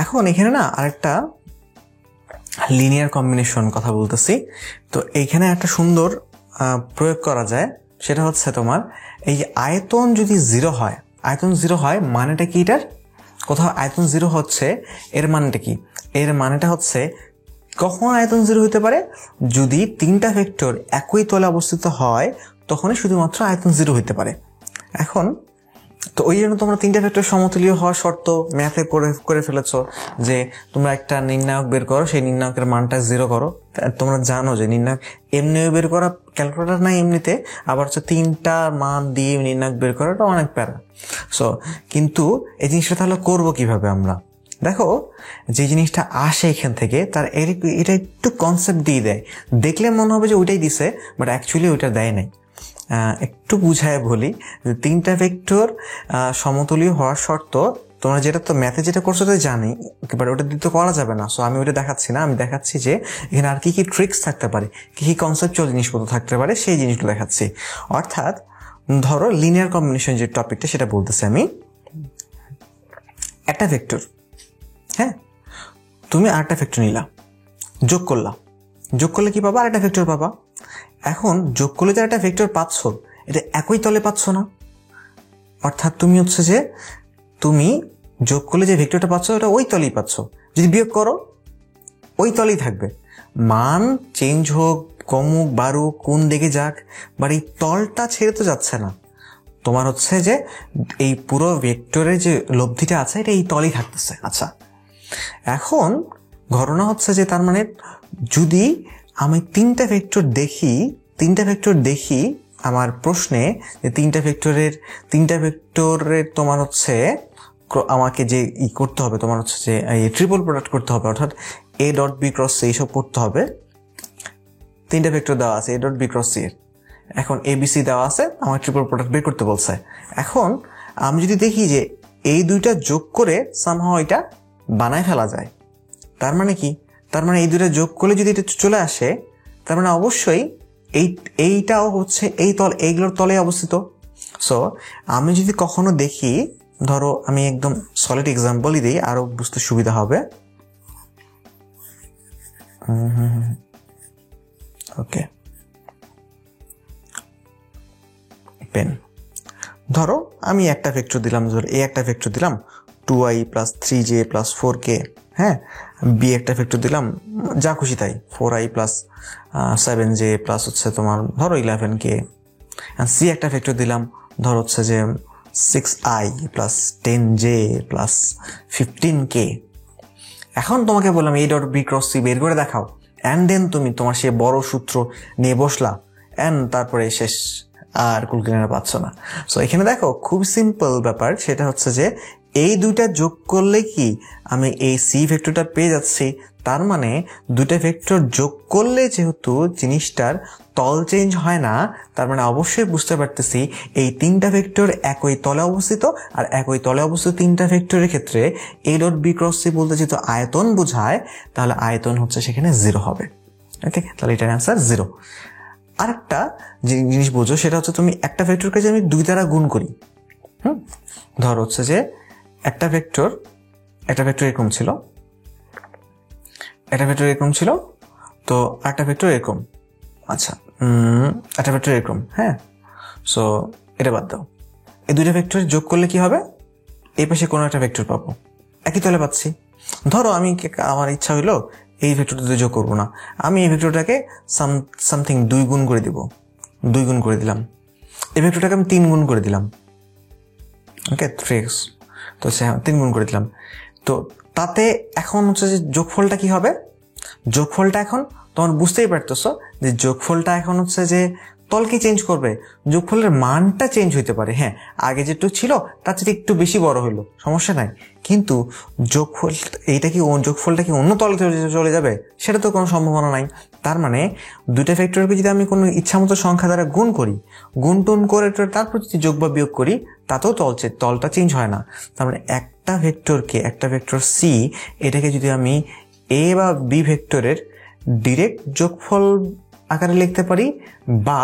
[SPEAKER 2] এখন এখানে না আরেকটা লিনিয়ার কম্বিনেশন কথা বলতেছি। তো এইখানে একটা সুন্দর প্রয়োগ করা যায়, সেটা হচ্ছে তোমার এই যে আয়তন যদি 0 হয়, আয়তন 0 হয় মানেটা কি? এটার কোথাও আয়তন 0 হচ্ছে, এর মানেটা কি? এর মানেটা হচ্ছে কখন আয়তন 0 হতে পারে? যদি 3টা ভেক্টর একই তলে অবস্থিত হয়, তখনই শুধুমাত্র আয়তন 0 হতে পারে। এখন তো ওই জন্য তোমরা 3টা ভেক্টর সমতুল্য হওয়ার শর্ত ম্যাথে করে ফেলেছো, যে তোমরা একটা নির্ণায়ক বের করো, সেই নির্ণায়কের মানটা 0 করো। তোমরা জানো যে নির্ণায়ক এমনিও বের করা, ক্যালকুলেটর নাই এমনিতে, আবার হচ্ছে 3টা মান দিয়ে নির্ণায়ক বের করাটা অনেক প্যারা। সো কিন্তু এই জিনিসটা তাহলে করবো কিভাবে আমরা? দেখো, যে জিনিসটা আসে এখান থেকে, তার এটা একটু কনসেপ্ট দিয়ে দেয়, দেখলে মনে হবে যে ওইটাই দিছে, বাট অ্যাকচুয়ালি ওইটা দেয় নাই। একটু বুঝায় বলি, যে 3টা ভেক্টর সমতুল্য হওয়ার শর্ত তোমরা যেটা তো ম্যাথে যেটা করছো তো জানি, বাট ওটা দিয়ে তো করা যাবে না। সো আমি ওটা দেখাচ্ছি না, আমি দেখাচ্ছি যে এখানে আর কি কি ট্রিক্স থাকতে পারে, কি কি কনসেপচুয়াল জিনিসপত্র থাকতে পারে, সেই জিনিসগুলো দেখাচ্ছি। অর্থাৎ ধরো লিনিয়ার কম্বিনেশন যে টপিকটা সেটা বলতেছি আমি। একটা ভেক্টর, হ্যাঁ, তুমি আরেকটা ভেক্টর নিলা, যোগ করলা, যোগ করলে কি পাবা? আরেকটা ভেক্টর পাবা। এখন যোগ করলে যে একটা ভেক্টর পাচ্ছ, এটা একই তলে পাচ্ছ না। অর্থাৎ তুমি হচ্ছে যে তুমি যোগ করলে যে ভেক্টরটা পাচ্ছ ওটা ওই তলেই পাচ্ছ, যদি বিয়োগ করো ওই তলেই থাকবে। মান চেঞ্জ হোক, কমুক বাড়ুক, কোন দিকে যাক, বাট এই তলটা ছেড়ে তো যাচ্ছে না। তোমার হচ্ছে যে এই পুরো ভেক্টরের যে লব্ধিটা আছে এটা এই তলেই থাকতেছে। আচ্ছা, এখন ঘটনা হচ্ছে যে তার মানে যদি আমি তিনটা ভেক্টর দেখি আমার প্রশ্নে, যে তিনটা ভেক্টরের তোমার হচ্ছে আমাকে যে করতে হবে, তোমার হচ্ছে যে ট্রিপল প্রোডাক্ট করতে হবে, অর্থাৎ A dot B cross C এইসব করতে হবে। তিনটা ভেক্টর দেওয়া আছে A dot B cross C এর, এখন এ বি সি দেওয়া আছে, আমার ট্রিপল প্রোডাক্ট বের করতে বলছে। এখন আমি যদি দেখি যে এই দুইটা যোগ করে সামহাও এটা বানায় ফেলা যায়, তার মানে কি? তার মানে এই দুইটা যোগ করলে যদি এটা চলে আসে, তার মানে অবশ্যই এইটাও হচ্ছে এইগুলোর তলে অবস্থিত। সো আমি যদি কখনো দেখি, ধরো আমি একদম সলিড এক্সাম্পলই দিই, আরো বুঝতে সুবিধা হবে। ওকে, পেন, ধরো আমি একটা ভেক্টর দিলাম, ধরো এ একটা ভেক্টর দিলাম 2i plus 3j plus 4k, হ্যাঁ, বি একটা ভেক্টর দিলাম যা খুশি তাই 4i প্লাস 7j প্লাস হচ্ছে তোমার ধরো 11k, সি একটা ভেক্টর দিলাম ধরো হচ্ছে যে 6i plus 10j plus 15k। এখন তোমাকে বললাম এই ডট বি ক্রস সি বের করে দেখাও, অ্যান্ড দেন তুমি তোমার সে বড় সূত্র নিয়ে বসলা, অ্যান্ড তারপরে শেষ, আর কুলকিনারা পাচ্ছ না। সো এখানে দেখো খুব সিম্পল ব্যাপার, সেটা হচ্ছে যে এই দুইটা যোগ করলে কি আমি এই সি ভেক্টরটা পেয়ে যাচ্ছি। তার মানে দুইটা ভেক্টর যোগ করলে যেহেতু জিনিসটার তল চেঞ্জ হয় না, তার মানে অবশ্যই বুঝতে পারতেছি এই তিনটা ভেক্টর একই তলে অবস্থিত, আর একই তলে অবস্থিত তিনটা ভেক্টরের ক্ষেত্রে A dot B cross C বলতে যেহেতু আয়তন বোঝায়, তাহলে আয়তন হচ্ছে সেখানে 0 হবে। ওকে, তাহলে এটার অ্যান্সার 0। আরেকটা যে জিনিস বোঝো সেটা হচ্ছে তুমি একটা ভেক্টরকে যে আমি 2 দ্বারা গুণ করি, ধর হচ্ছে যে একটা ভেক্টর এরকম ছিল, তো একটা ভেক্টর এরকম, আচ্ছা একটা ভেক্টর এরকম, হ্যাঁ। সো এটা বাদ দাও, এই দুইটা ভেক্টর যোগ করলে কি হবে? এই পাশে কোনো একটা ভেক্টর পাবো, একই তলে পাচ্ছি। ধরো আমার ইচ্ছা হইলো এই ভেক্টরটাতে যোগ করবো না, আমি এই ভেক্টরটাকে সামথিং 2 গুণ করে দিব, 2 গুণ করে দিলাম। এই ভেক্টরটাকে আমি 3 গুণ করে দিলাম, ওকে 3x, তো 3 গুণ করে দিলাম। তো তাতে এখন হচ্ছে যে যোগফলটা কি হবে? যোগফলটা এখন তোমার বুঝতেই পারতেছো যে যোগফলটা এখন হচ্ছে যে তলকে চেঞ্জ করবে, যোগফলের মানটা চেঞ্জ হইতে পারে, হ্যাঁ, আগে যেটুকু ছিল তার চেয়ে একটু বেশি বড় হইলো, সমস্যা নাই, কিন্তু যোগফলটা কি অন্য তলে চলে যাবে? সেটা তো কোনো সম্ভাবনা নাই। তার মানে দুইটা ভেক্টরকে যদি আমি কোনো ইচ্ছামতো সংখ্যা দ্বারা গুণ করি, গুণ টুন করে তারপর যদি যোগ বা বিয়োগ করি, তাতেও তলটা চেঞ্জ হয় না। তার মানে একটা ভেক্টর সি, এটাকে যদি আমি এ বা বি ভেক্টরের ডিরেক্ট যোগফল আকারে লিখতে পারি, বা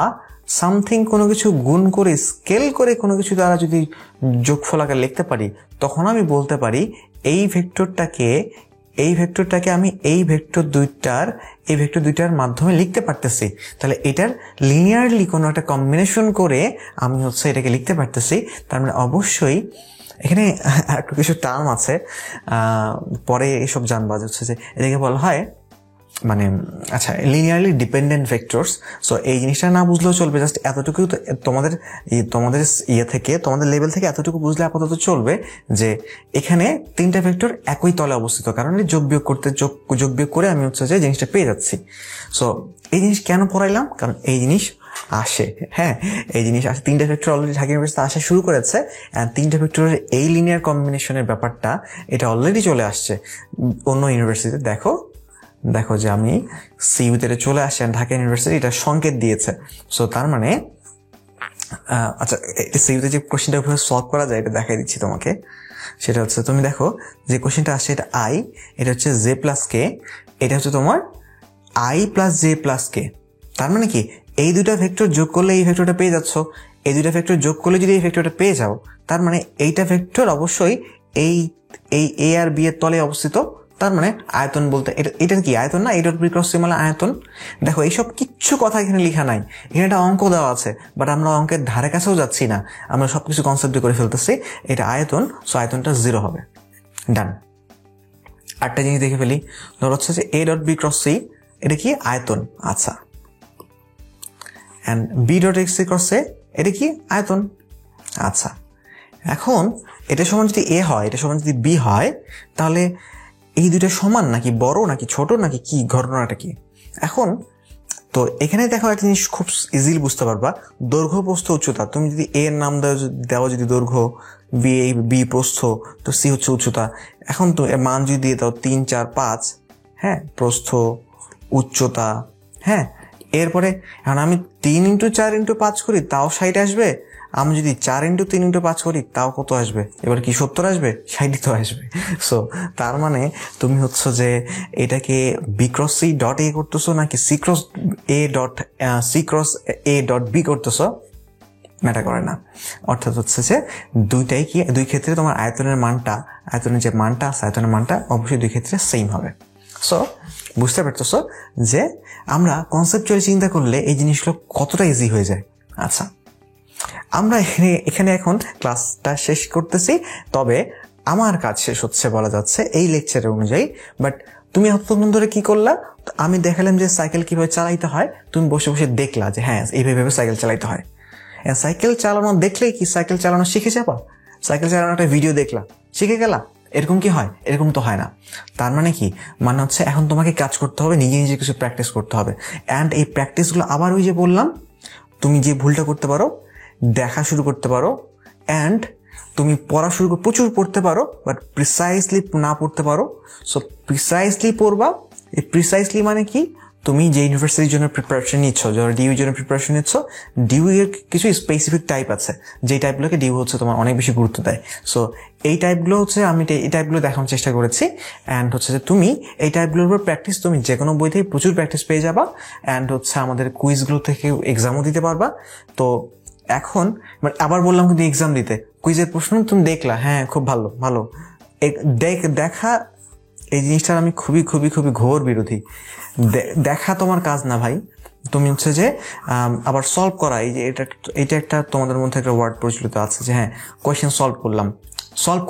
[SPEAKER 2] সামথিং কোনো কিছু গুণ করে স্কেল করে কোনো কিছু দ্বারা যদি যোগফল আকারে লিখতে পারি, তখন আমি বলতে পারি এই ভেক্টরটাকে আমি এই ভেক্টর দুইটার মাধ্যমে লিখতে পারতেছি। তাহলে এটার লিনিয়ারলি কোনো একটা কম্বিনেশন করে আমি হচ্ছে এটাকে লিখতে পারতেছি। তার মানে অবশ্যই এখানে একটু কিছু টার্ম আছে, পরে এসব জানবা, হচ্ছে যে এটাকে বলা হয় মানে, আচ্ছা, লিনিয়ারলি ডিপেন্ডেন্ট ভেক্টরস। সো এই জিনিসটা না বুঝলেও চলবে, জাস্ট এতটুকু তোমাদের তোমাদের লেভেল থেকে এতটুকু বুঝলে আপাতত চলবে যে এখানে তিনটা ভেক্টর একই তলে অবস্থিত, কারণ যোগ বিয়োগ করে আমি হচ্ছে যে জিনিসটা পেয়ে যাচ্ছি। সো এই জিনিস কেন পড়াইলাম? কারণ এই জিনিস আসে, হ্যাঁ, এই জিনিস আসে। তিনটা ভেক্টর অলরেডি ঢাকা ইউনিভার্সিটিতে আসা শুরু করেছে, তিনটা ভেক্টরের এই লিনিয়ার কম্বিনেশনের ব্যাপারটা এটা অলরেডি চলে আসছে অন্য ইউনিভার্সিটিতে। দেখো যে আমি সিইউতে চলে আসি, ঢাকা ইউনিভার্সিটি এটা সংকেত দিয়েছে। সো তার মানে আচ্ছা, সিইউতে যে কোশ্চেনটা সলভ করা যায় এটা দেখাই দিচ্ছি তোমাকে। সেটা হচ্ছে তুমি দেখো যে কোশ্চেনটা আসছে এটা আই, এটা হচ্ছে জে প্লাস কে, এটা হচ্ছে তোমার আই প্লাস জে প্লাস কে। তার মানে কি এই দুইটা ভেক্টর যোগ করলে এই ভেক্টরটা পেয়ে যাচ্ছ, এই দুইটা ভেক্টর যোগ করলে যদি এই ভেক্টরটা পেয়ে যাও, তার মানে এইটা ভেক্টর অবশ্যই এই এই এ আর বি এর তলে অবস্থিত। তার মানে আয়তন বলতে এটার কি আয়তন না, এটা বি ক্রস সি মানে আয়তন। দেখো এইসব কিচ্ছু কথা এখানে লেখা নাই, এখানে একটা অঙ্ক দেওয়া আছে, বাট আমরা অঙ্কের ধারে কাছেও যাচ্ছি না, আমরা সবকিছু কনসেপ্ট করে ফেলতেছি। এটা আয়তন, সো আয়তনটা 0 হবে। ডান। আরেকটা জিনিস দেখে ফেলি, ধর হচ্ছে যে a dot B cross c, এটা কি আয়তন। আচ্ছা, and b dot x c cross a, এটা কি আয়তন। আচ্ছা, এখন এটা সমান যদি এ হয়, এটা সমান যদি বি হয়, তাহলে এই দুইটা সমান নাকি বড় নাকি ছোট নাকি কি, ঘটনাটা কি? এখন তো এখানে দেখো একটা জিনিস খুব ইজিলি বুঝতে পারবা, দৈর্ঘ্য প্রস্থ উচ্চতা। তুমি যদি এ এর নাম দেওয়া যদি দৈর্ঘ্য, বি প্রস্থ, তো সি হচ্ছে উচ্চতা। এখন তো এর মান যদি দিয়ে দাও 3 4 5, হ্যাঁ, প্রস্থ উচ্চতা, হ্যাঁ, এরপরে এখন আমি 3 × 4 × 5 করি তাও 60 আসবে, আমি যদি 4 × 3 × 5 করি তাও কত আসবে? এবার কি 70 আসবে? 60 তো আসবে। সো তার মানে তুমি হচ্ছে যে এটাকে B cross C dot A করতেছো নাকি C cross A dot B করতেছো, ম্যাটার করে না। অর্থাৎ হচ্ছে যে দুইটাই কি, দুই ক্ষেত্রে তোমার আয়তনের যে মানটা আছে, আয়তনের মানটা অবশ্যই দুই ক্ষেত্রে সেম হবে। সো বুঝতে পারতেছো যে আমরা কনসেপচুয়ালি চিন্তা করলে এই জিনিসগুলো কতটা ইজি হয়ে যায়। আচ্ছা, আমরা এখানে এখন ক্লাসটা শেষ করতেছি, তবে আমার কাজ শেষ হচ্ছে বলা যাচ্ছে এই লেকচারের অনুযায়ী। বাট তুমি এতক্ষণ ধরে কি করলা, আমি দেখালাম যে সাইকেল কিভাবে চালাইতে হয়, তুমি বসে বসে দেখলা যে হ্যাঁ এইভাবে সাইকেল চালাইতে হয়। সাইকেল চালানো দেখলেই কি সাইকেল চালানো শিখে যাবা? সাইকেল চালানো একটা ভিডিও দেখলা, শিখে গেলা? এরকম কি হয়? এরকম তো হয় না। তার মানে কি, মানে হচ্ছে এখন তোমাকে কাজ করতে হবে, নিজে নিজে কিছু প্র্যাকটিস করতে হবে। অ্যান্ড এই প্র্যাকটিসগুলো আবার ওই যে বললাম, তুমি যে ভুলটা করতে পারো, দেখা শুরু করতে পারো, অ্যান্ড তুমি পড়া শুরু প্রচুর পড়তে পারো, বাট প্রিসাইসলি না পড়তে পারো। সো প্রিসাইসলি পড়বা। এই প্রিসাইসলি মানে কি, তুমি যে ইউনিভার্সিটির জন্য প্রিপারেশন নিচ্ছ, যারা ডিউ জন্য প্রিপারেশন নিচ্ছ, ডিউ এর কিছু স্পেসিফিক টাইপ আছে, যেই টাইপগুলোকে ডিউ হচ্ছে তোমার অনেক বেশি গুরুত্ব দেয়। সো এই টাইপগুলো হচ্ছে আমি এই টাইপগুলো দেখানোর চেষ্টা করেছি। অ্যান্ড হচ্ছে যে তুমি এই টাইপগুলোর উপর প্র্যাকটিস, তুমি যে কোনো বই থেকে প্রচুর প্র্যাকটিস পেয়ে যাবা। অ্যান্ড হচ্ছে আমাদের কুইজগুলো থেকে এক্সামও দিতে পারবা। তো এখন আবার বললাম কিন্তু এক্সাম দিতে, কুইজের প্রশ্ন তুমি দেখলা, হ্যাঁ খুব ভালো ভালো দেখা। এই জিনিসটার আমি খুবই খুবই খুবই ঘোর বিরোধী। দেখা তোমার কাজ না ভাই, তুমি হচ্ছে যে আবার সলভ করা। এই যে এটা একটা তোমাদের মধ্যে একটা ওয়ার্ড প্রচলিত আছে যে হ্যাঁ কোয়েশ্চেন সলভ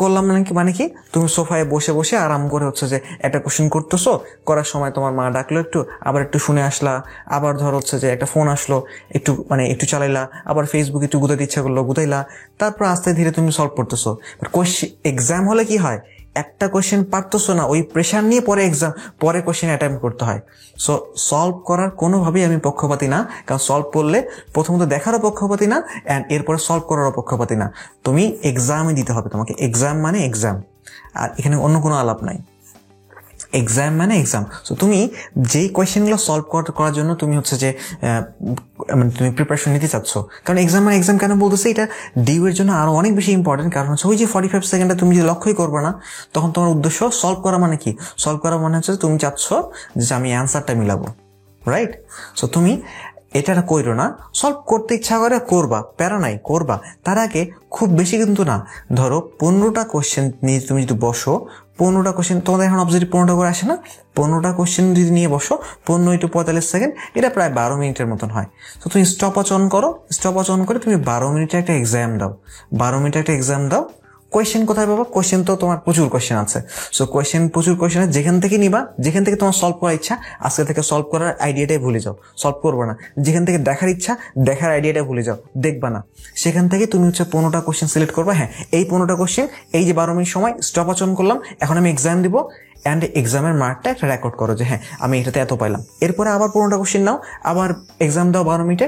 [SPEAKER 2] করলাম মানে কি তুমি সোফায় বসে বসে আরাম করে হচ্ছে যে একটা কোশ্চেন করতেছো, করার সময় তোমার মা ডাকলো একটু, আবার একটু শুনে আসলা, আবার ধর হচ্ছে যে একটা ফোন আসলো, একটু চালাইলা, আবার ফেসবুক একটু গুতাইতে ইচ্ছা করলো, গুতাইলা, তারপর আস্তে ধীরে তুমি সলভ করতেছো। এক্সাম হলে কি হয়, একটা কোয়েশ্চেন পারতেছো না, ওই প্রেশার নিয়ে পরে কোয়েশ্চেন অ্যাটেম্প করতে হয়। সো সলভ করার কোনোভাবেই আমি পক্ষপাতী না, কারণ সলভ করলে প্রথমত দেখারও পক্ষপাতী না, অ্যান্ড এরপরে সলভ করারও পক্ষপাতী না। তুমি এক্সামই দিতে হবে, তোমাকে এক্সাম মানে এক্সাম, আর এখানে অন্য কোনো আলাপ নাই। এক্সাম মানে এক্সাম। সো তুমি যেই কোয়েশ্চেনগুলো সলভ করার জন্য তুমি হচ্ছে যে তুমি প্রিপারেশন নিতে চাচ্ছ, কারণ এক্সাম মানে এক্সাম কেন বলতেছে, এটা ডিউ এর জন্য আরো অনেক বেশি ইম্পর্টেন্ট। কারণ হচ্ছে ওই যে 45 সেকেন্ডে তুমি যদি লক্ষ্যই করবে না, তখন তোমার উদ্দেশ্য সলভ করা মানে কি, সলভ করা মানে হচ্ছে তুমি চাচ্ছ যে আমি অ্যান্সারটা মিলাবো, রাইট? সো তুমি এটা কইরো না, সলভ করতে ইচ্ছা করে করবা, প্যারা নাই, করবা। তার আগে খুব বেশি কিন্তু না, ধরো 15টা কোশ্চেন নিয়ে তুমি যদি বসো, 15টা কোশ্চেন তোমাদের এখন অবজেক্টিভ 15টা করে আসে না, 15টা কোশ্চেন যদি নিয়ে বসো 15 × 45 সেকেন্ড, এটা প্রায় 12 মিনিটের মতন হয়। তো তুমি স্টপওয়াচ অন করো, স্টপওয়াচ অন করে তুমি 12 মিনিটের একটা এক্সাম দাও, 12 মিনিটের একটা এক্সাম দাও। কোয়েশ্চেন কোথায় পাবা? কোয়েশ্চেন তো তোমার প্রচুর কোয়েশ্চেন আছে। সো প্রচুর কোয়েশ্চেন যেখান থেকে নিবা, যেখান থেকে তোমার সলভ করার ইচ্ছা, আজকে থেকে সলভ করার আইডিয়াটাই ভুলে যাও, সলভ করবে না। যেখান থেকে দেখার ইচ্ছা, দেখার আইডিয়াটা ভুলে যাও, দেখবা না। সেখান থেকে তুমি হচ্ছে 15টা কোয়েশ্চেন সিলেক্ট করবা। হ্যাঁ, এই 15টা কোয়েশ্চেন, এই যে 12 মিনিট সময় স্টপ অন করলাম, এখন আমি এক্সাম দিব, অ্যান্ড এক্সামের মার্কটা একটা রেকর্ড করো যে হ্যাঁ আমি এটাতে এত পাইলাম। এরপরে আবার 15টা কোশ্চেন নাও, আবার এক্সাম দাও 12 মিনিটে।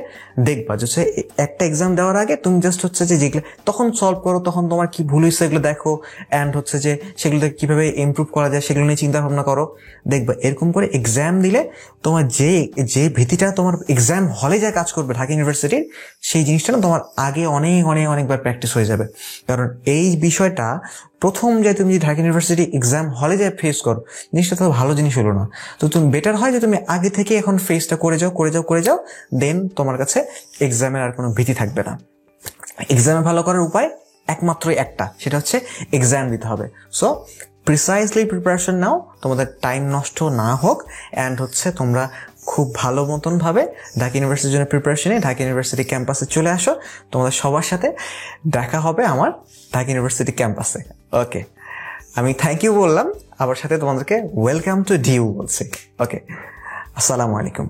[SPEAKER 2] দেখবা যে হচ্ছে একটা এক্সাম দেওয়ার আগে তুমি জাস্ট হচ্ছে যে যেগুলো তখন সলভ করো, তখন তোমার কি ভুল হয়েছে এগুলো দেখো, অ্যান্ড হচ্ছে যে সেগুলোতে কীভাবে ইমপ্রুভ করা যায় সেগুলো নিয়ে চিন্তা ভাবনা করো। দেখবা এরকম করে এক্সাম দিলে তোমার যে ভীতিটা তোমার এক্সাম হলে যা কাজ করবে ঢাকা ইউনিভার্সিটির, সেই জিনিসটা না তোমার আগে অনেকবার প্র্যাকটিস হয়ে যাবে। কারণ এই বিষয়টা প্রথম যে তুমি ঢাকা ইউনিভার্সিটি এক্সাম হলে যে ফেস করো, জিনিসটা তো ভালো জিনিস হলো না। তো তুমি বেটার হয় যে তুমি আগে থেকে এখন ফেসটা করে যাও, দেন তোমার কাছে এক্সামের আর কোনো ভীতি থাকবে না। এক্সামে ভালো করার উপায় একমাত্রই একটা, সেটা হচ্ছে এক্সাম দিতে হবে। সো প্রিসাইজলি প্রিপারেশন নাও, তোমাদের টাইম নষ্ট না হোক, অ্যান্ড হচ্ছে তোমরা খুব ভালো মতন ভাবে ঢাকা ইউনিভার্সিটির জন্য প্রিপারেশনে ঢাকা ইউনিভার্সিটি ক্যাম্পাসে চলে আসো। তোমাদের সবার সাথে দেখা হবে আমার ঢাকা ইউনিভার্সিটি ক্যাম্পাসে। ওকে, আমি থ্যাংক ইউ বললাম, আবার সাথে তোমাদেরকে ওয়েলকাম টু ডিউ বলছি। ওকে, আসসালামু আলাইকুম।